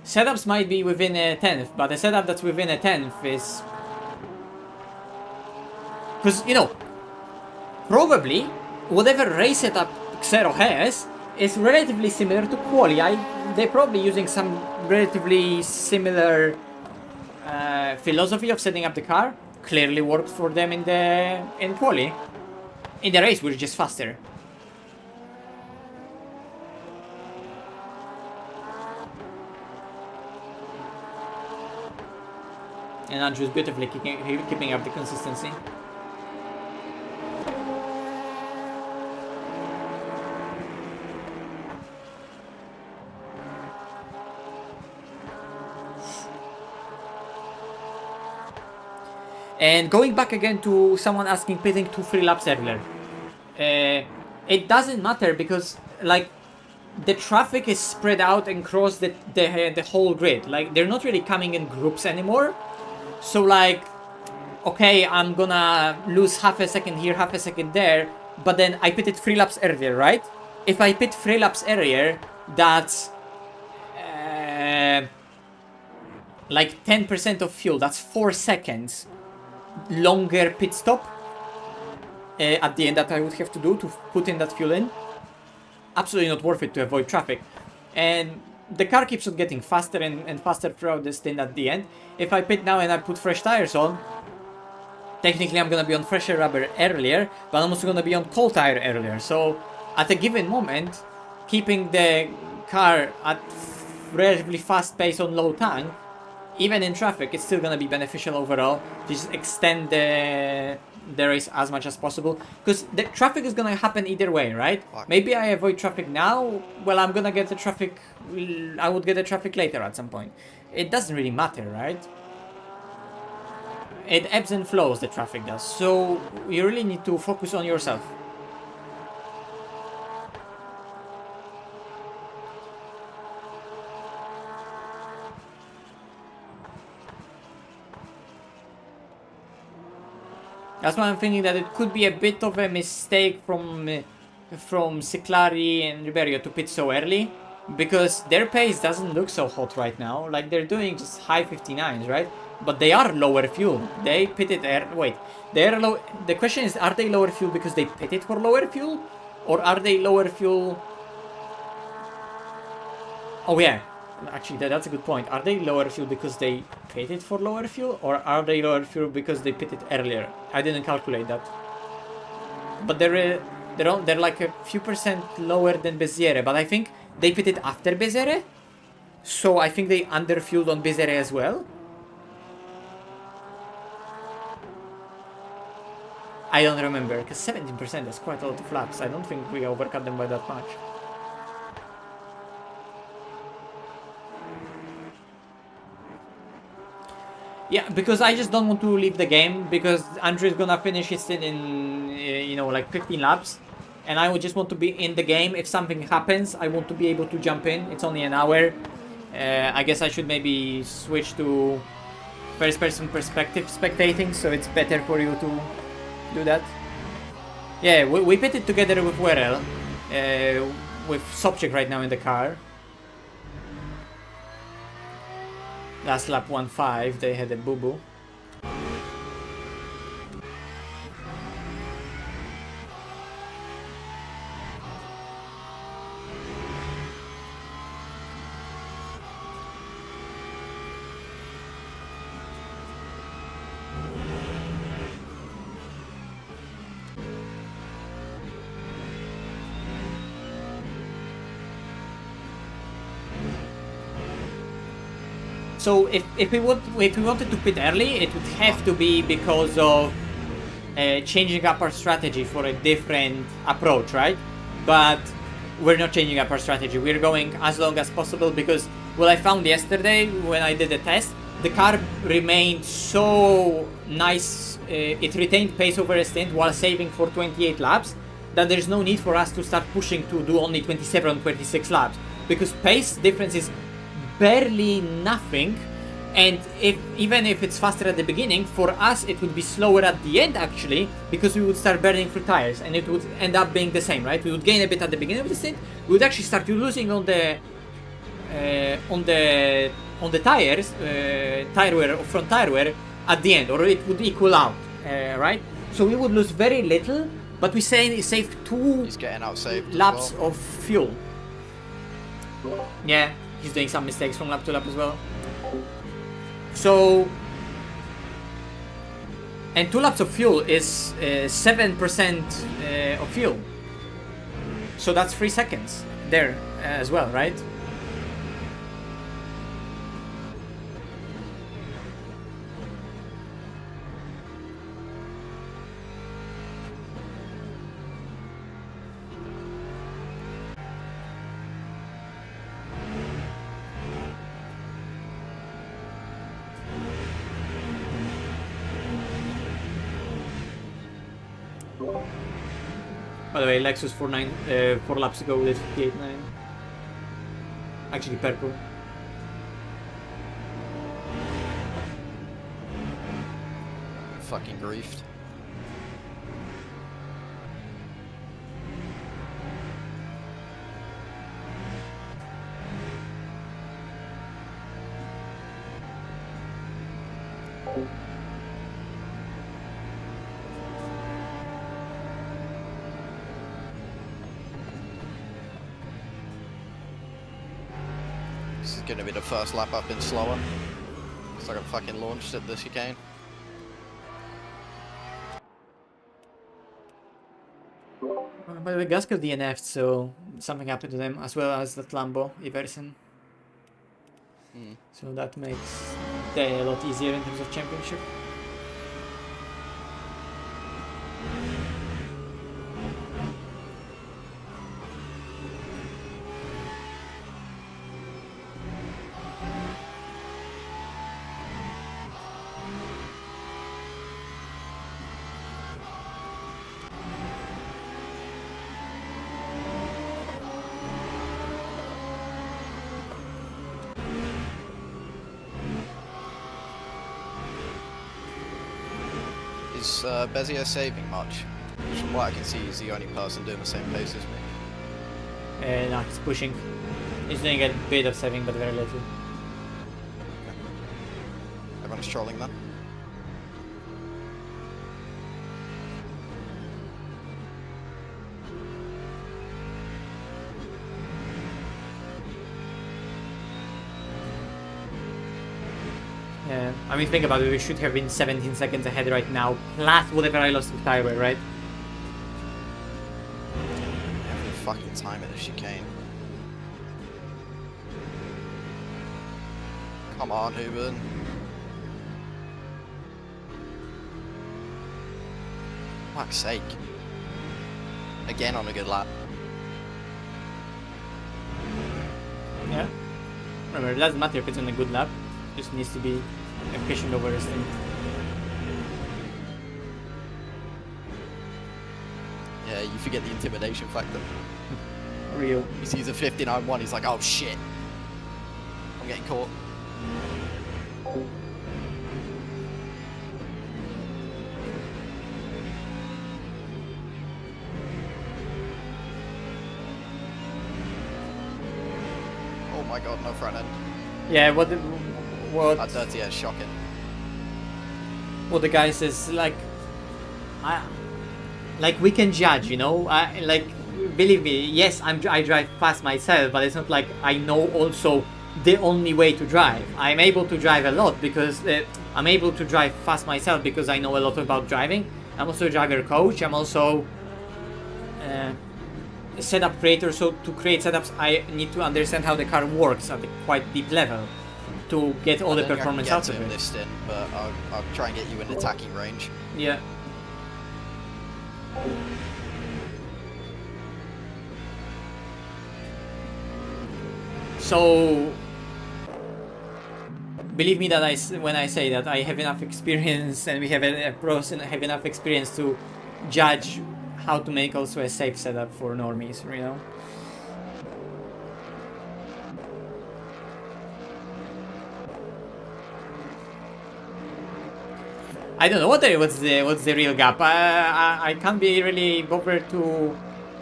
setups might be within a tenth, but a setup that's within a tenth is, because, you know, probably whatever race setup Xero has is relatively similar to Quali. They're probably using some relatively similar philosophy of setting up the car. Clearly worked for them in Quali. In the race, we're just faster. And Andrew's beautifully keeping up the consistency. And going back again to someone asking pitting 2-3 laps earlier, it doesn't matter because, like, the traffic is spread out across the whole grid. Like, they're not really coming in groups anymore. So, like, okay, I'm gonna lose half a second here, half a second there, but then I pitted 3 laps earlier, right? If I pit 3 laps earlier, that's like 10% of fuel. That's 4 seconds longer pit stop at the end that I would have to do to put in that fuel in. Absolutely not worth it to avoid traffic. And the car keeps on getting faster and faster throughout the stint at the end. If I pit now and I put fresh tires on, technically I'm gonna be on fresher rubber earlier, but I'm also gonna be on cold tire earlier. So at a given moment, keeping the car at relatively fast pace on low tank, even in traffic, it's still gonna be beneficial overall. Just extend the race as much as possible, because the traffic is gonna happen either way, right? Maybe I avoid traffic now. Well, I'm gonna get the traffic. I would get the traffic later at some point. It doesn't really matter, right? It ebbs and flows, the traffic does. So you really need to focus on yourself. That's why I'm thinking that it could be a bit of a mistake from Ciclari and Ribeiro to pit so early, because their pace doesn't look so hot right now. Like, they're doing just high 59s, right? But they are lower fuel. They pitted wait, they're low. The question is, are they lower fuel because they pitted for lower fuel, or are they lower fuel? Oh yeah. Actually, that's a good point. Are they lower fuel because they pitted for lower fuel, or are they lower fuel because they pitted earlier? I didn't calculate that. But they're like a few percent lower than Beziere, but I think they pitted after Beziere, so I think they underfueled on Beziere as well. I don't remember, because 17% is quite a lot of laps. I don't think we overcut them by that much. Yeah, because I just don't want to leave the game, because Andrew is gonna finish his stint in, you know, like 15 laps. And I would just want to be in the game. If something happens, I want to be able to jump in. It's only an hour. I guess I should maybe switch to first person perspective spectating, so it's better for you to do that. Yeah, we pitted together with Werel, with Sobchak right now in the car. Last lap 1.5, they had a boo-boo. So if we wanted to pit early, it would have to be because of changing up our strategy for a different approach, right? But we're not changing up our strategy. We're going as long as possible because what I found yesterday when I did the test, the car remained so nice. It retained pace over a stint while saving for 28 laps, that there's no need for us to start pushing to do only 27 or 26 laps, because pace difference is barely nothing. And even if it's faster at the beginning, for us it would be slower at the end actually, because we would start burning through tires and it would end up being the same, right? We would gain a bit at the beginning of the stint, we would actually start losing on the tires, tire wear or front tire wear at the end, or it would equal out, right? So we would lose very little, but we saved 2 He's getting outsaved laps as well. of fuel. Yeah, he's doing some mistakes from lap to lap as well. So, and 2 laps of fuel is 7% of fuel. So that's 3 seconds there as well, right? By the way, Lexus 4 laps ago with 58.9. Actually, purple. Fucking griefed. This is gonna be the first lap I've been slower. Looks like I fucking launched at this chicane. By the way, Gus got DNF'd, so something happened to them, as well as that Lambo, Iverson. So that makes it a lot easier in terms of championship. Is Bezier saving much? From what I can see, he's the only person doing the same pace as me. No, he's pushing. He's doing a bit of saving, but very little. Everyone's trolling then? Yeah, I mean, think about it, we should have been 17 seconds ahead right now, plus whatever I lost with tire wear, right? Every fucking time at the chicane. Come on, Heuben. Fuck's sake. Again on a good lap. Yeah. Remember, it doesn't matter if it's on a good lap, it just needs to be efficient over a stint. Yeah, you forget the intimidation factor. Real. He sees a 59.1, he's like, oh shit. I'm getting caught. Oh my god, no front end. Yeah, what That dirty air, shocking. what the guy says, like, we can judge, you know. Like, believe me, yes, I drive fast myself, but it's not like I know also the only way to drive. I'm able to drive a lot because I'm able to drive fast myself because I know a lot about driving. I'm also a driver coach. I'm also a setup creator. So to create setups, I need to understand how the car works at a quite deep level to get all the performance out of it. This stint, but I'll try and get you in attacking range. Yeah. So believe me that when I say that I have enough experience, and we have pros and have enough experience to judge how to make also a safe setup for normies, you know. I don't know what's the real gap. I can't be really bothered to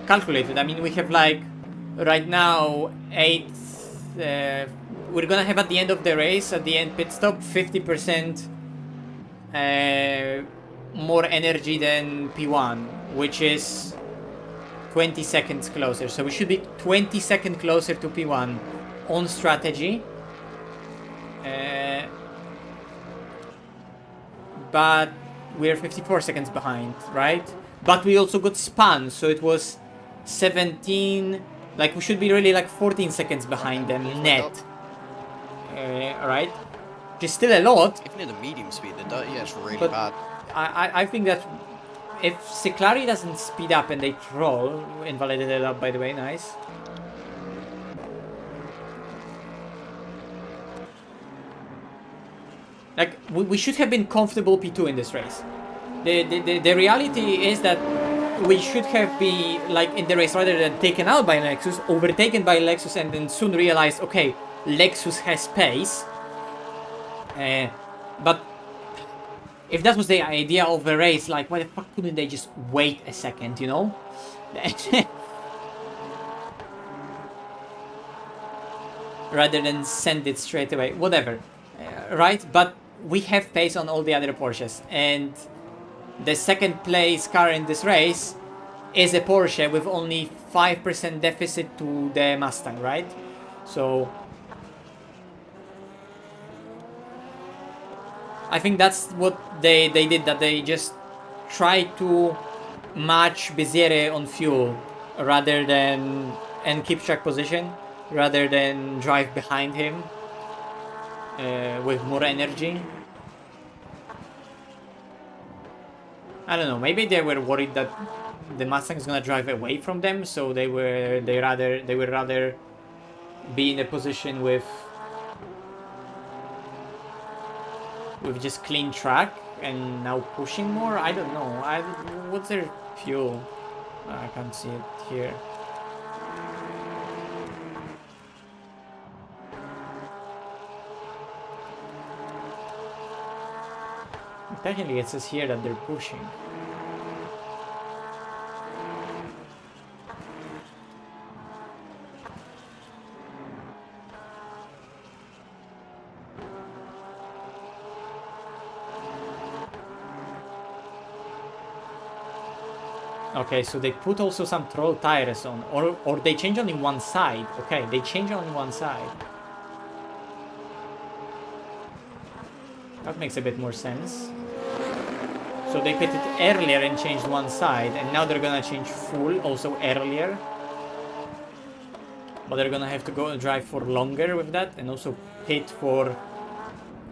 calculate it. I mean, we have like right now 8. We're gonna have at the end of the race, at the end pit stop, 50% more energy than P1, which is 20 seconds closer. So we should be 20 seconds closer to P1 on strategy. But we're 54 seconds behind, right? But we also got spun, so it was 17. Like we should be really like 14 seconds behind them net. Right? Which is still a lot. Even in the medium speed, yeah, it's really but bad. I think that if Cyclari doesn't speed up and they troll, invalidated up by the way, nice. Like, we should have been comfortable P2 in this race. The reality is that we should have been, like, in the race rather than taken out by Lexus, overtaken by Lexus, and then soon realized, okay, Lexus has pace. But if that was the idea of the race, like, why the fuck couldn't they just wait a second, you know? Rather than send it straight away. Whatever. Right? But we have pace on all the other Porsches, and the second place car in this race is a Porsche with only 5% deficit to the Mustang, right? So I think that's what they did, that they just tried to match Beziere on fuel rather than, and keep track position rather than drive behind him with more energy. I don't know, maybe they were worried that the Mustang is gonna drive away from them, so they would rather be in a position with just clean track and now pushing more. I don't know. What's their fuel? I can't see it here. Technically it says here that they're pushing. Okay, so they put also some troll tires on, or they change only one side. Okay, they change only one side. That makes a bit more sense. So they pitted earlier and changed one side, and now they're gonna change full also earlier. But they're gonna have to go and drive for longer with that, and also pit for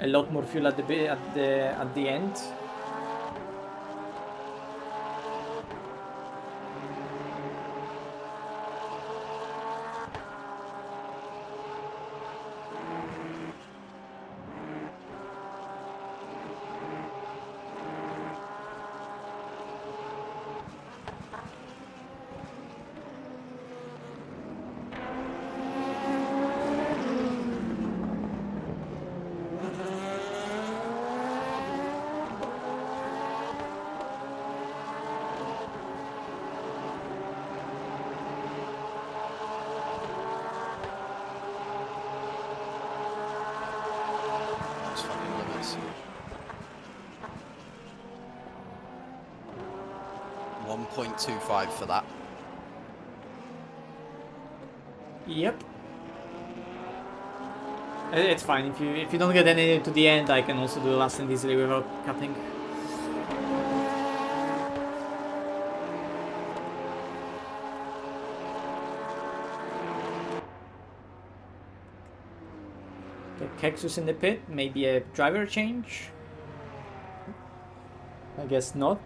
a lot more fuel at the end. It's fucking limits. 1.25 for that. Yep. It's fine. If you don't get any to the end, I can also do the last end easily without cutting. Okay, Kexus in the pit. Maybe a driver change. I guess not.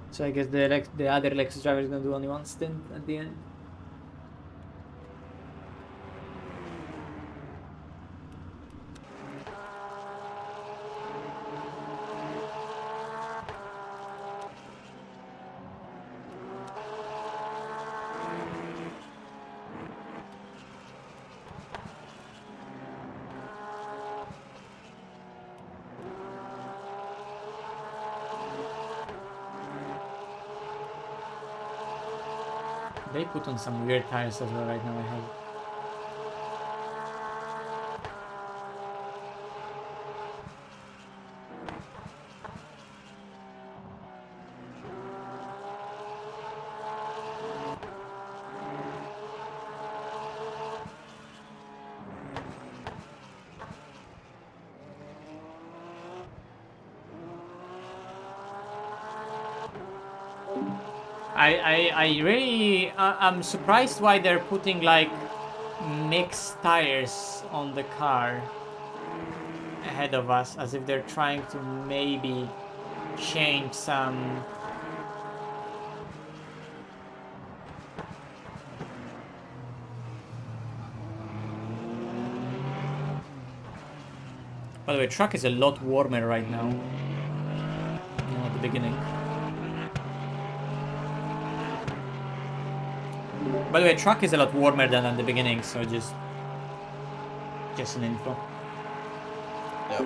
So I guess the other Lexus driver is gonna do only one stint at the end. They put on some weird tires as well right now, I have. I really, I'm surprised why they're putting like mixed tires on the car ahead of us, as if they're trying to maybe change some. By the way, truck is a lot warmer right now than at the beginning. By the way, truck is a lot warmer than at the beginning, so just an info. Yep.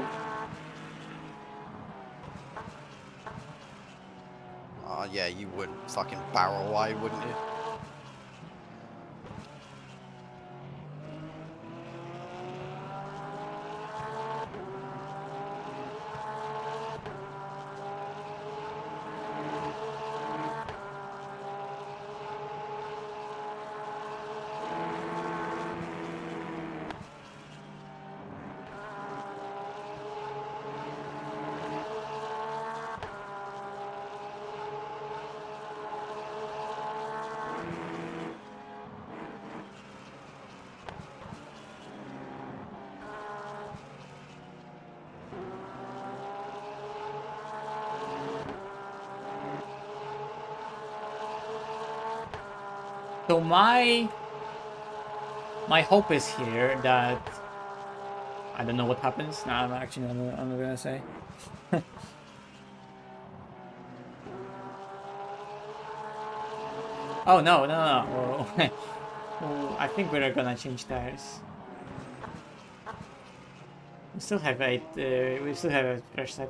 Yeah, you would fucking barrel wide, wouldn't you? So my hope is here that I don't know what happens. No, I'm not gonna say. Oh no. Oh, I think we're gonna change tires. We still have we still have a fresh set.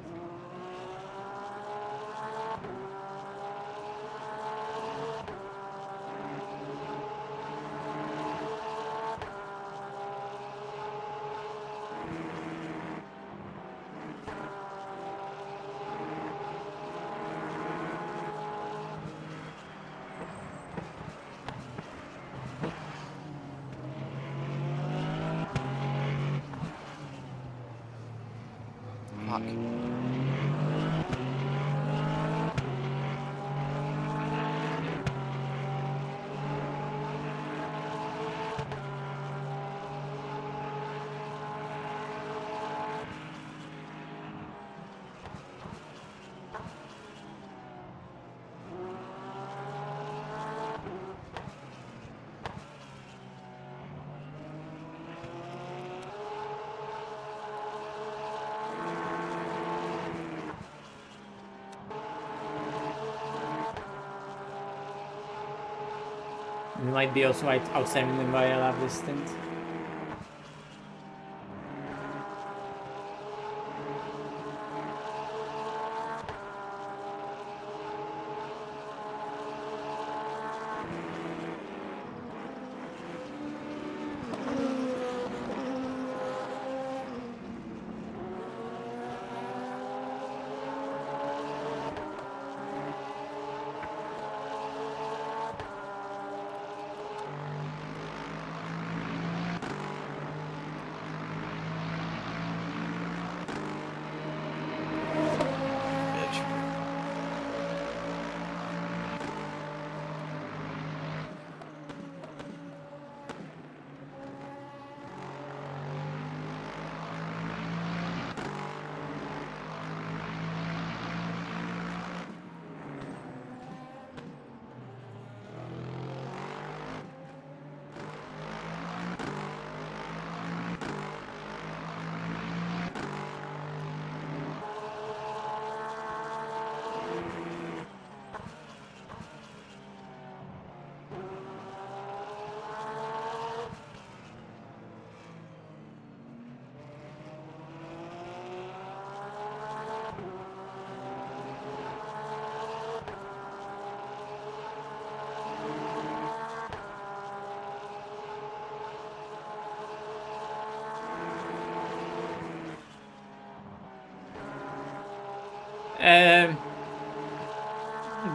Fuck. We might be also outsaving them by a lap this stint.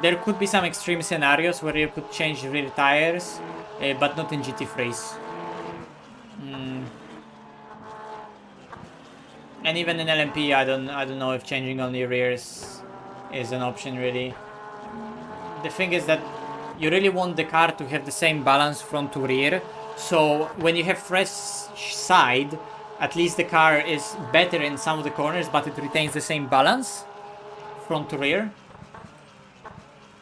There could be some extreme scenarios where you could change rear tires, but not in GT3s. And even in LMP, I don't know if changing only rears is an option really. The thing is that you really want the car to have the same balance front to rear. So when you have fresh side, at least the car is better in some of the corners, but it retains the same balance front to rear.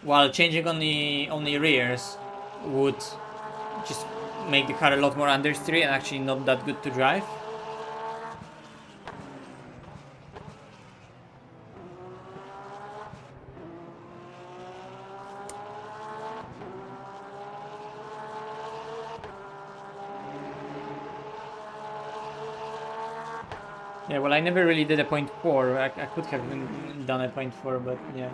While changing only rears would just make the car a lot more understeer and actually not that good to drive. Yeah, well, I never really did a 0.4. I could have done a 0.4, but yeah.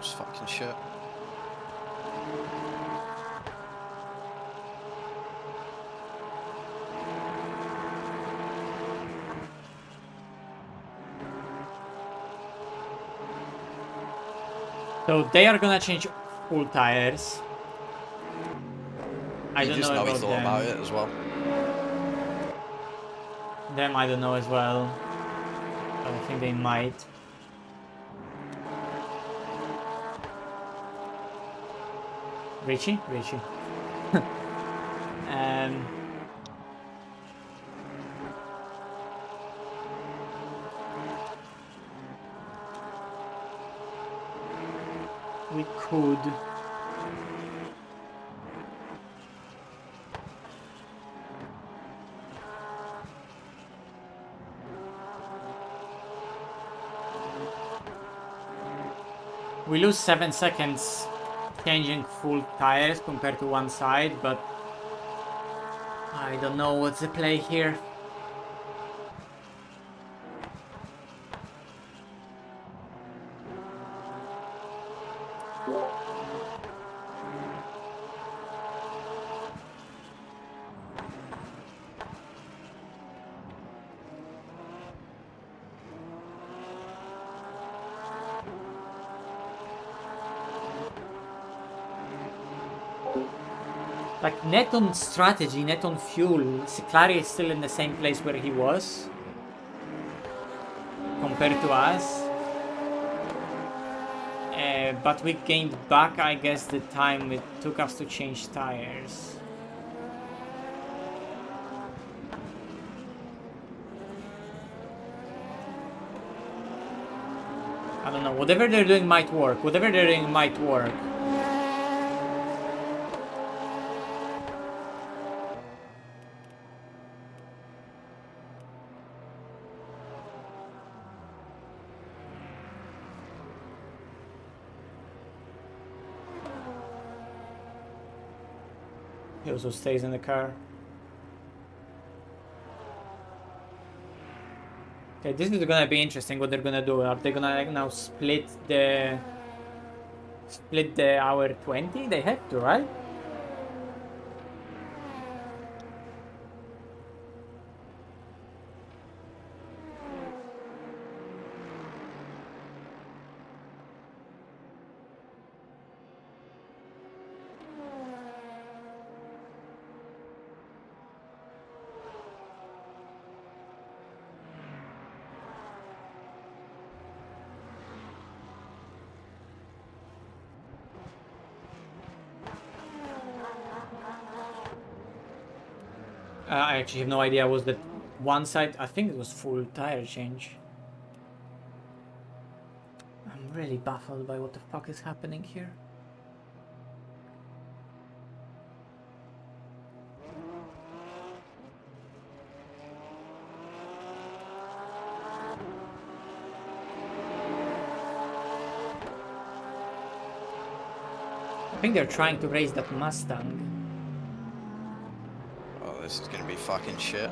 Just fucking shit. So they are gonna change full tires. I don't know He about thought them. about it as well. Them I don't know as well. But I think they might. Richie? Richie. We could. We lose 7 seconds changing full tires compared to one side, but I don't know what's the play here. Like, net on strategy, net on fuel, Clary is still in the same place where he was compared to us. But we gained back, I guess, the time it took us to change tires. I don't know, whatever they're doing might work. Whatever they're doing might work. He also stays in the car. Okay, this is gonna be interesting what they're gonna do. Are they gonna like now split the hour 20? They have to, right? I actually have no idea. Was that one side? I think it was full tire change. I'm really baffled by what the fuck is happening here. I think they're trying to raise that Mustang. Oh, this is gonna be fucking shit.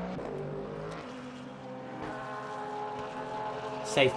Safe.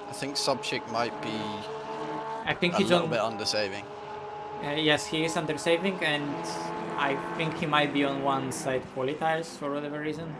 I think Subchick might be I think a he's little on. bit under saving. Yes, he is under saving, and I think he might be on one side quali tires for whatever reason.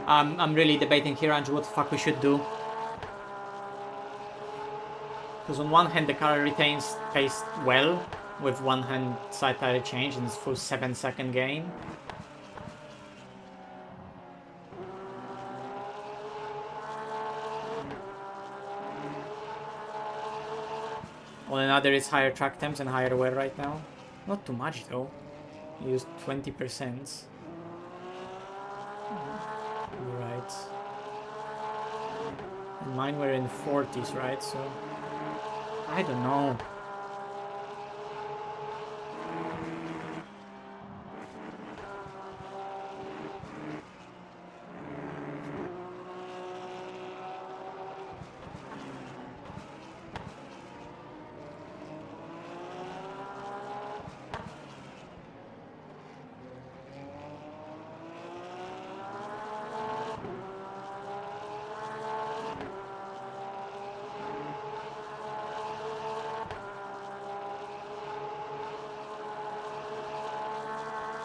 I'm really debating here, Andrew, what the fuck we should do. Because on one hand the car retains pace well, with one hand side tire change and it's full 7-second gain. On another it's higher track temps and higher wear right now. Not too much though. You used 20%. Right. And mine were in 40s, right? So I don't know.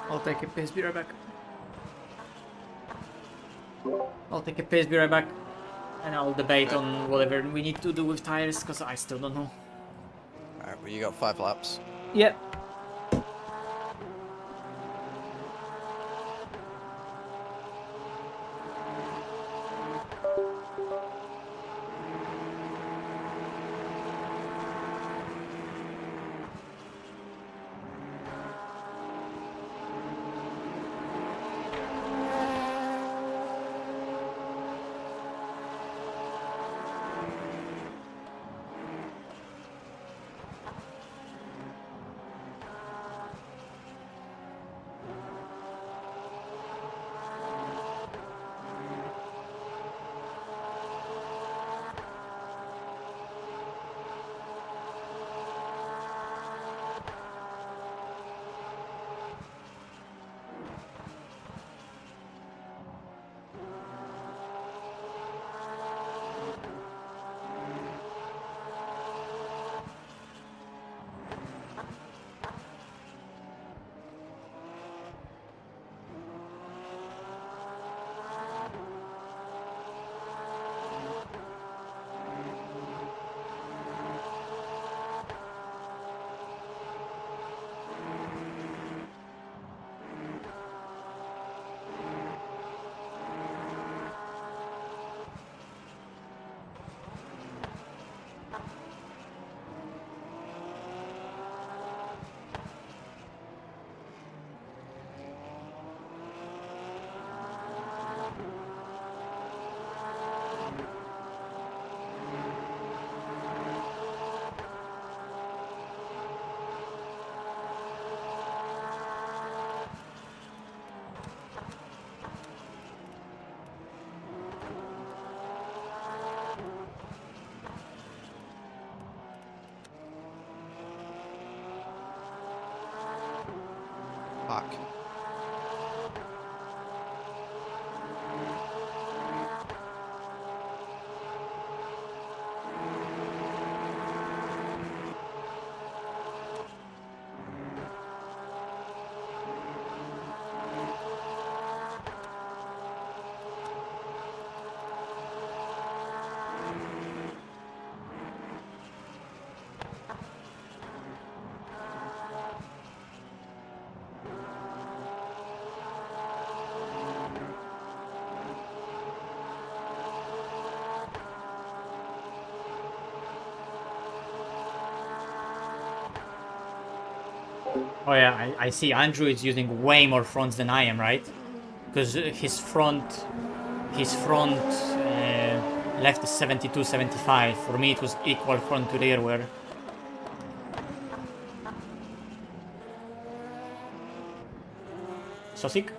I'll take a piss, be right back. I'll take a piss, be right back. And I'll debate on whatever we need to do with tires, because I still don't know. Alright, well you got 5 laps. Yep. Oh yeah, I see Andrew is using way more fronts than I am, right? Because his front left is 72, 75. For me it was equal front to rear wear. Sosik?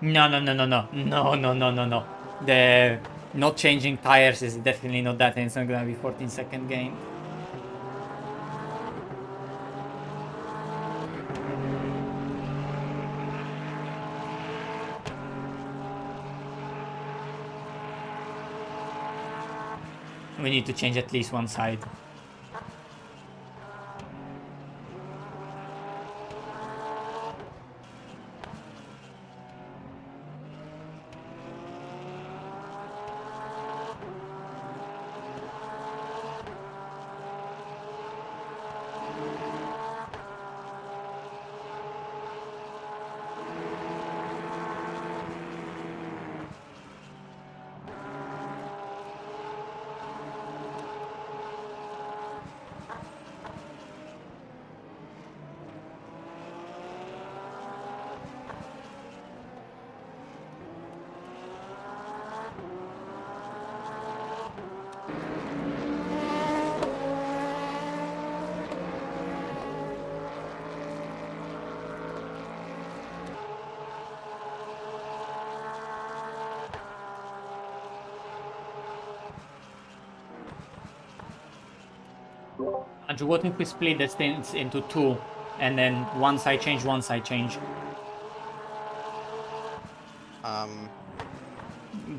No. The not changing tires is definitely not that, and it's not gonna be 14-second gain. We need to change at least one side. Andrew, what if we split the stints into two, and then one side change, one side change?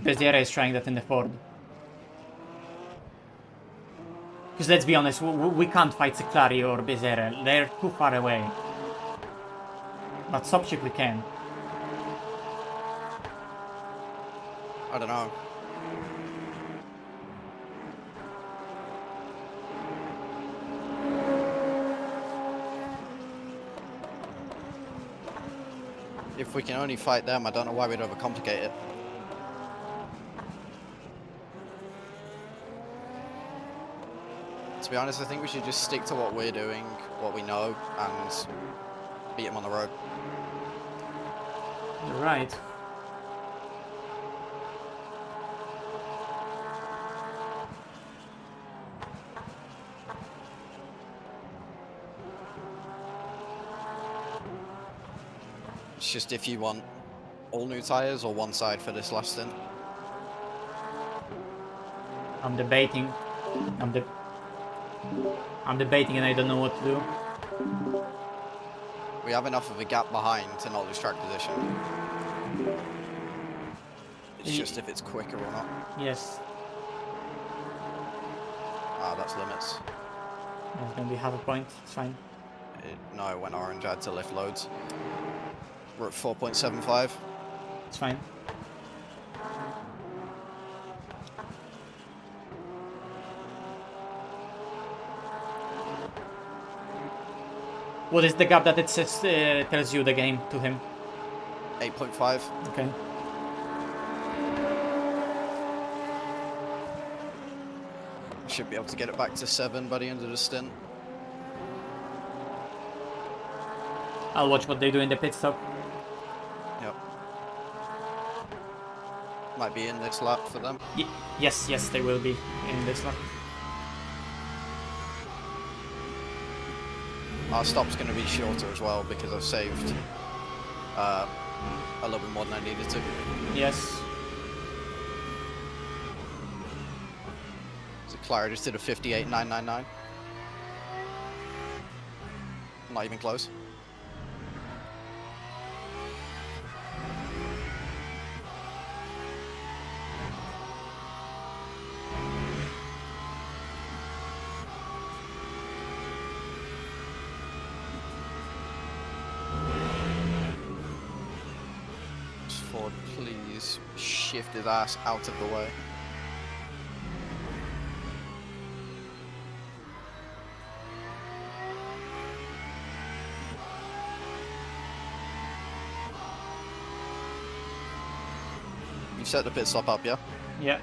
Beziera is trying that in the Ford. Because let's be honest, we can't fight Ciclari or Beziera. They're too far away. But Sobchik we can. I don't know. If we can only fight them, I don't know why we'd overcomplicate it. To be honest, I think we should just stick to what we're doing, what we know, and beat them on the road. You're right. It's just if you want all new tyres or one side for this last stint. I'm debating. I'm debating and I don't know what to do. We have enough of a gap behind to not lose track position. It's just if it's quicker or not. Yes. Ah, that's limits. It's gonna be half a point. It's fine. No, it went orange. I had to lift loads. We're at 4.75. It's fine. What is the gap that it says, tells you the game to him? 8.5. Okay. Should be able to get it back to 7 by the end of the stint. I'll watch what they do in the pit stop. Yep. Might be in this lap for them. Yes, they will be in this one. Our stop's going to be shorter as well because I've saved a little bit more than I needed to. Yes. So Clara just did a 58.999. Not even close. Ford, please shift his ass out of the way. set the pit stop up, yeah? Yeah.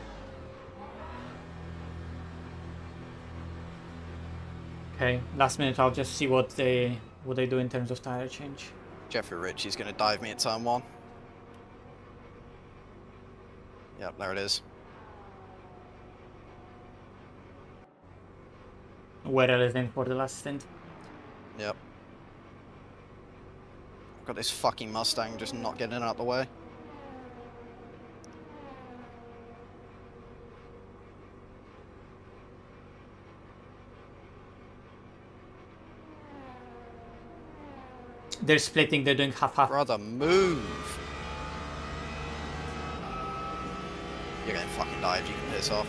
Okay, last minute I'll just see what they do in terms of tire change. Jeffrey Ritchie's going to dive me at turn 1. Yep, there it is. Where else than for the last stint? Yep. Got this fucking Mustang just not getting out the way. They're splitting, they're doing half-half. Brother, move! You're getting fucking dived, you can piss off.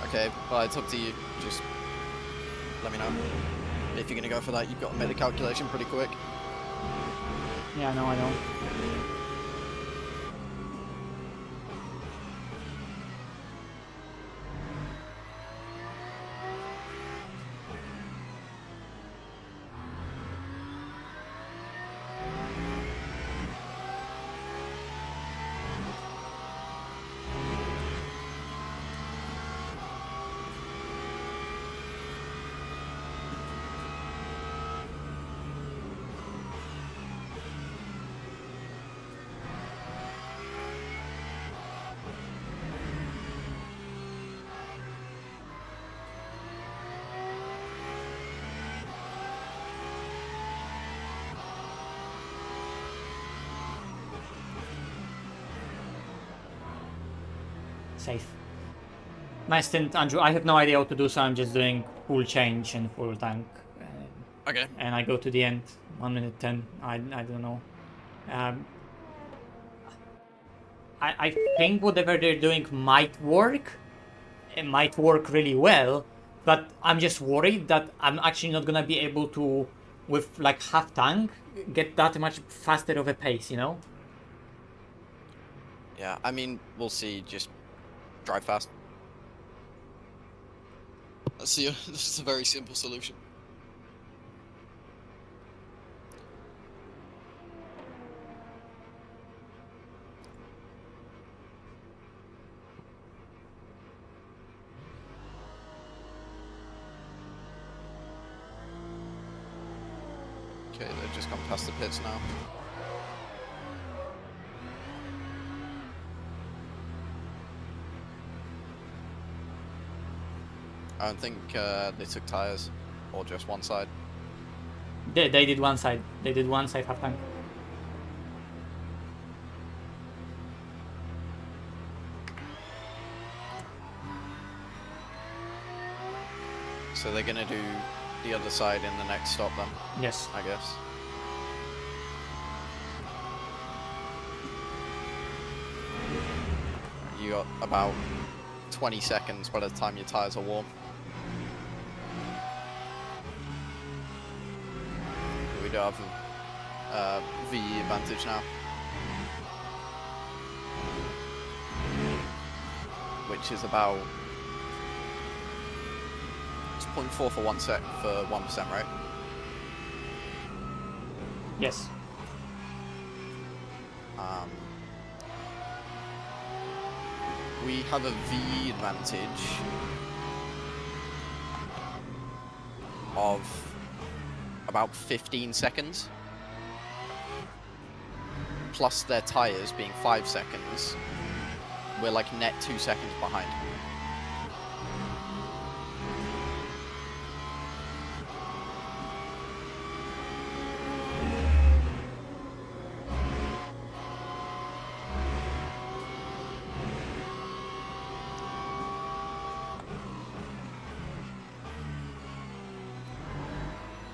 Okay, well, it's up to you. Just let me know. If you're going to go for that, you've got to make the calculation pretty quick. Yeah, no, I know. Safe. Nice stint, Andrew. I have no idea what to do, so I'm just doing full change and full tank. Okay. And I go to the end, 1 minute 10. I don't know. I think whatever they're doing might work. It might work really well, but I'm just worried that I'm actually not gonna be able to, with like half tank, get that much faster of a pace, you know? Yeah, I mean, we'll see. Just drive fast. This is a very simple solution. Okay, they've just gone past the pits now. I don't think they took tires, or just one side. They did one side. They did one side half tank. So they're gonna do the other side in the next stop then? Yes. I guess. You got about 20 seconds by the time your tires are warm. We do have VE advantage now, which is about 0.4 for 1 sec for 1%, right? Yes. We have a VE advantage of about 15 seconds, plus their tires being 5 seconds. We're like net 2 seconds behind.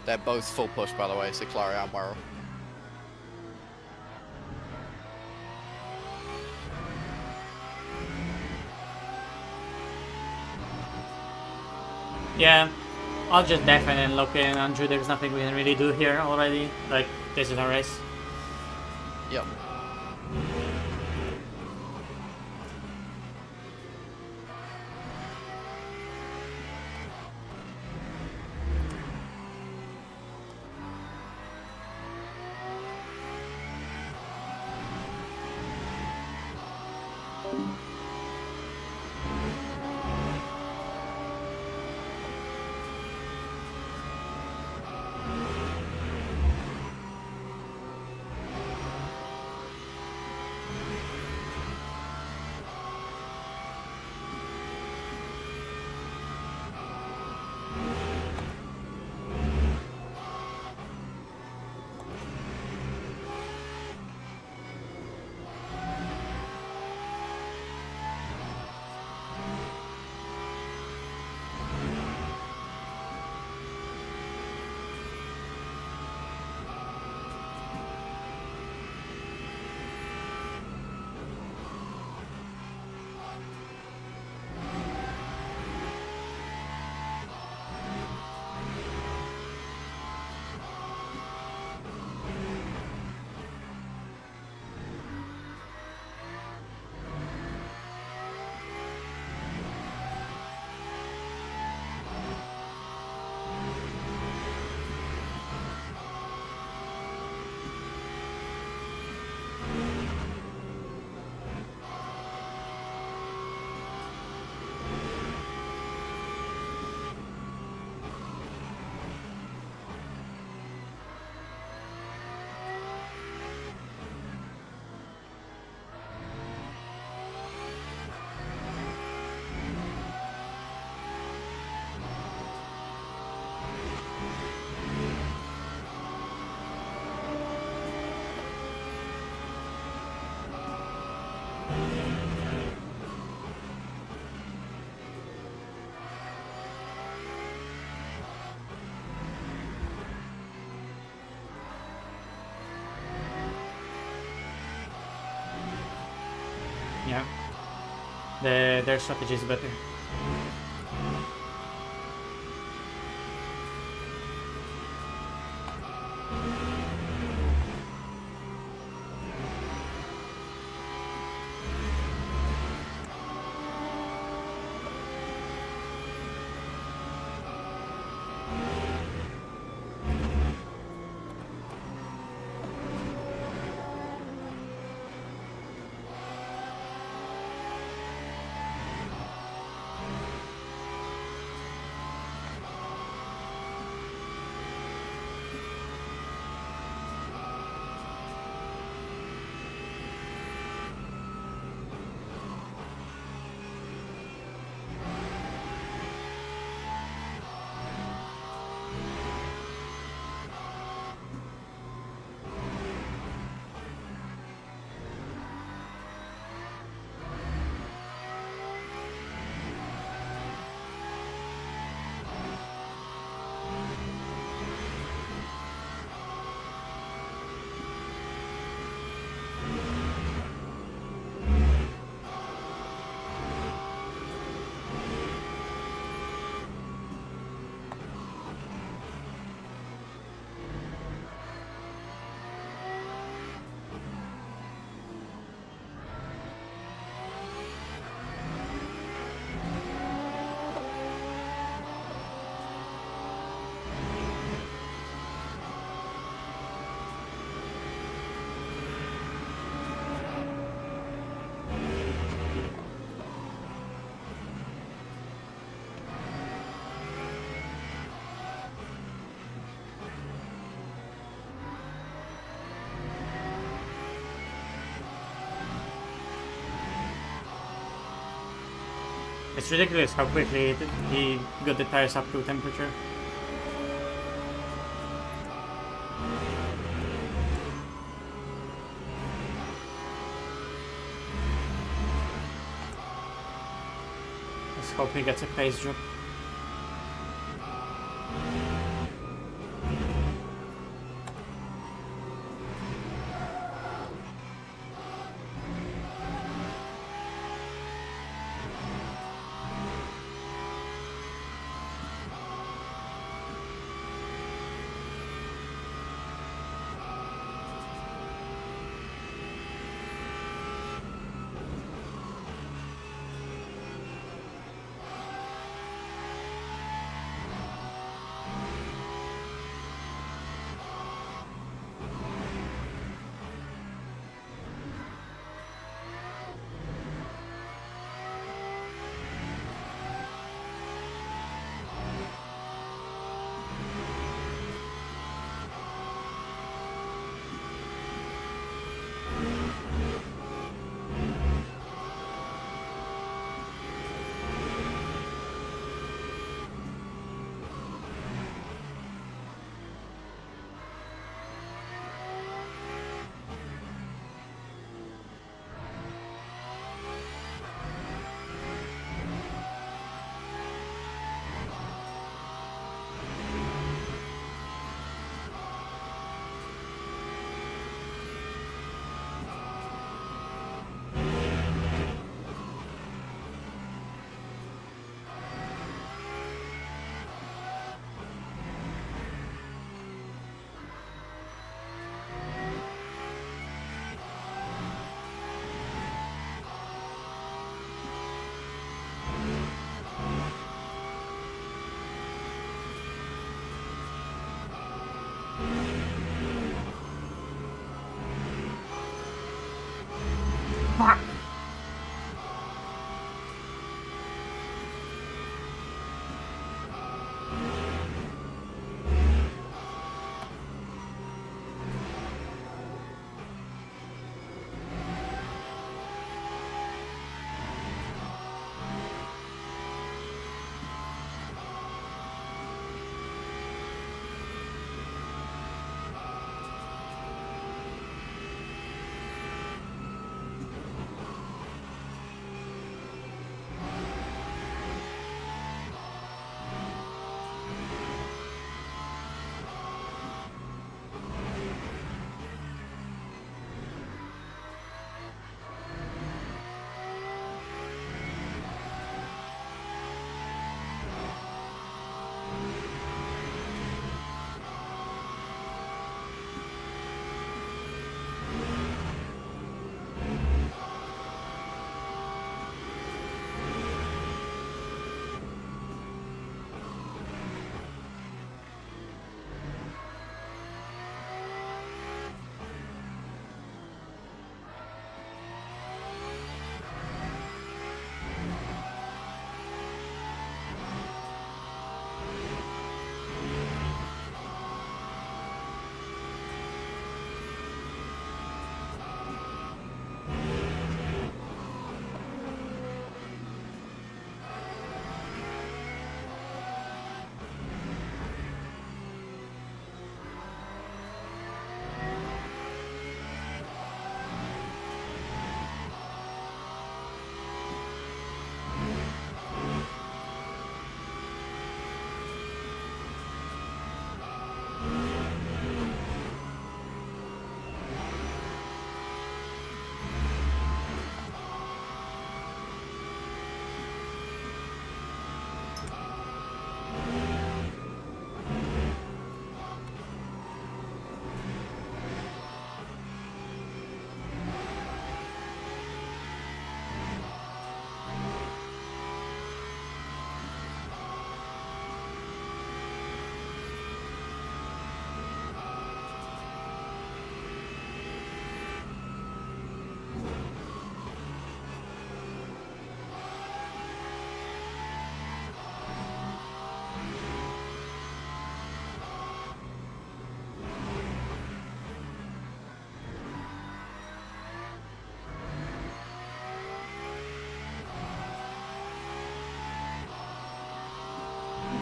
They're both full push, by the way, so Clary and Wirral. Yeah, I'll just deafen and lock in Andrew. There's nothing we can really do here already. Like, this is our race. Yep. Yeah. Their strategy is better. It's ridiculous how quickly he got the tires up to temperature. Let's hope he gets a pace drop. Fuck!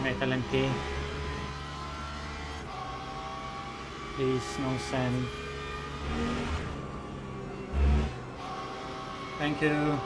Metal MP. Please, no sand. Thank you.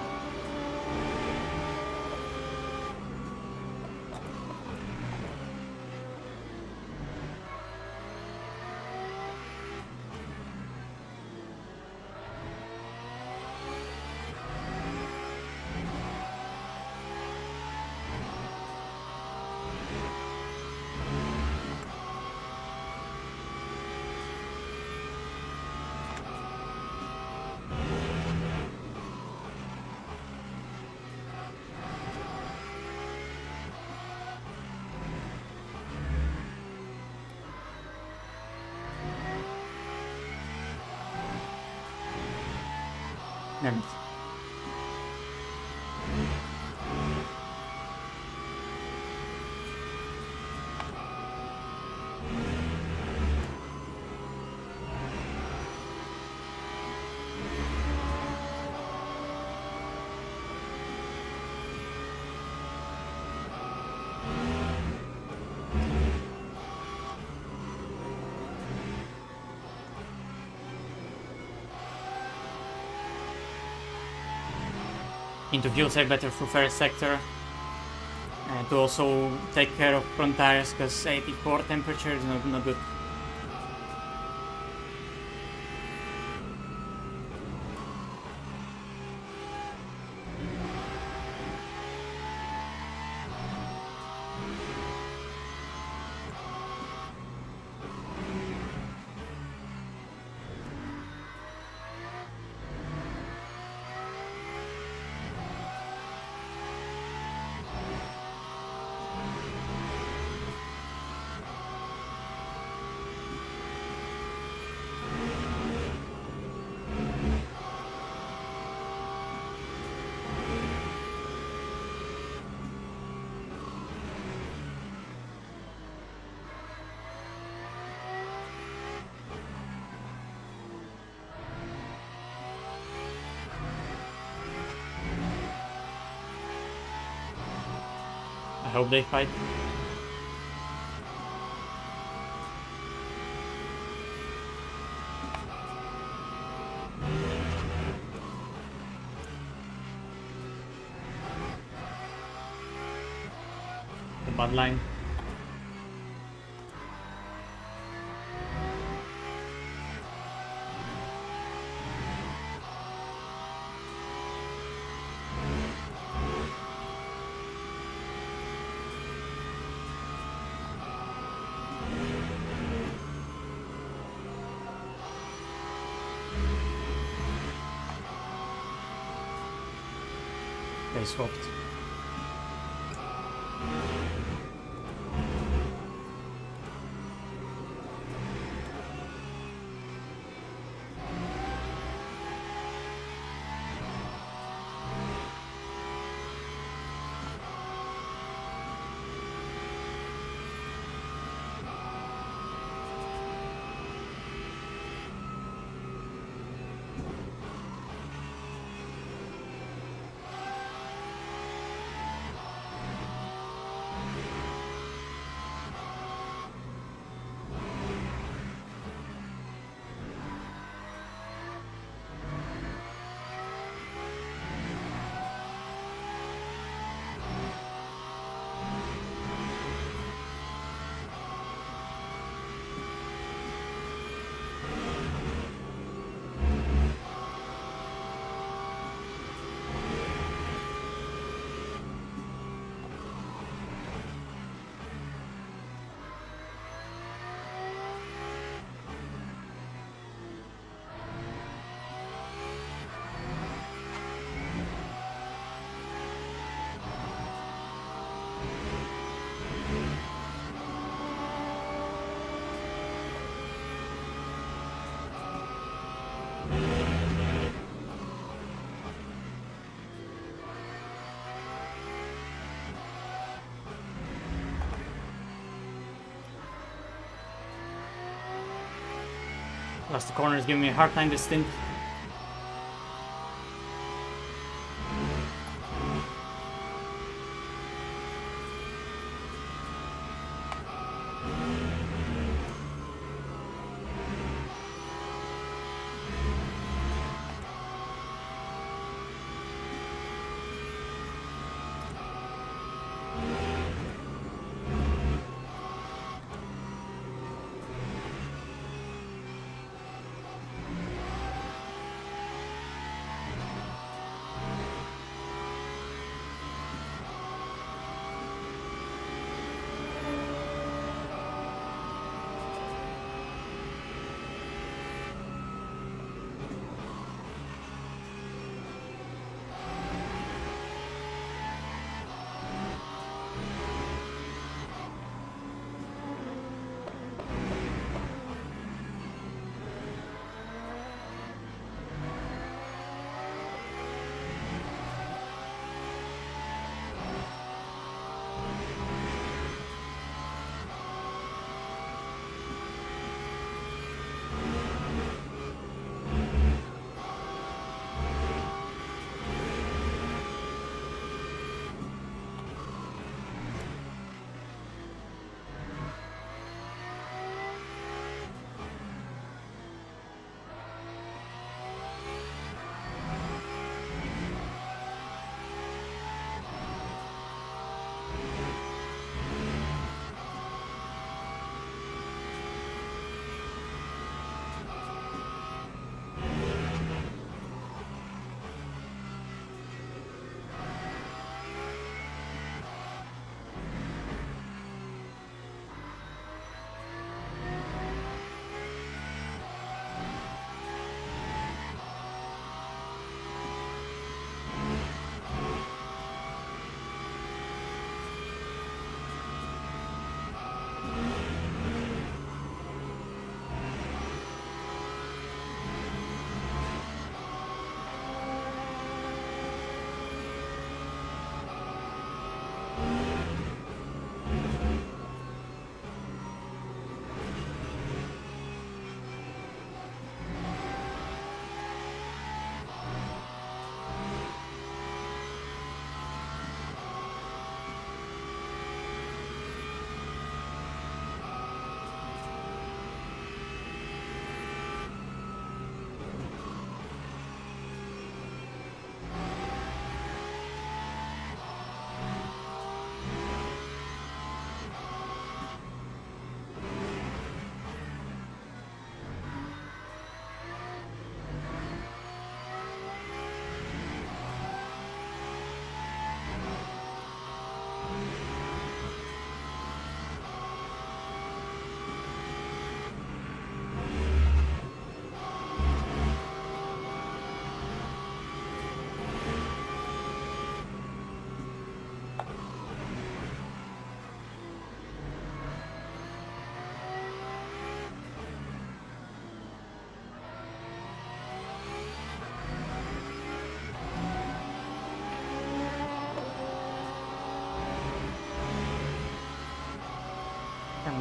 Damn it. Into fuel save better for first sector, and to also take care of front tires because 84 temperature is not good. hope they fight. The bud line. They swapped. Plus the corner is giving me a hard time this stint.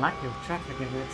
unlucky with traffic a bit.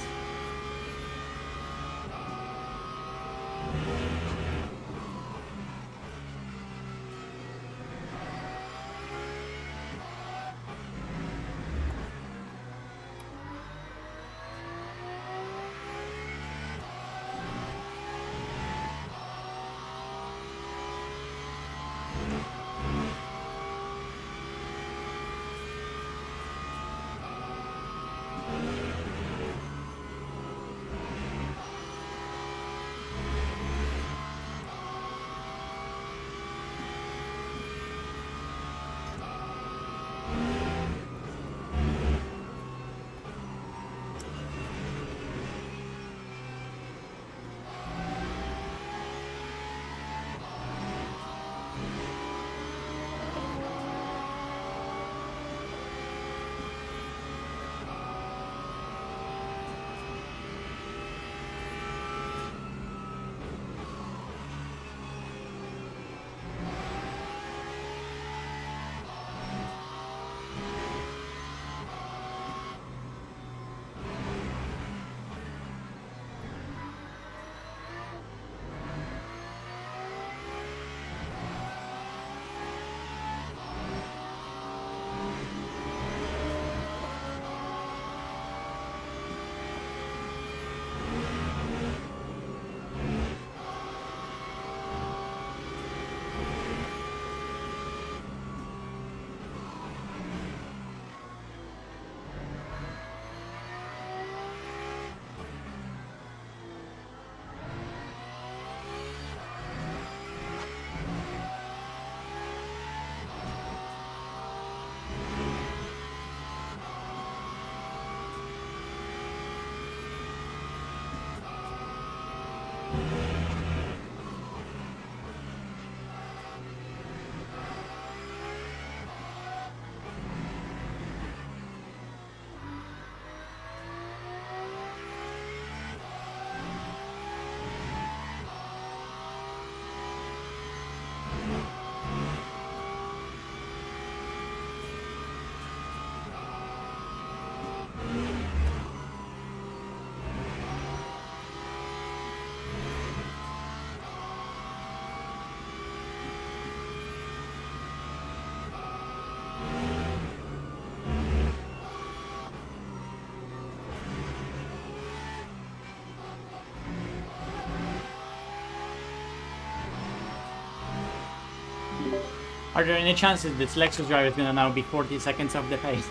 Are there any chances this Lexus driver is gonna now be 40 seconds off the pace?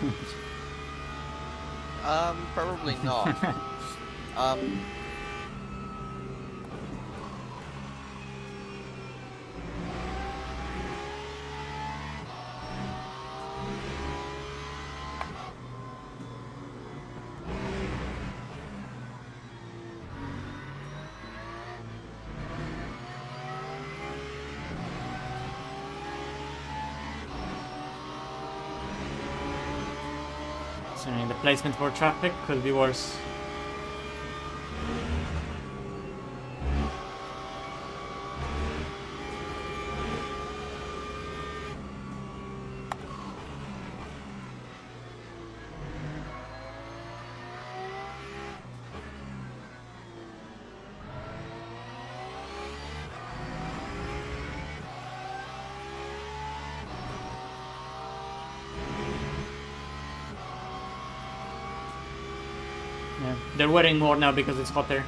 Probably not. So the placement for traffic could be worse. Yeah, they're wearing more now because it's hotter.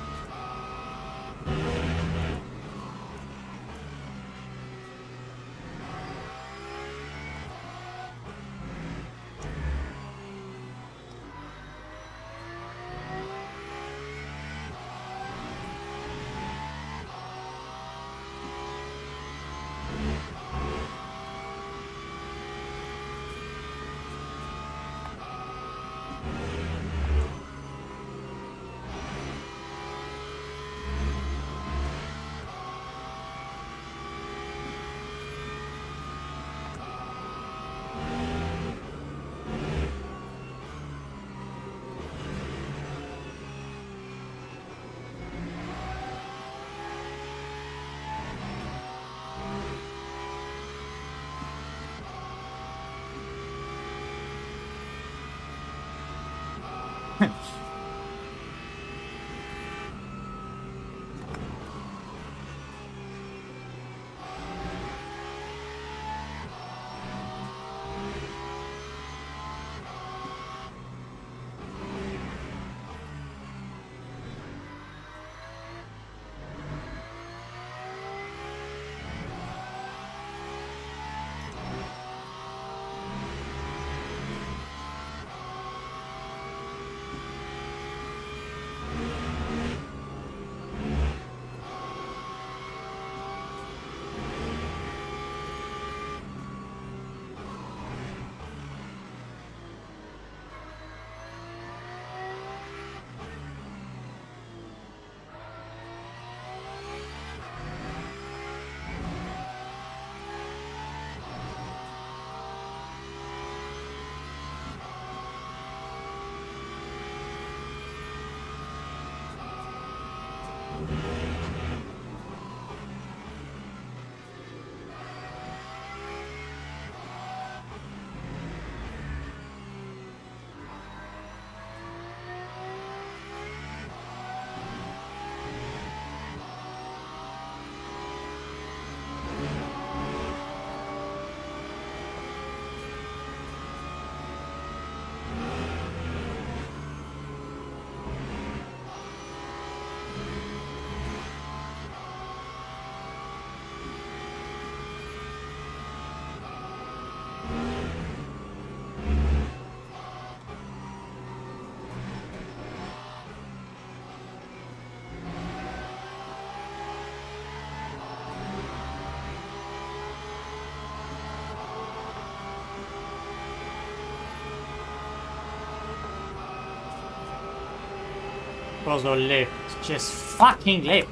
because of lift. Just fucking lift.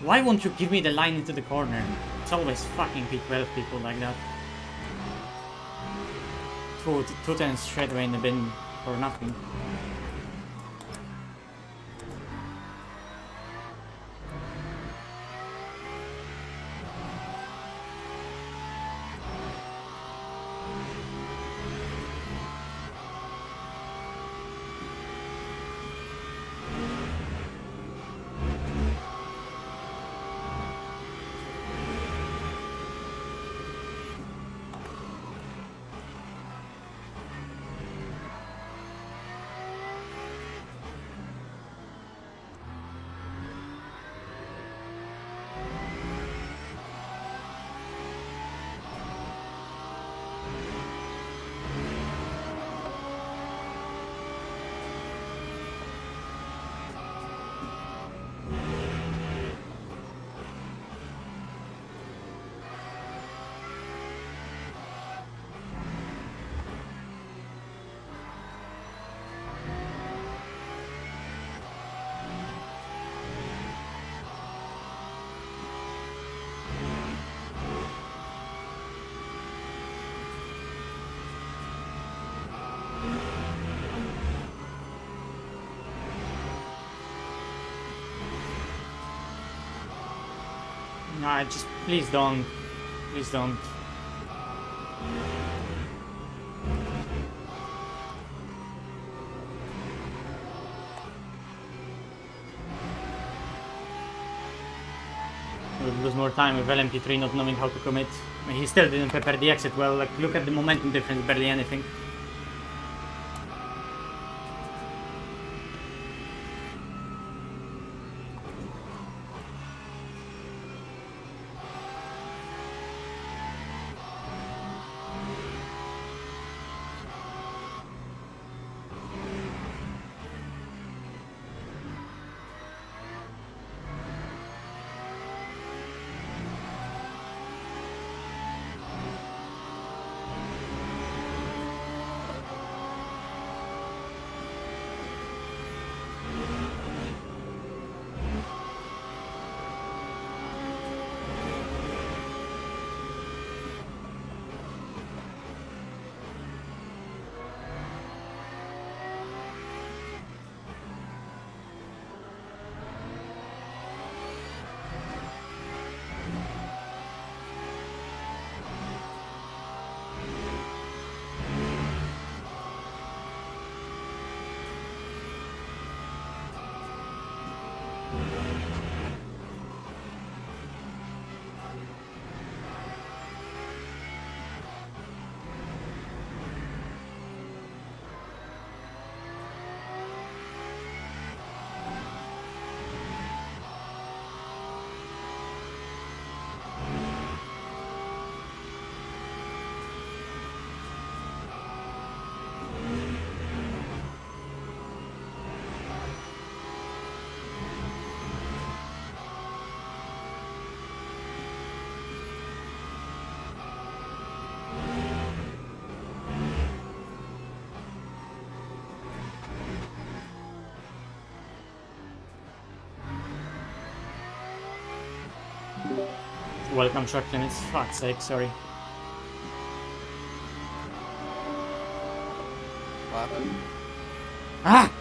Why won't you give me the line into the corner? It's always fucking P12 people like that. Two times straight away in the bin for nothing. Nah, just please don't. Please don't. We'll lose more time with LMP3 not knowing how to commit. I mean, he still didn't prepare the exit well. Like, look at the momentum difference, barely anything. Welcome short limits. Fuck's sake, sorry. What happened? Ah!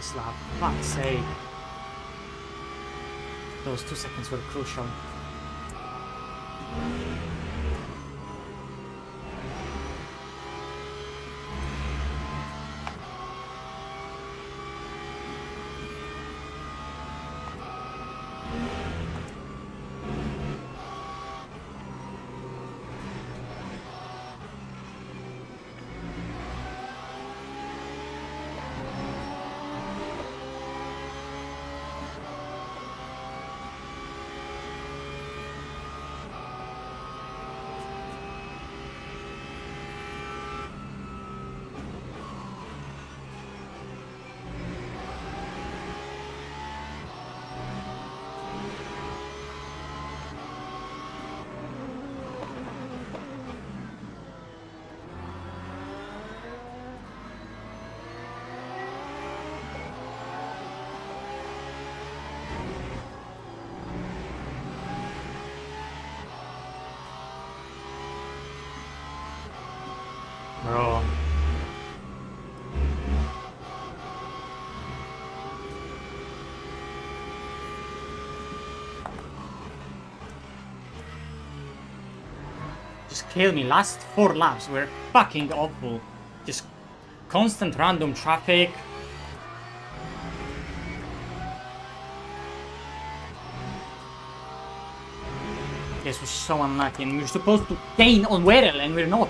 this lap. Fuck's sake. Those 2 seconds were crucial. Bro. Just kill me. Last 4 laps were fucking awful. Just constant random traffic. This was so unlucky, and we're supposed to gain on Werrell and we're not.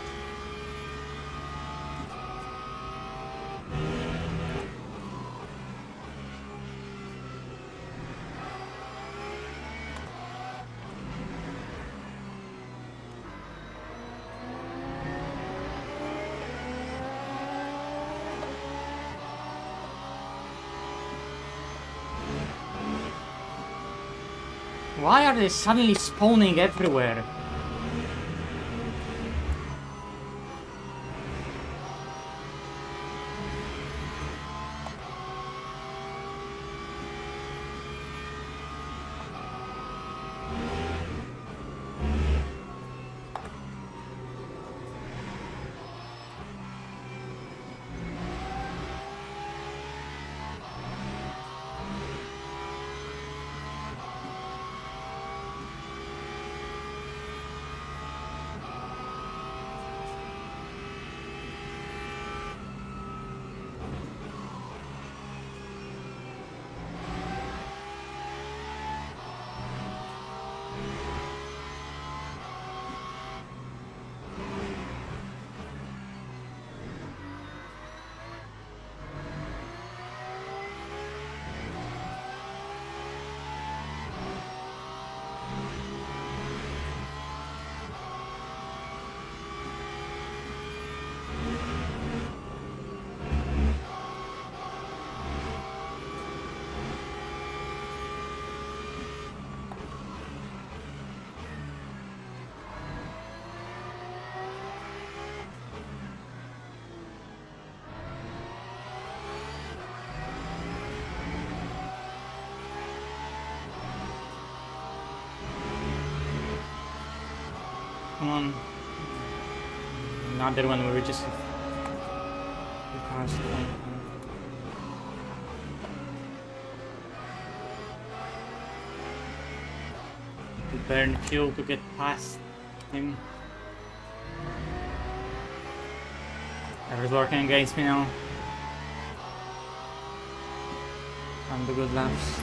Why are they suddenly spawning everywhere? Come on. Another one where we just... To burn fuel to get past him. Everyone's working against me now. And the good laps.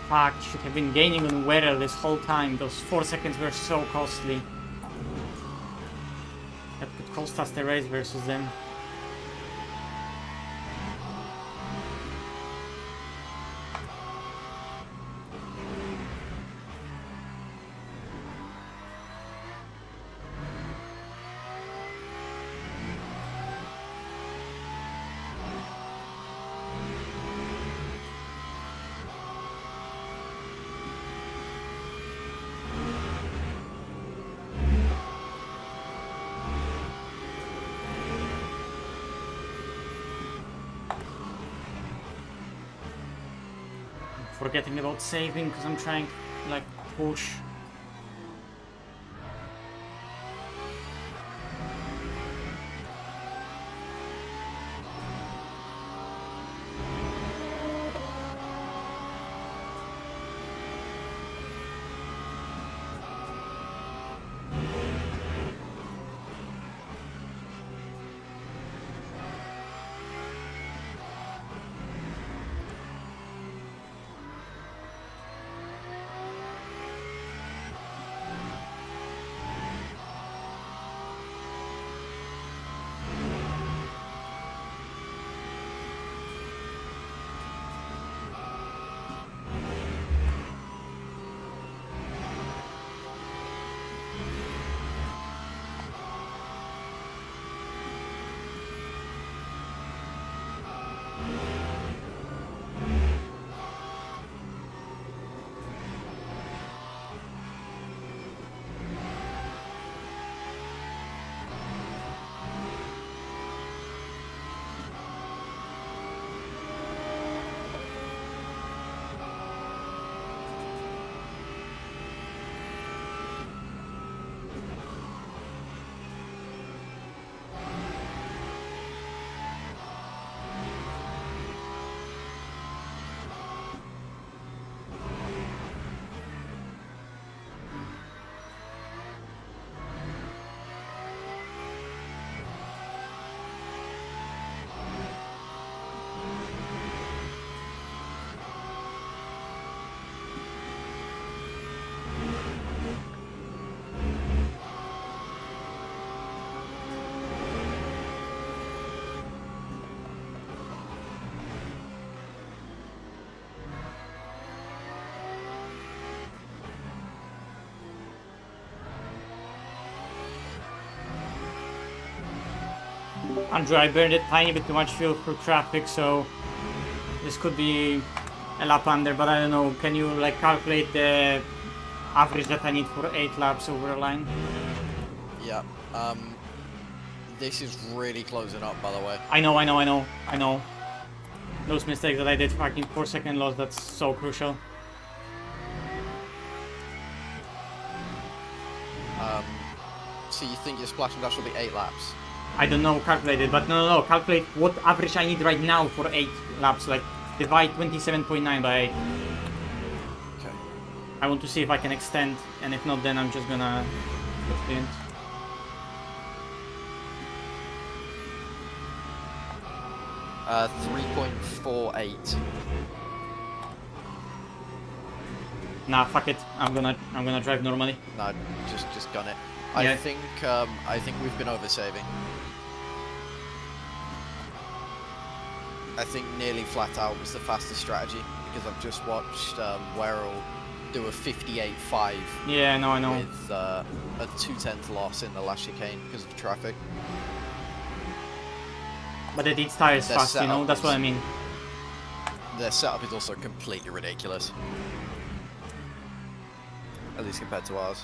Fuck. Should have been gaining on Werrell this whole time. Those 4 seconds were so costly. That could cost us the race versus them. forgetting about saving because I'm trying like push. Andrew, I burned a tiny bit too much fuel for traffic, so this could be a lap under, but I don't know. Can you like calculate the average that I need for 8 laps over a line? Yeah. This is really closing up, by the way. I know. Those mistakes that I did, fucking 4-second loss, that's so crucial. So you think your splash and dash will be 8 laps? I don't know, calculate it, but no, calculate what average I need right now for 8 laps, like divide 27.9 by 8. Okay. I want to see if I can extend, and if not, then I'm just gonna put the end. Uh, 3.48. Nah, fuck it. I'm gonna drive normally. No, just gun it. Yeah. I think we've been over-saving. I think nearly flat out was the fastest strategy, because I've just watched Werrell do a 58.5. Yeah, no, I know. With a 2/10 loss in the last chicane because of traffic. But it eats tires Their fast, you know? setup That's is- what I mean. Their setup is also completely ridiculous. At least compared to ours.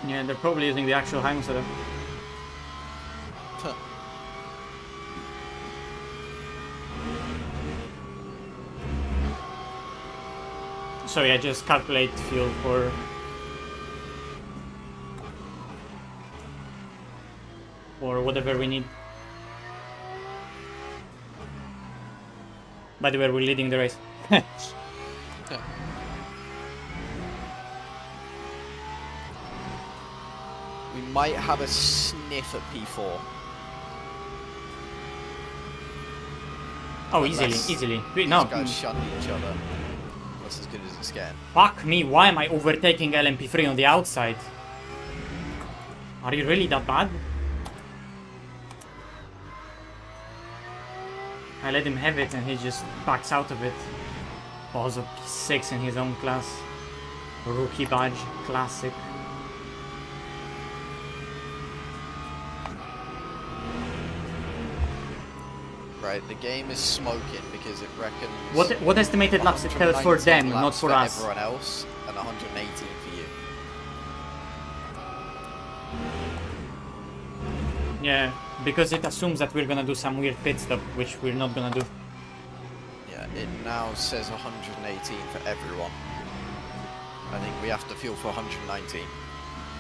Yeah, they're probably using the actual Heusinkveld setup. Huh. So yeah, just calculate fuel for whatever we need. By the way, we're leading the race. Yeah. We might have a sniff at P4. Oh, Unless easily. These No, guys shunning each other. That's as good as it's getting. fuck me, why am I overtaking LMP3 on the outside? Are you really that bad? I let him have it and he just backs out of it. Also P6 in his own class. Rookie badge, classic. Right, the game is smoking because it reckons... What estimated laps it held for 119 them, not laps for us? everyone else, and 118 for you. Yeah, because it assumes that we're gonna do some weird pit stop, which we're not gonna do. Yeah, it now says 118 for everyone. I think we have to fuel for 119,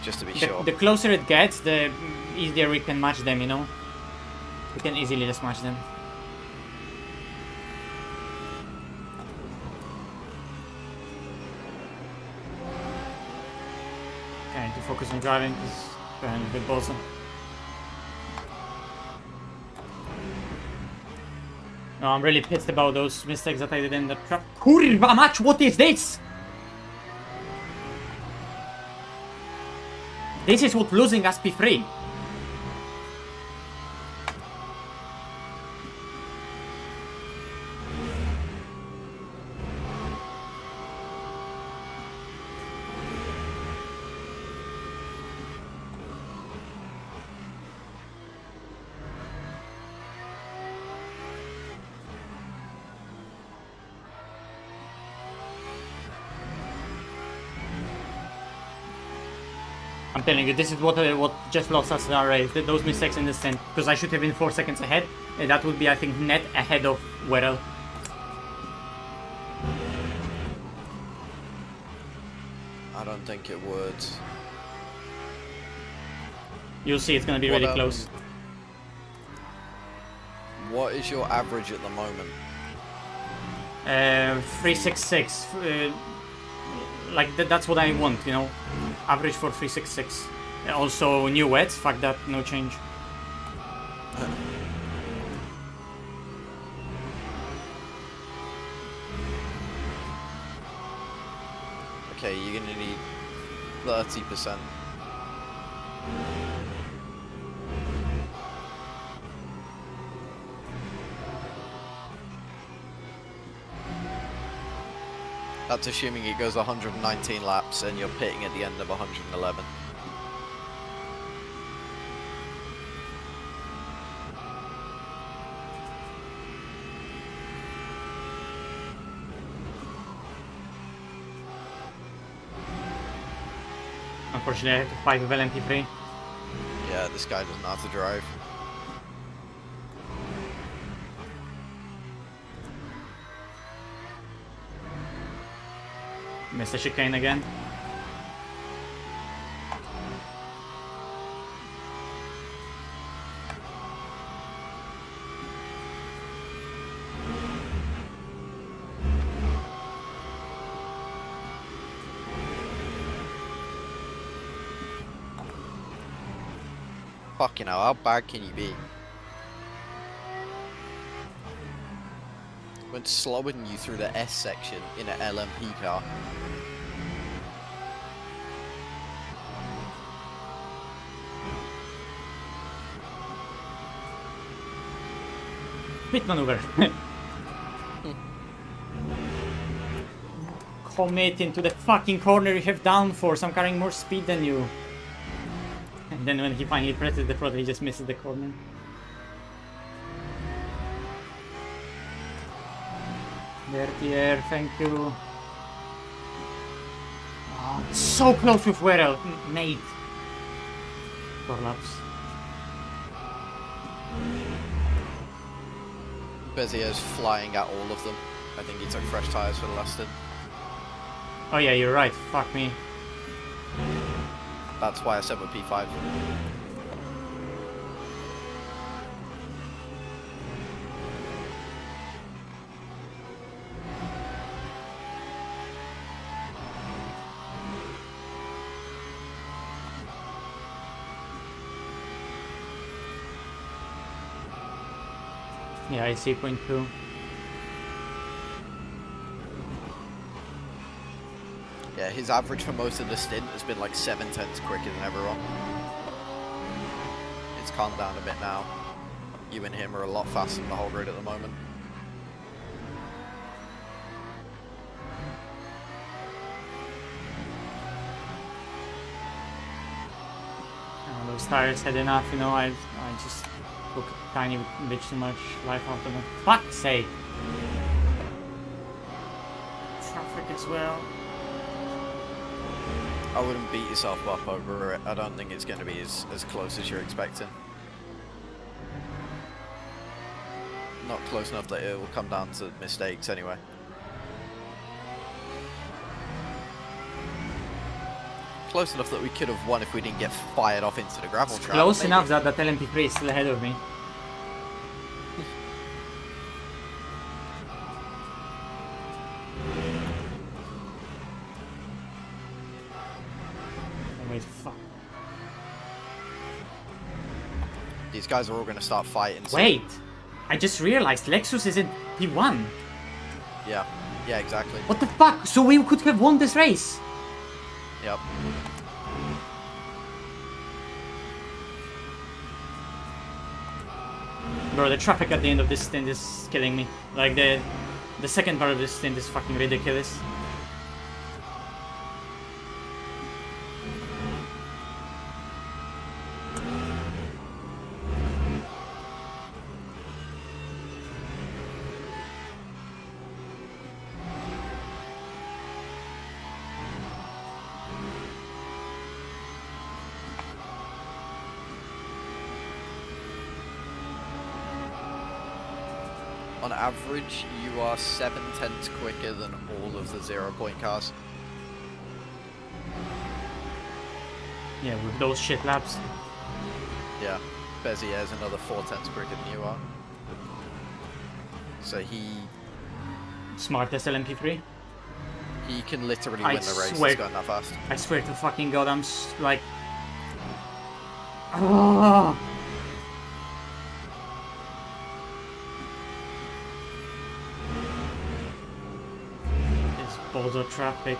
just to be sure. The closer it gets, the easier we can match them, you know? We can easily just match them. Okay, I need to focus on driving, because behind a bit balls. No, I'm really pissed about those mistakes that I did in the trap. Kurwa mać, what is this? This is what losing us P3. I'm telling you, this is what just lost us our race. Those mistakes in the stint, because I should have been 4 seconds ahead. That would be, I think, net ahead of Werrell. I don't think it would. You'll see, it's gonna be really close. What is your average at the moment? 366. Like that's what I want, you know. Average for 366. Also new wets, fuck that, no change. Okay, you're gonna need 30%. That's assuming it goes 119 laps and you're pitting at the end of 111. Unfortunately, I have to fight with LMP3. Yeah, this guy doesn't have to drive. Missed the chicane again. Fucking hell, how bad can you be? When slowing you through the S section in an LMP car. Pit maneuver. Commit into the fucking corner you have downforce. I'm carrying more speed than you. And then when he finally presses the throttle, he just misses the corner. Dirty air, thank you. Oh, so close with Werrell, mate. 4 laps. Bezier's flying at all of them. I think he took fresh tyres for the last stint. Oh yeah, you're right. Fuck me. That's why I said with P5. Yeah, I see point 2. Yeah, his average for most of the stint has been like 7/10 quicker than everyone. It's calmed down a bit now. You and him are a lot faster than the whole grid at the moment. Those tires had enough, you know, I just took a tiny bit too much life out of them. Fuck's sake! Traffic as well. I wouldn't beat yourself up over it. I don't think it's going to be as close as you're expecting. not close enough that it will come down to mistakes anyway. Close enough that we could have won if we didn't get fired off into the gravel trap. Close maybe. enough that that LMP3 is still ahead of me. Oh, wait, fuck. These guys are all going to start fighting soon. Wait! I just realized Lexus is in P1. Yeah, yeah, exactly. What the fuck? So we could have won this race. Yep. Bro, the traffic at the end of this stint is killing me. Like the second part of this stint is fucking ridiculous. On average, you are 7/10 quicker than all of the 0-point cars. Yeah, with those shit laps. Yeah, Bezier is another 4/10 quicker than you are. So he Smartest LMP3. can literally I win the race. swear- He's going that fast. I swear to fucking god, I'm like... Oh. This boulder traffic.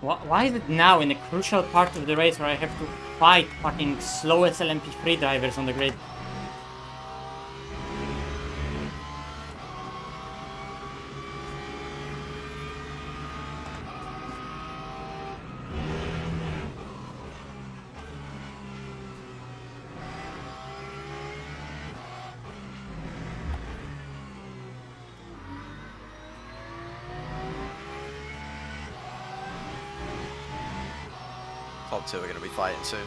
Why is it now in a crucial part of the race where I have to fight fucking slowest LMP3 drivers on the grid? Top two are going to be fighting soon.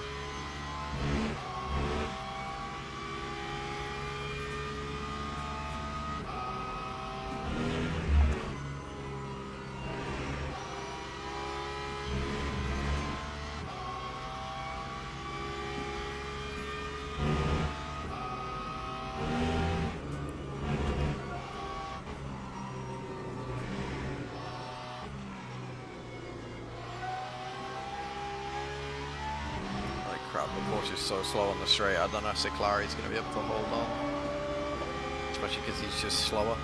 Crap, the Porsche is so slow on the straight. I don't know if Ciclari is going to be able to hold on. Especially because he's just slower.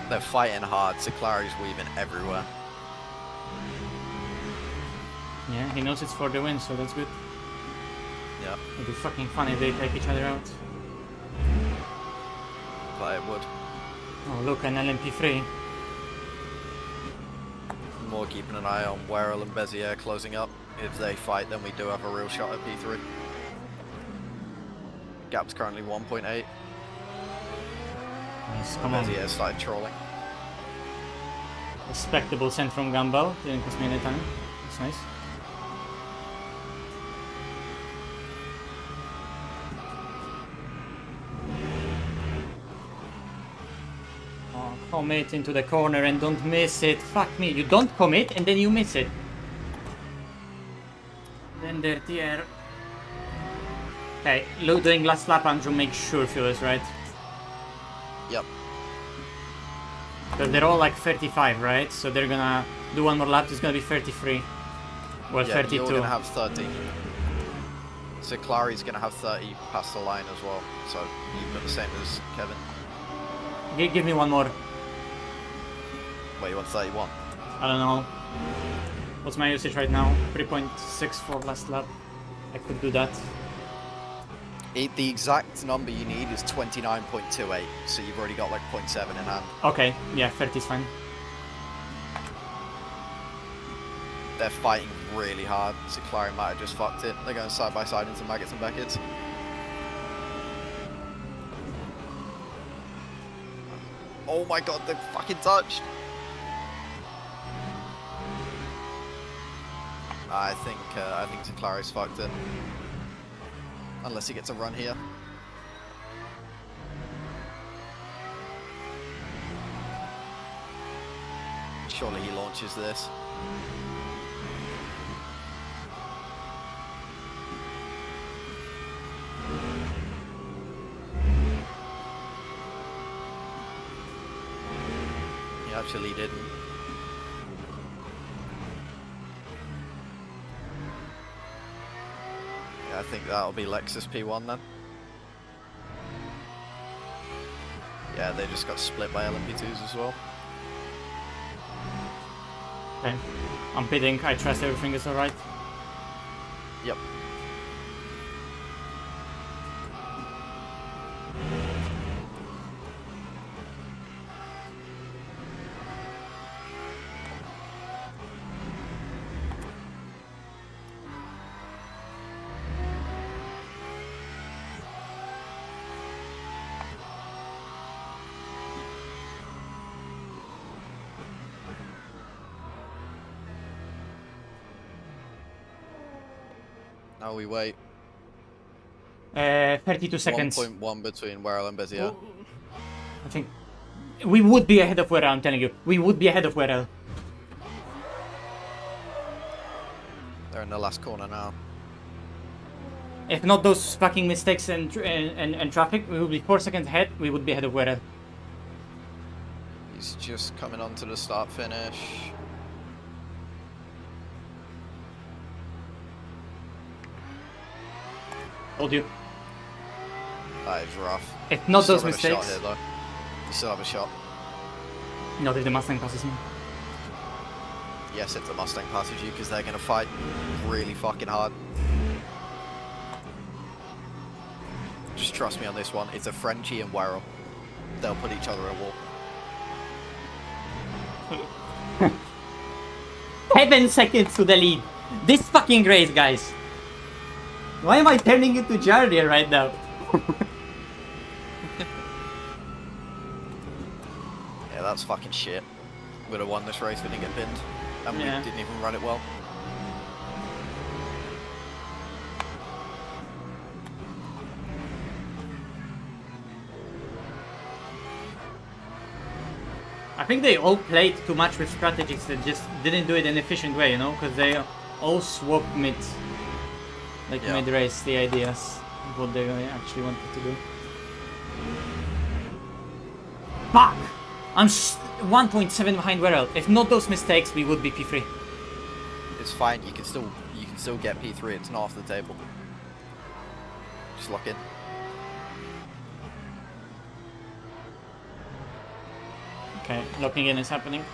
They're fighting hard. Ciclari's weaving everywhere. Yeah, he knows it's for the win, so that's good. Yeah, It'd be fucking fun if they take each other out. but it would. Oh look, an LMP3. More keeping an eye on Werrell and Bezier closing up. If they fight, then we do have a real shot at P3. Gap's currently 1.8. Nice, come on. Bezier started trolling. Respectable sent from Gumball. Didn't cost me any time. That's nice. Oh, commit into the corner and don't miss it. Fuck me. You don't commit and then you miss it. Then dirty air. Okay, doing last lap, Andrew, make sure fuel is right. Yep. Because they're all like 35, right? So they're gonna do one more lap, it's gonna be 33. Well, Yeah, 32. you're going to have 30. So Clary's going to have 30 past the line as well. So you've got the same as Kevin. Give me one more. Wait, you want 31? I don't know. What's my usage right now? 3.6 for last lap. I could do that. The exact number you need is 29.28, so you've already got like 0.7 in hand. Okay, yeah, 30 is fine. They're fighting really hard, so Clary might have just fucked it. They're going side by side into Maggots and Beckett's. Oh my god, they're fucking touched! I think Clary's fucked it. Unless he gets a run here. Surely he launches this. He actually didn't. Yeah, I think that'll be Lexus P1 then. Yeah, they just got split by LMP2s as well. Okay. I'm bidding, I trust everything is alright. Yep. Now we wait. 32 seconds. 1.1 between Werrell and Bezier. I think we would be ahead of Werrell, I'm telling you. We would be ahead of Werrell. They're in the last corner now. If not those fucking mistakes and traffic, we would be 4 seconds ahead, we would be ahead of Werrell. He's just coming on to the start finish. Told you. That is rough. If not You those still have a shot mistakes. here, though. You still have a shot. Not if the Mustang passes me. Yes, if the Mustang passes you, because they're going to fight really fucking hard. Just trust me on this one. It's a Frenchie and Werrell. They'll put each other in a wall. 7 seconds to the lead. This fucking race, guys. Why am I turning into Jardier right now? Yeah, that's fucking shit. Would have won this race, we didn't get pinned. And we didn't even run it well. I think they all played too much with strategies that just didn't do it in an efficient way, you know? Because they all swapped mid. Like mid-race, the ideas of what they actually wanted to do. Fuck! I'm 1.7 behind Werrell. If not those mistakes, we would be P3. It's fine, you can still get P3, it's not off the table. Just lock in. Okay, locking in is happening.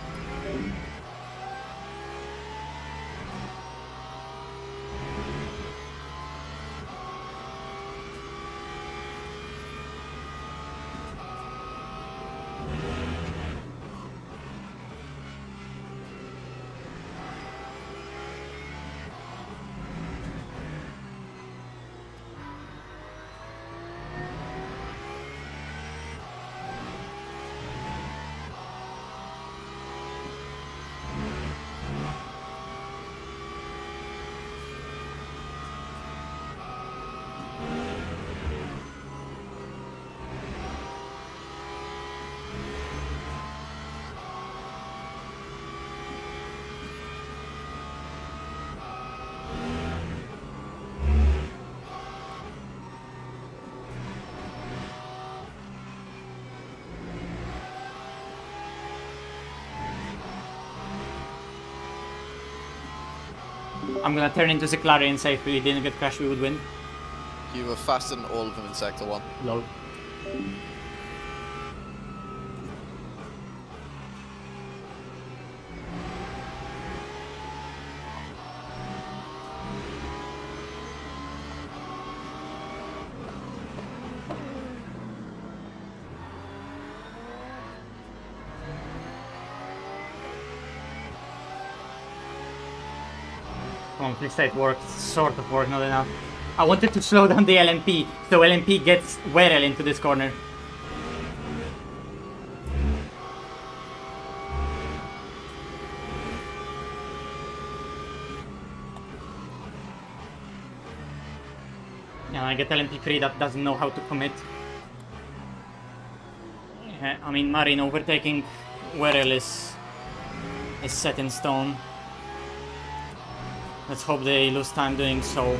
I'm gonna turn into Ziclari and say if we didn't get crashed, we would win. You were faster than all of them in Sector 1. Lol. Come on, please say it works. Sort of work, not enough. I wanted to slow down the LMP, so LMP gets well into this corner. And I get LMP3 that doesn't know how to commit. Yeah, I mean, Marine overtaking Werrell is set in stone. Let's hope they lose time doing so.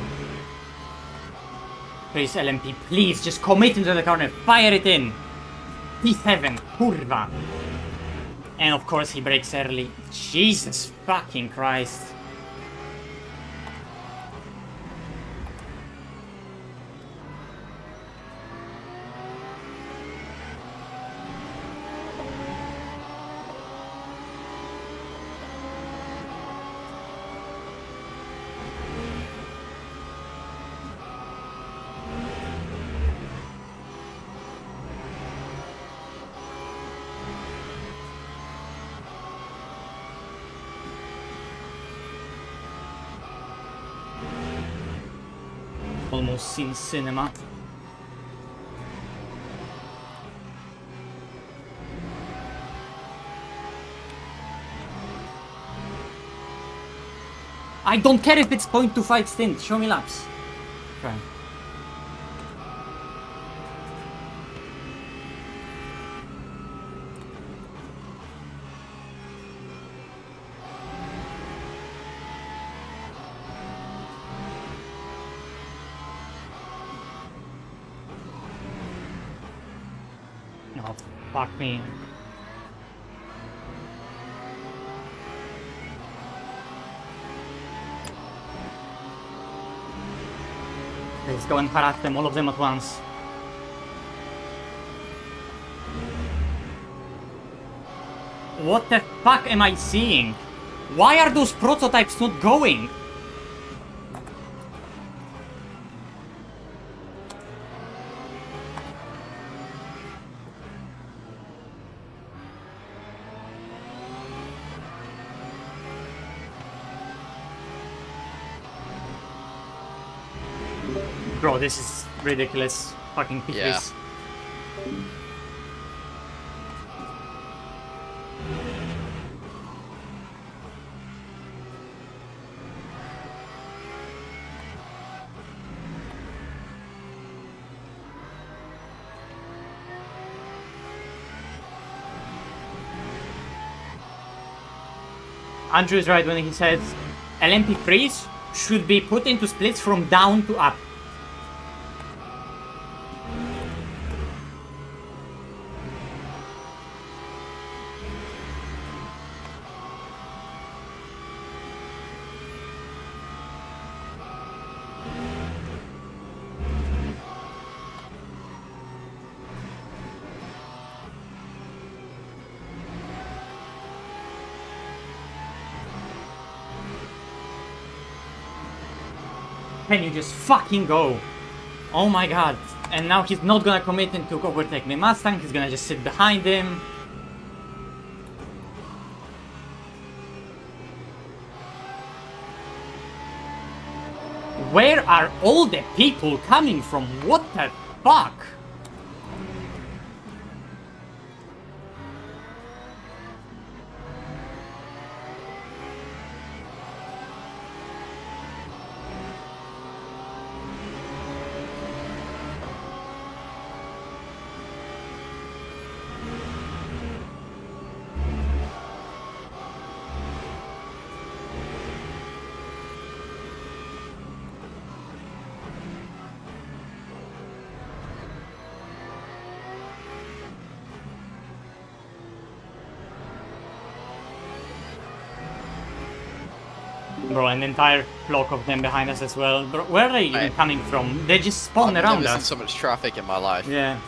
Please, LMP, please, just commit into the corner. Fire it in. P7, kurva. And of course he breaks early. Jesus fucking Christ. Almost seen cinema. I don't care if it's 0.25 stint. Show me laps. Okay. Oh, fuck me. Let's go and harass them, all of them at once. What the fuck am I seeing? Why are those prototypes not going? Bro, this is ridiculous. Fucking pieces. Yeah. Andrew is right when he says LMP3s should be put into splits from down to up. Can you just fucking go? Oh my god. And now he's not gonna commit and to overtake the Mustang, he's gonna just sit behind him. Where are all the people coming from? What the fuck? Bro, an entire flock of them behind us as well. Bro, where are they even coming from? They just spawn around I've never seen us. so much traffic in my life. Yeah.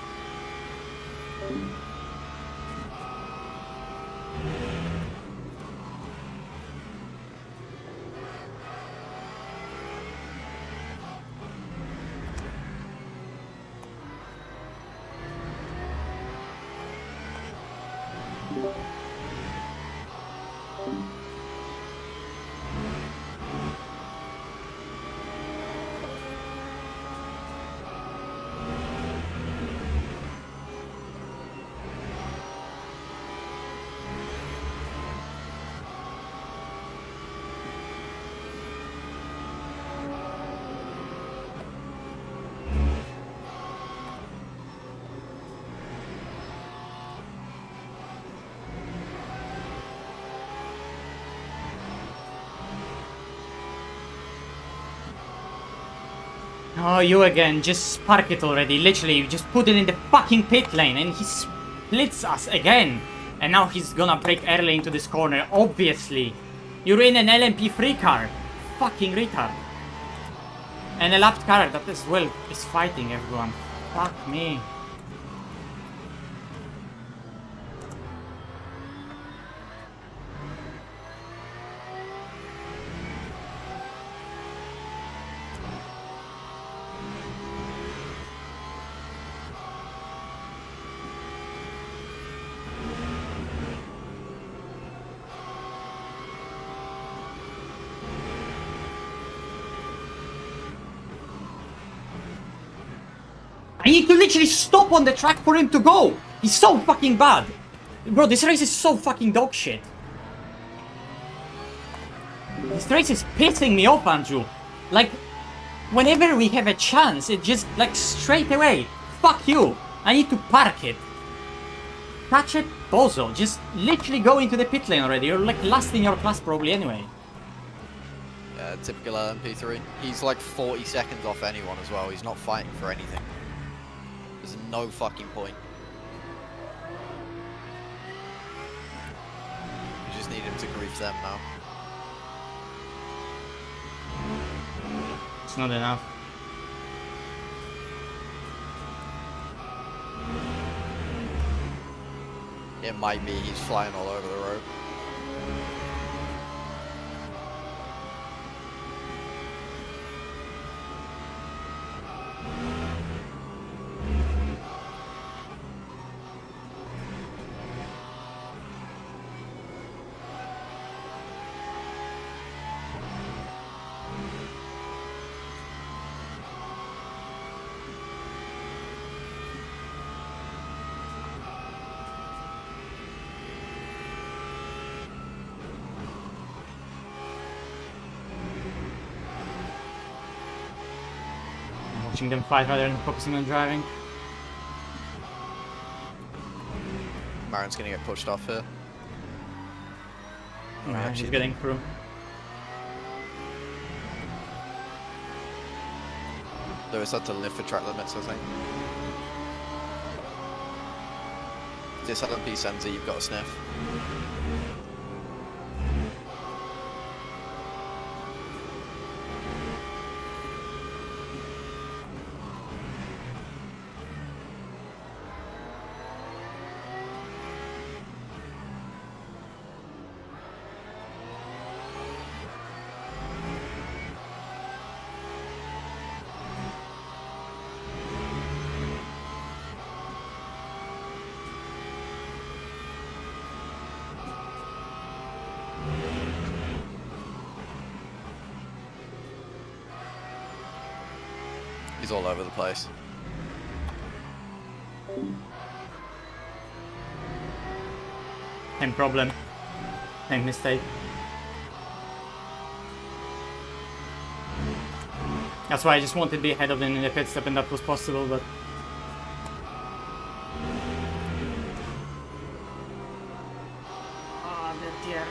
Oh, you again. Just park it already. Literally, just put it in the fucking pit lane and he splits us again. And now he's gonna break early into this corner, obviously. You're in an LMP3 car. Fucking retard. And a lapped car that as well is fighting everyone. Fuck me. I need to literally stop on the track for him to go. He's so fucking bad. Bro, this race is so fucking dog shit. This race is pissing me off, Andrew. Like, whenever we have a chance, it just, like, straight away. Fuck you. I need to park it. Catch it, bozo. Just literally go into the pit lane already. You're, like, last in your class probably anyway. Yeah, typical LMP3. He's like 40 seconds off anyone as well. He's not fighting for anything. There's no fucking point. We just need him to grief them now. It's not enough. It might be he's flying all over the road. Watching them fight rather than focusing on driving. Marin's gonna get pushed off here. Oh, Nah, he's getting through. Lewis had to live for track limits, I think. This LMP sensor you've got to sniff. He's all over the place. Same problem. Same mistake. That's why I just wanted to be ahead of them in the pit stop and that was possible, but... Ah, that dear.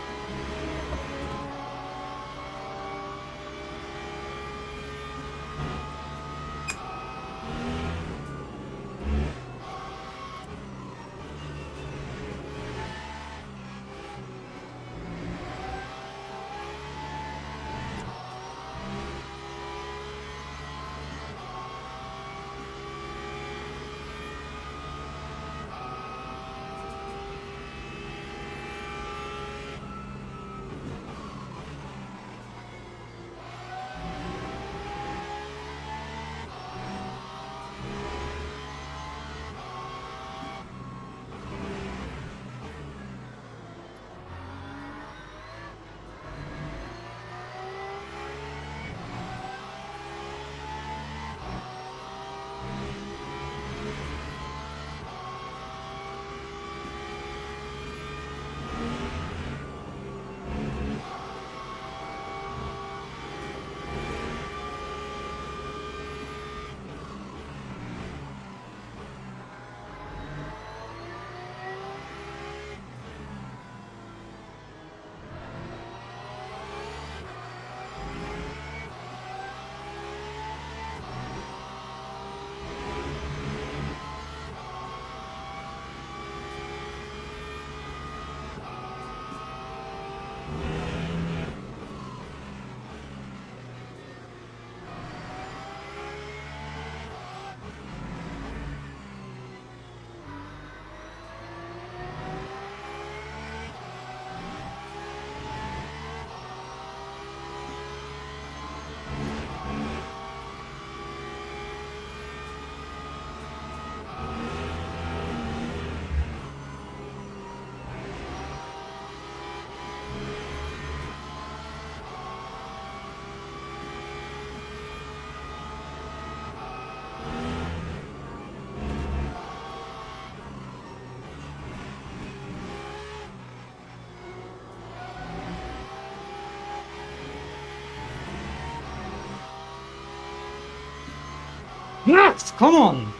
Yes, come on!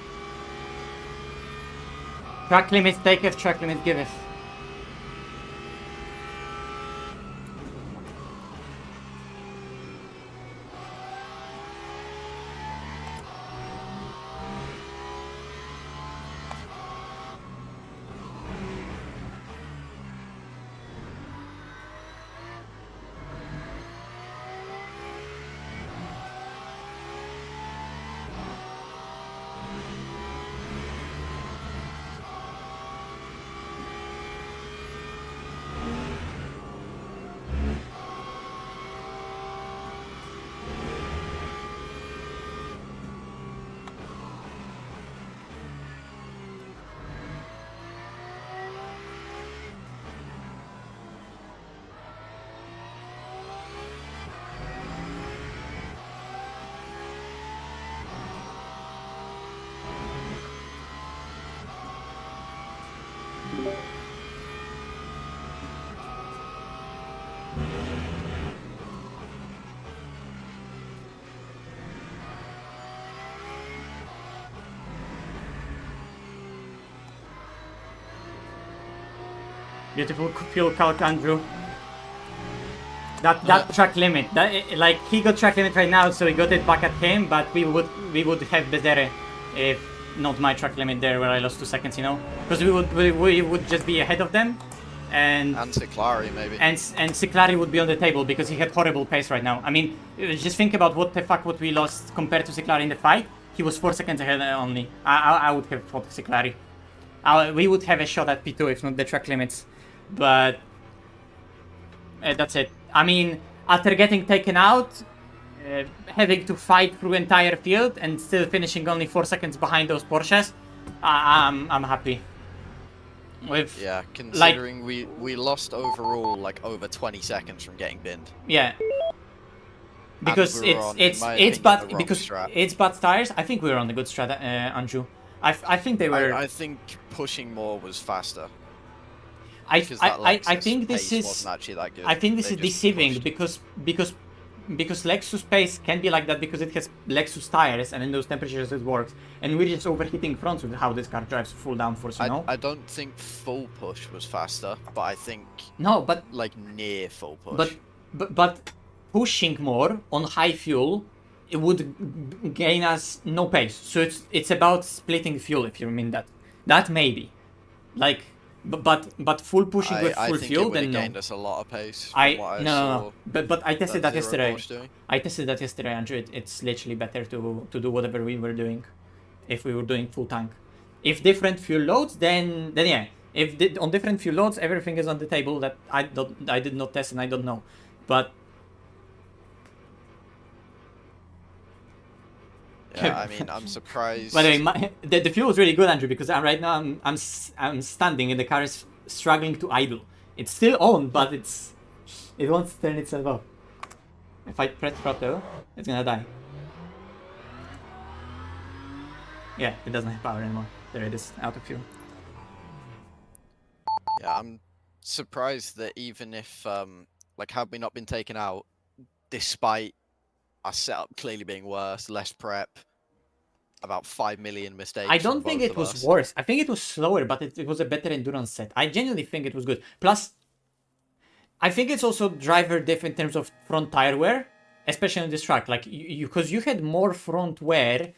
Track limit taketh, track limit giveth. Beautiful fuel calc, Andrew. That track limit, like he got track limit right now, so he got it back at him. But we would have Bedere if not my track limit there, where I lost 2 seconds, you know, because we would just be ahead of them, and Ciclari maybe. And Ciclari would be on the table because he had horrible pace right now. I mean, just think about what we lost compared to Ciclari in the fight. He was 4 seconds ahead only. I would have fought Ciclari. We would have a shot at P2 if not the track limits, but that's it. I mean, after getting taken out, having to fight through entire field and still finishing only 4 seconds behind those Porsches, I'm happy. With, yeah, considering like, we lost overall like over 20 seconds from getting binned. Yeah. Because it's bad tires. I think we were on the good strat, Andrew. I think they were. I think pushing more was faster. I think this is. I think this is deceiving because Lexus pace can be like that because it has Lexus tires and in those temperatures it works, and we're just overheating fronts with how this car drives full downforce. You know. I don't think full push was faster, but I think no, but like near full push. But pushing more on high fuel, it would gain us no pace. So it's about splitting fuel, if you mean that. That maybe, like. But full pushing with full fuel, then no. Gained us a lot of pace. No. But I tested that yesterday. I tested that yesterday, Andrew. It's literally better to do whatever we were doing, if we were doing full tank. If different fuel loads, then yeah. If on different fuel loads, everything is on the table that I did not test and I don't know, but. Yeah, I mean, I'm surprised. By the way, the fuel is really good, Andrew, because right now I'm standing and the car is struggling to idle. It's still on, but it won't turn itself off. If I press throttle, it's gonna die. Yeah, it doesn't have power anymore. There it is, out of fuel. Yeah, I'm surprised that even if like had we not been taken out, despite our setup clearly being worse, less prep, about 5 million mistakes. I don't think it was worse. I think it was slower, but it was a better endurance set. I genuinely think it was good. Plus, I think it's also driver diff in terms of front tire wear, especially on this track. Like, because you had more front wear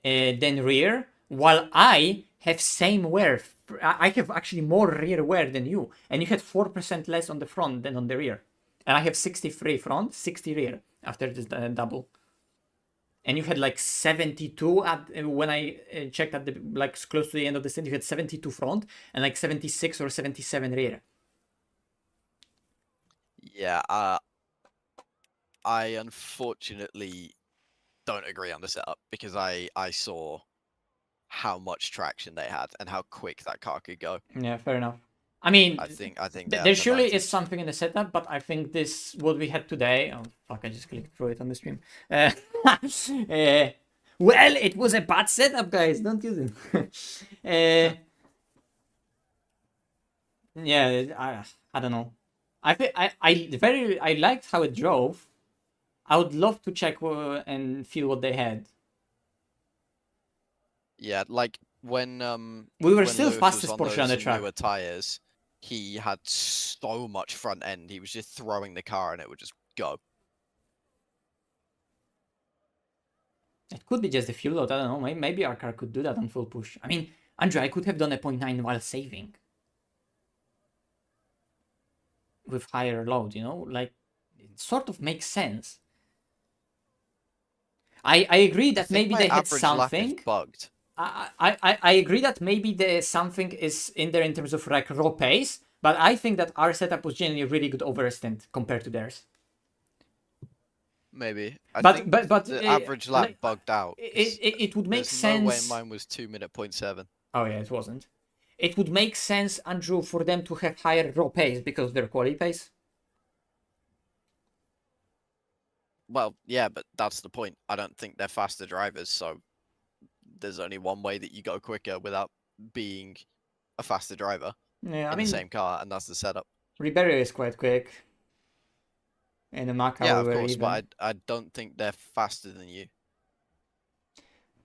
than rear, while I have same wear. I have actually more rear wear than you, and you had 4% less on the front than on the rear. And I have 63 front, 60 rear after this double. And you had like 72 at when I checked at the like close to the end of the stint, you had 72 front and like 76 or 77 rear. Yeah, I unfortunately don't agree on the setup because I saw how much traction they had and how quick that car could go. Yeah, fair enough. I mean, I think there surely is something in the setup, but I think this what we had today. Oh fuck! I just clicked through it on the stream. Well, it was a bad setup, guys. Don't use it. Yeah, I don't know. I liked how it drove. I would love to check and feel what they had. Yeah, like when We were when still Lewis was fastest on Porsche on the those track. newer tires, he had so much front end. He was just throwing the car and it would just go. It could be just the fuel load. I don't know. Maybe our car could do that on full push. I mean, Andrew, I could have done a 0.9 while saving with higher load. You know, like it sort of makes sense. I agree I that think maybe my they had average lap is something. bugged. I agree that maybe the something is in there in terms of like raw pace, but I think that our setup was generally really good over a stint compared to theirs. Maybe. I But think but the average lap like, bugged out. it would make There's no way sense. mine was 2:07. Oh yeah, it wasn't. It would make sense, Andrew, for them to have higher raw pace because of their quality pace. Well, yeah, but that's the point. I don't think they're faster drivers, so there's only one way that you go quicker without being a faster driver Yeah, I in the mean, same car, and that's the setup. Ribeiro is quite quick. In the Macau, Yeah, we of were course, even. but I don't think they're faster than you.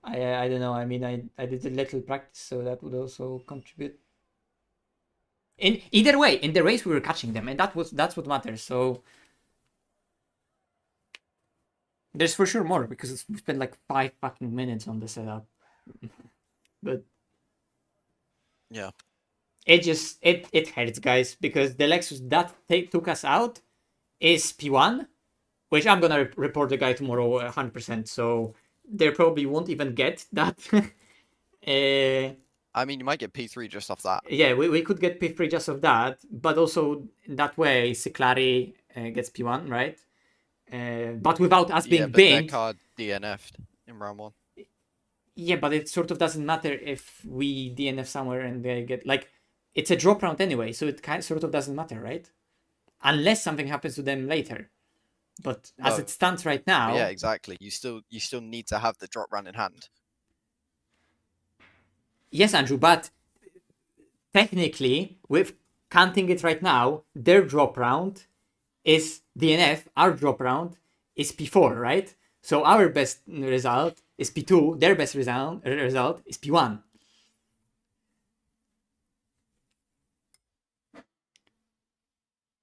I don't know. I mean, I did a little practice, so that would also contribute. In either way, in the race we were catching them, and that's what matters. So there's for sure more because we spent like 5 fucking minutes on the setup. But Yeah. it hurts, guys, because the Lexus that took us out is P1, which I'm gonna report the guy tomorrow 100%. So they probably won't even get that. I mean, you might get P3 just off that. Yeah, we could get P3 just of that, but also that way Ciclari gets P1, right? But without us Yeah, being but their binged. car DNF'd in round 1. Yeah, but it sort of doesn't matter if we DNF somewhere and they get like it's a drop round anyway, so it sort of doesn't matter, right? Unless something happens to them later. But as No. it stands right now, Yeah, exactly. You still need to have the drop round in hand. yes, Andrew, but technically, with counting it right now, their drop round is DNF, our drop round is P4, right? So our best result is P2, their best result is P1.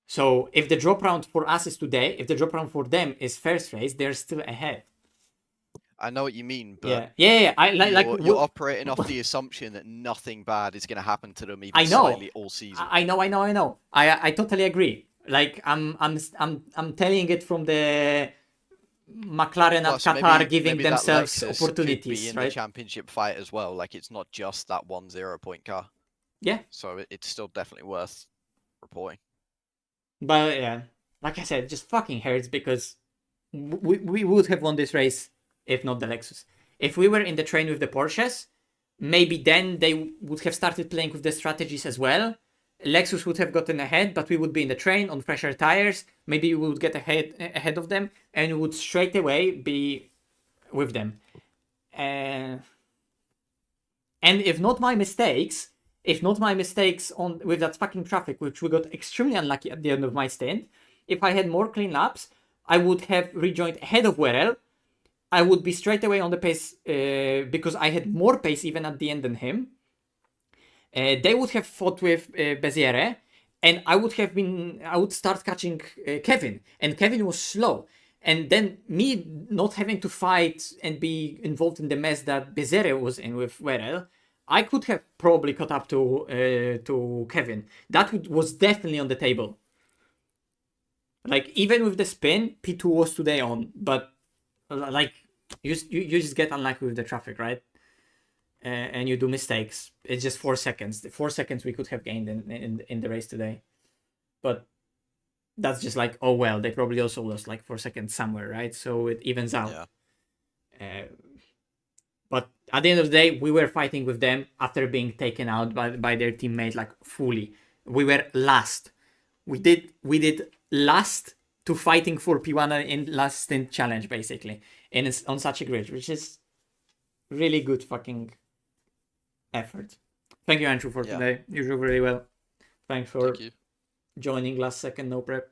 So if the drop round for us is today, if the drop round for them is first race, they're still ahead. I know what you mean, but yeah. you're operating off the assumption that nothing bad is going to happen to them even I know. slightly all season. I know. I totally agree. Like I'm telling it from the McLaren Plus, at Qatar maybe giving that themselves Lexus opportunities, could be in right? the championship fight as well. Like it's not just that 1-0 point car. Yeah. So it's still definitely worth reporting. But yeah, like I said, it just fucking hurts because we would have won this race if not the Lexus. If we were in the train with the Porsches, maybe then they would have started playing with the strategies as well. Lexus would have gotten ahead, but we would be in the train on fresher tires. Maybe we would get ahead of them and we would straight away be with them. And if not my mistakes, on with that fucking traffic, which we got extremely unlucky at the end of my stint, if I had more clean laps, I would have rejoined ahead of Werel. I would be straight away on the pace because I had more pace even at the end than him. They would have fought with Beziere, and I would start catching Kevin, and Kevin was slow. And then me not having to fight and be involved in the mess that Beziere was in with Werel, I could have probably caught up to Kevin. That was definitely on the table. Like even with the spin, P2 was today on, but like you just get unlucky with the traffic, right? And you do mistakes. It's just 4 seconds. The 4 seconds we could have gained in the race today, but that's just like, oh well, they probably also lost like 4 seconds somewhere, right? So it evens out. Yeah. But at the end of the day, we were fighting with them after being taken out by their teammate like fully. We were last. We did last to fighting for P1 in last stint challenge basically, and it's on such a grid, which is really good fucking effort. Thank you, Andrew, for today. You drove really well. Thanks for joining last second, no prep.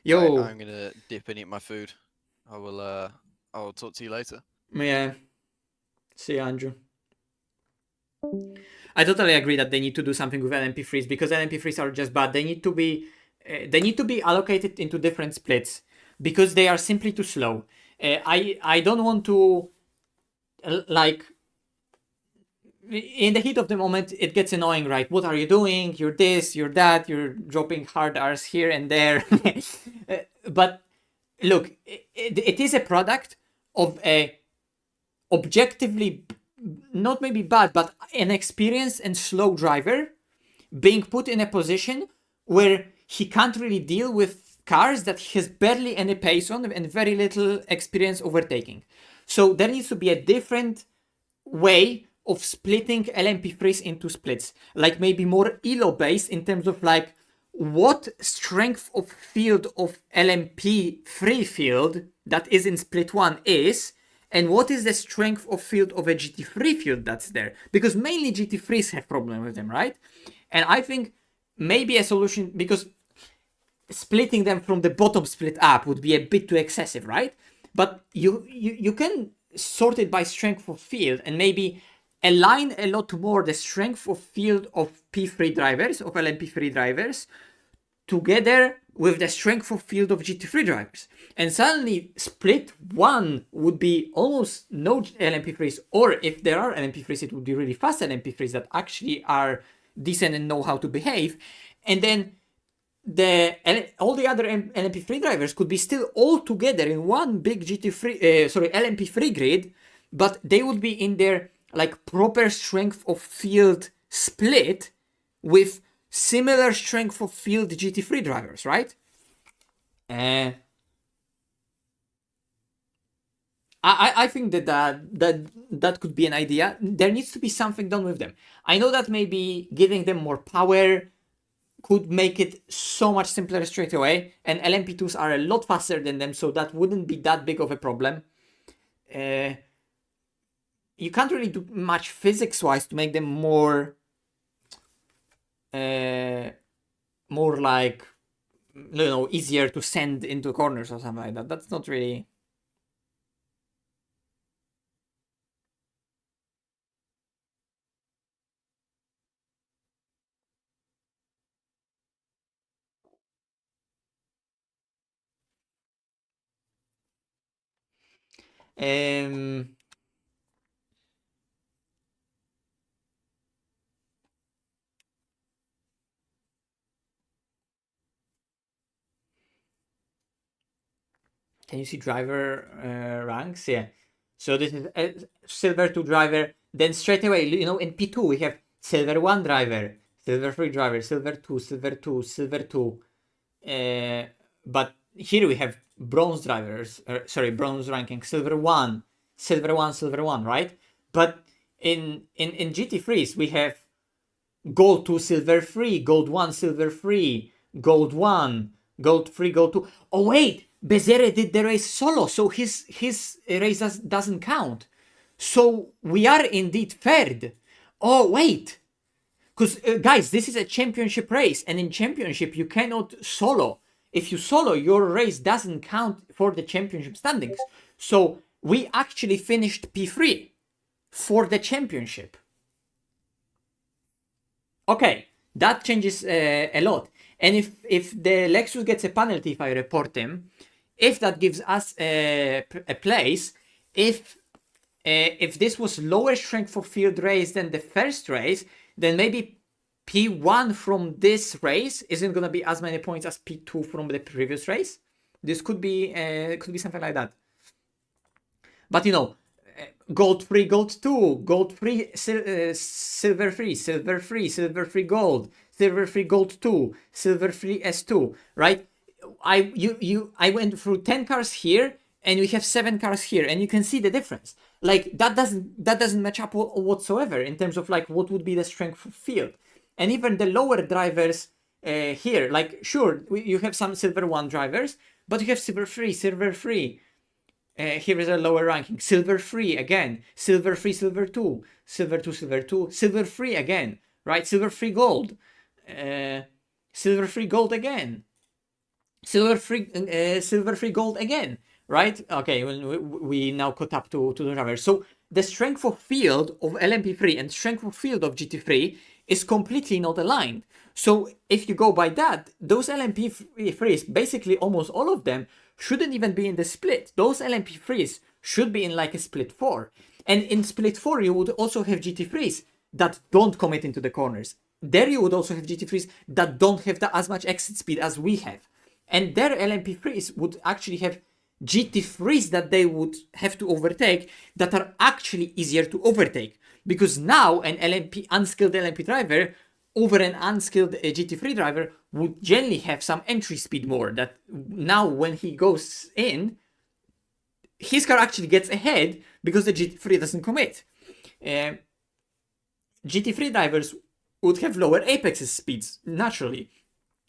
Yo, right, I'm gonna dip and eat my food. I will talk to you later. Yeah. See, Andrew. I totally agree that they need to do something with LMP3s because LMP3s are just bad. They need to be allocated into different splits because they are simply too slow. I don't want to like in the heat of the moment it gets annoying, right? What are you doing? You're this, you're that, you're dropping hard R's here and there. But look, it is a product of a objectively not maybe bad, but an experienced and slow driver being put in a position where he can't really deal with cars that he has barely any pace on and very little experience overtaking. So there needs to be a different way of splitting LMP3s into splits, like maybe more ELO based in terms of like what strength of field of LMP3 field that is in split 1 is, and what is the strength of field of a GT3 field that's there, because mainly GT3s have problem with them, right? And I think maybe a solution, because splitting them from the bottom split up would be a bit too excessive, right? But you can sort it by strength of field and maybe align a lot more the strength of field of P3 drivers, of LMP3 drivers, together with the strength of field of GT3 drivers. And suddenly split 1 would be almost no LMP3s, or if there are LMP3s, it would be really fast LMP3s that actually are decent and know how to behave. And then all the other LMP3 drivers could be still all together in one big LMP3 grid, but they would be in their like proper strength of field split with similar strength of field GT3 drivers, right? I think that could be an idea. There needs to be something done with them. I know that maybe giving them more power could make it so much simpler straight away, and LMP2s are a lot faster than them, so that wouldn't be that big of a problem. You can't really do much physics-wise to make them more like, you know, easier to send into corners or something like that. That's not really... Can you see driver ranks? Yeah. So this is a silver 2 driver. Then straight away, you know, in P2 we have silver 1 driver, silver 3 driver, silver 2, silver 2, silver 2. But here we have bronze drivers, bronze ranking, silver 1, silver 1, silver 1, right? But in GT3s we have gold 2, silver 3, gold 1, silver 3, gold 1, gold 3, gold 2. Oh wait, Bezere did the race solo, so his race doesn't count. So we are indeed third. Oh wait, because guys, this is a championship race, and in championship you cannot solo. If you solo, your race doesn't count for the championship standings. So we actually finished P3 for the championship. Okay, that changes a lot. And if the Lexus gets a penalty if I report him, if that gives us a place, if this was lower strength for field race than the first race, then maybe P1 from this race isn't gonna be as many points as P2 from the previous race. This could be something like that. But you know, gold 3, gold 2, gold 3, silver 3, silver 3, silver 3 gold, silver 3 gold 2, silver 3 S2, right? I went through 10 cars here, and we have 7 cars here, and you can see the difference. Like that doesn't match up whatsoever in terms of like what would be the strength of field. And even the lower drivers here, like sure you have some silver 1 drivers, but you have silver 3, silver 3. Here is a lower ranking. Silver 3 again. Silver 3, silver 2. Silver 2, silver 2. Silver 3 again. Right? Silver 3 gold. Silver 3 gold again. Silver 3 gold again. right? Okay, we now caught up to the driver. So the strength of field of LMP3 and strength of field of GT3 is completely not aligned. So if you go by that, those LMP3s, basically almost all of them, shouldn't even be in the split. Those LMP3s should be in like a split 4. And in split 4, you would also have GT3s that don't commit into the corners. There you would also have GT3s that don't have as much exit speed as we have. And their LMP3s would actually have GT3s that they would have to overtake that are actually easier to overtake. Because now an unskilled LMP driver over an unskilled GT3 driver would generally have some entry speed more. That now when he goes in, his car actually gets ahead because the GT3 doesn't commit. GT3 drivers would have lower apex speeds naturally.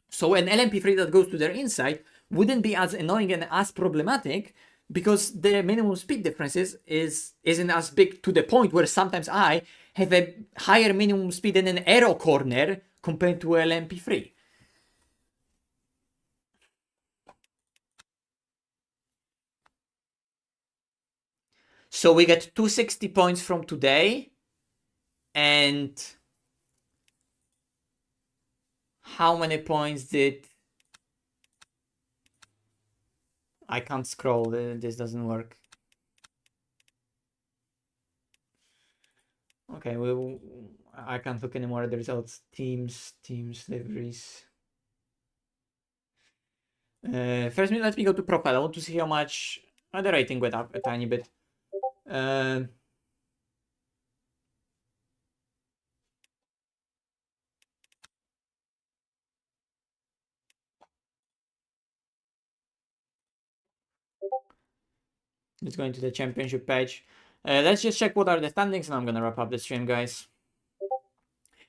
So an LMP3 that goes to their inside wouldn't be as annoying and as problematic because the minimum speed differences isn't as big, to the point where sometimes I have a higher minimum speed in an aero corner compared to LMP3. So we get 260 points from today, and how many points did... I can't scroll, this doesn't work. Okay, I can't look anymore at the results. Teams, liveries. First, let me go to profile. I want to see how much the rating went up a tiny bit. Let's go into the championship page. Let's just check what are the standings, and I'm gonna wrap up the stream, guys.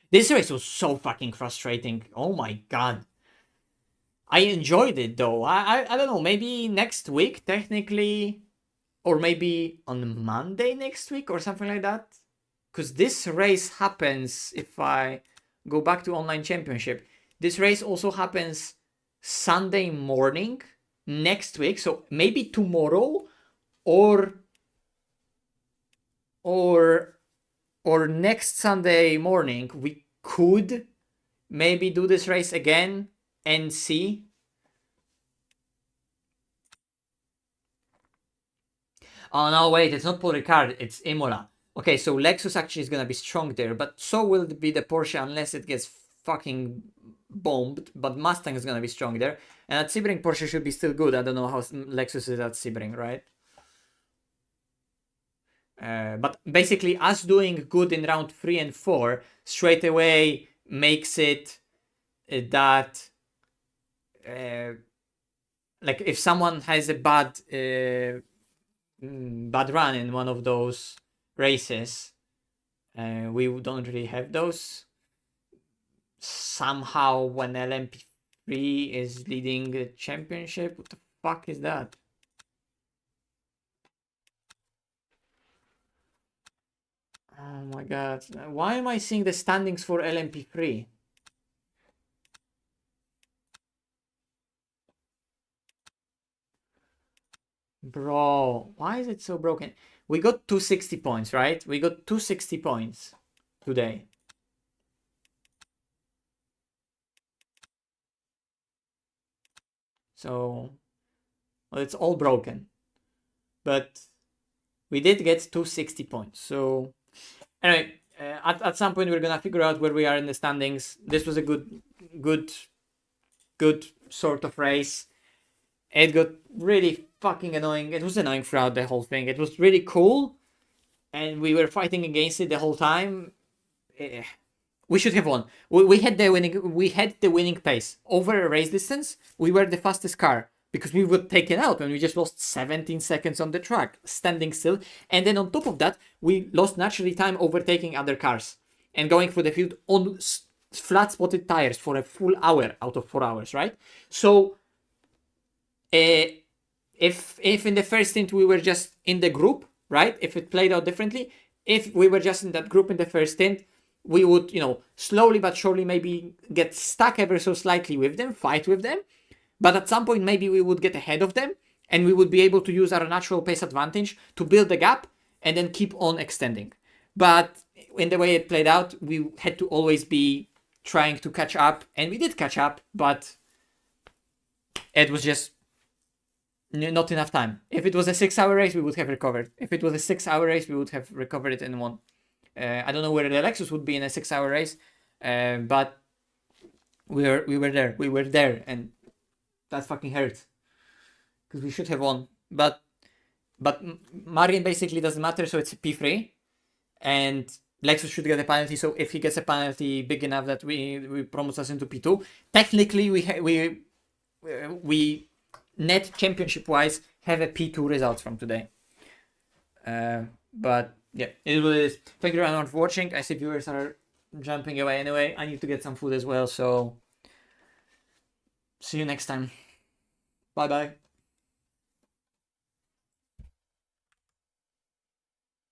This race was so fucking frustrating. Oh my god. I enjoyed it though. I don't know, maybe next week technically, or maybe on Monday next week or something like that. Because this race happens, if I go back to online championship, this race also happens Sunday morning next week. So maybe tomorrow or next Sunday morning we could maybe do this race again and see. Oh no, wait, it's not Paul Ricard, it's Imola. Okay, so Lexus actually is gonna be strong there, but so will be the Porsche unless it gets fucking bombed. But Mustang is gonna be strong there. And at Sebring, Porsche should be still good. I don't know how Lexus is at Sebring, right? But basically, us doing good in round 3 and 4 straight away makes it that like if someone has a bad run in one of those races, we don't really have those. Somehow, when LMP3 is leading the championship, what the fuck is that? Oh my god, why am I seeing the standings for LMP3? Bro, why is it so broken? We got 260 points, right? We got 260 points today. So, well, it's all broken. But we did get 260 points. So, anyway, at some point we're gonna figure out where we are in the standings. This was a good sort of race. It got really fucking annoying. It was annoying throughout the whole thing. It was really cool, and we were fighting against it the whole time. We should have won. We had the winning pace over a race distance. We were the fastest car because we were taken out when we just lost 17 seconds on the track, standing still. And then on top of that, we lost naturally time overtaking other cars and going through the field on flat spotted tires for a full hour out of 4 hours, right? So if in the first stint we were just in the group, right? If it played out differently, if we were just in that group in the first stint, we would, slowly but surely maybe get stuck ever so slightly with them, fight with them. But at some point, maybe we would get ahead of them and we would be able to use our natural pace advantage to build the gap and then keep on extending. But in the way it played out, we had to always be trying to catch up, and we did catch up, but it was just not enough time. If it was a 6-hour race, we would have recovered. If it was a 6-hour race, we would have recovered it in one. I don't know where the Lexus would be in a 6-hour race, but we were there, and that fucking hurt because we should have won. But Marian basically doesn't matter, so it's a P3, and Lexus should get a penalty. So if he gets a penalty big enough that we promotes us into P2, technically we net championship wise have a P2 result from today. But yeah, it is what it is. Thank you very much for watching. I see viewers are jumping away anyway. I need to get some food as well, so see you next time. Bye bye.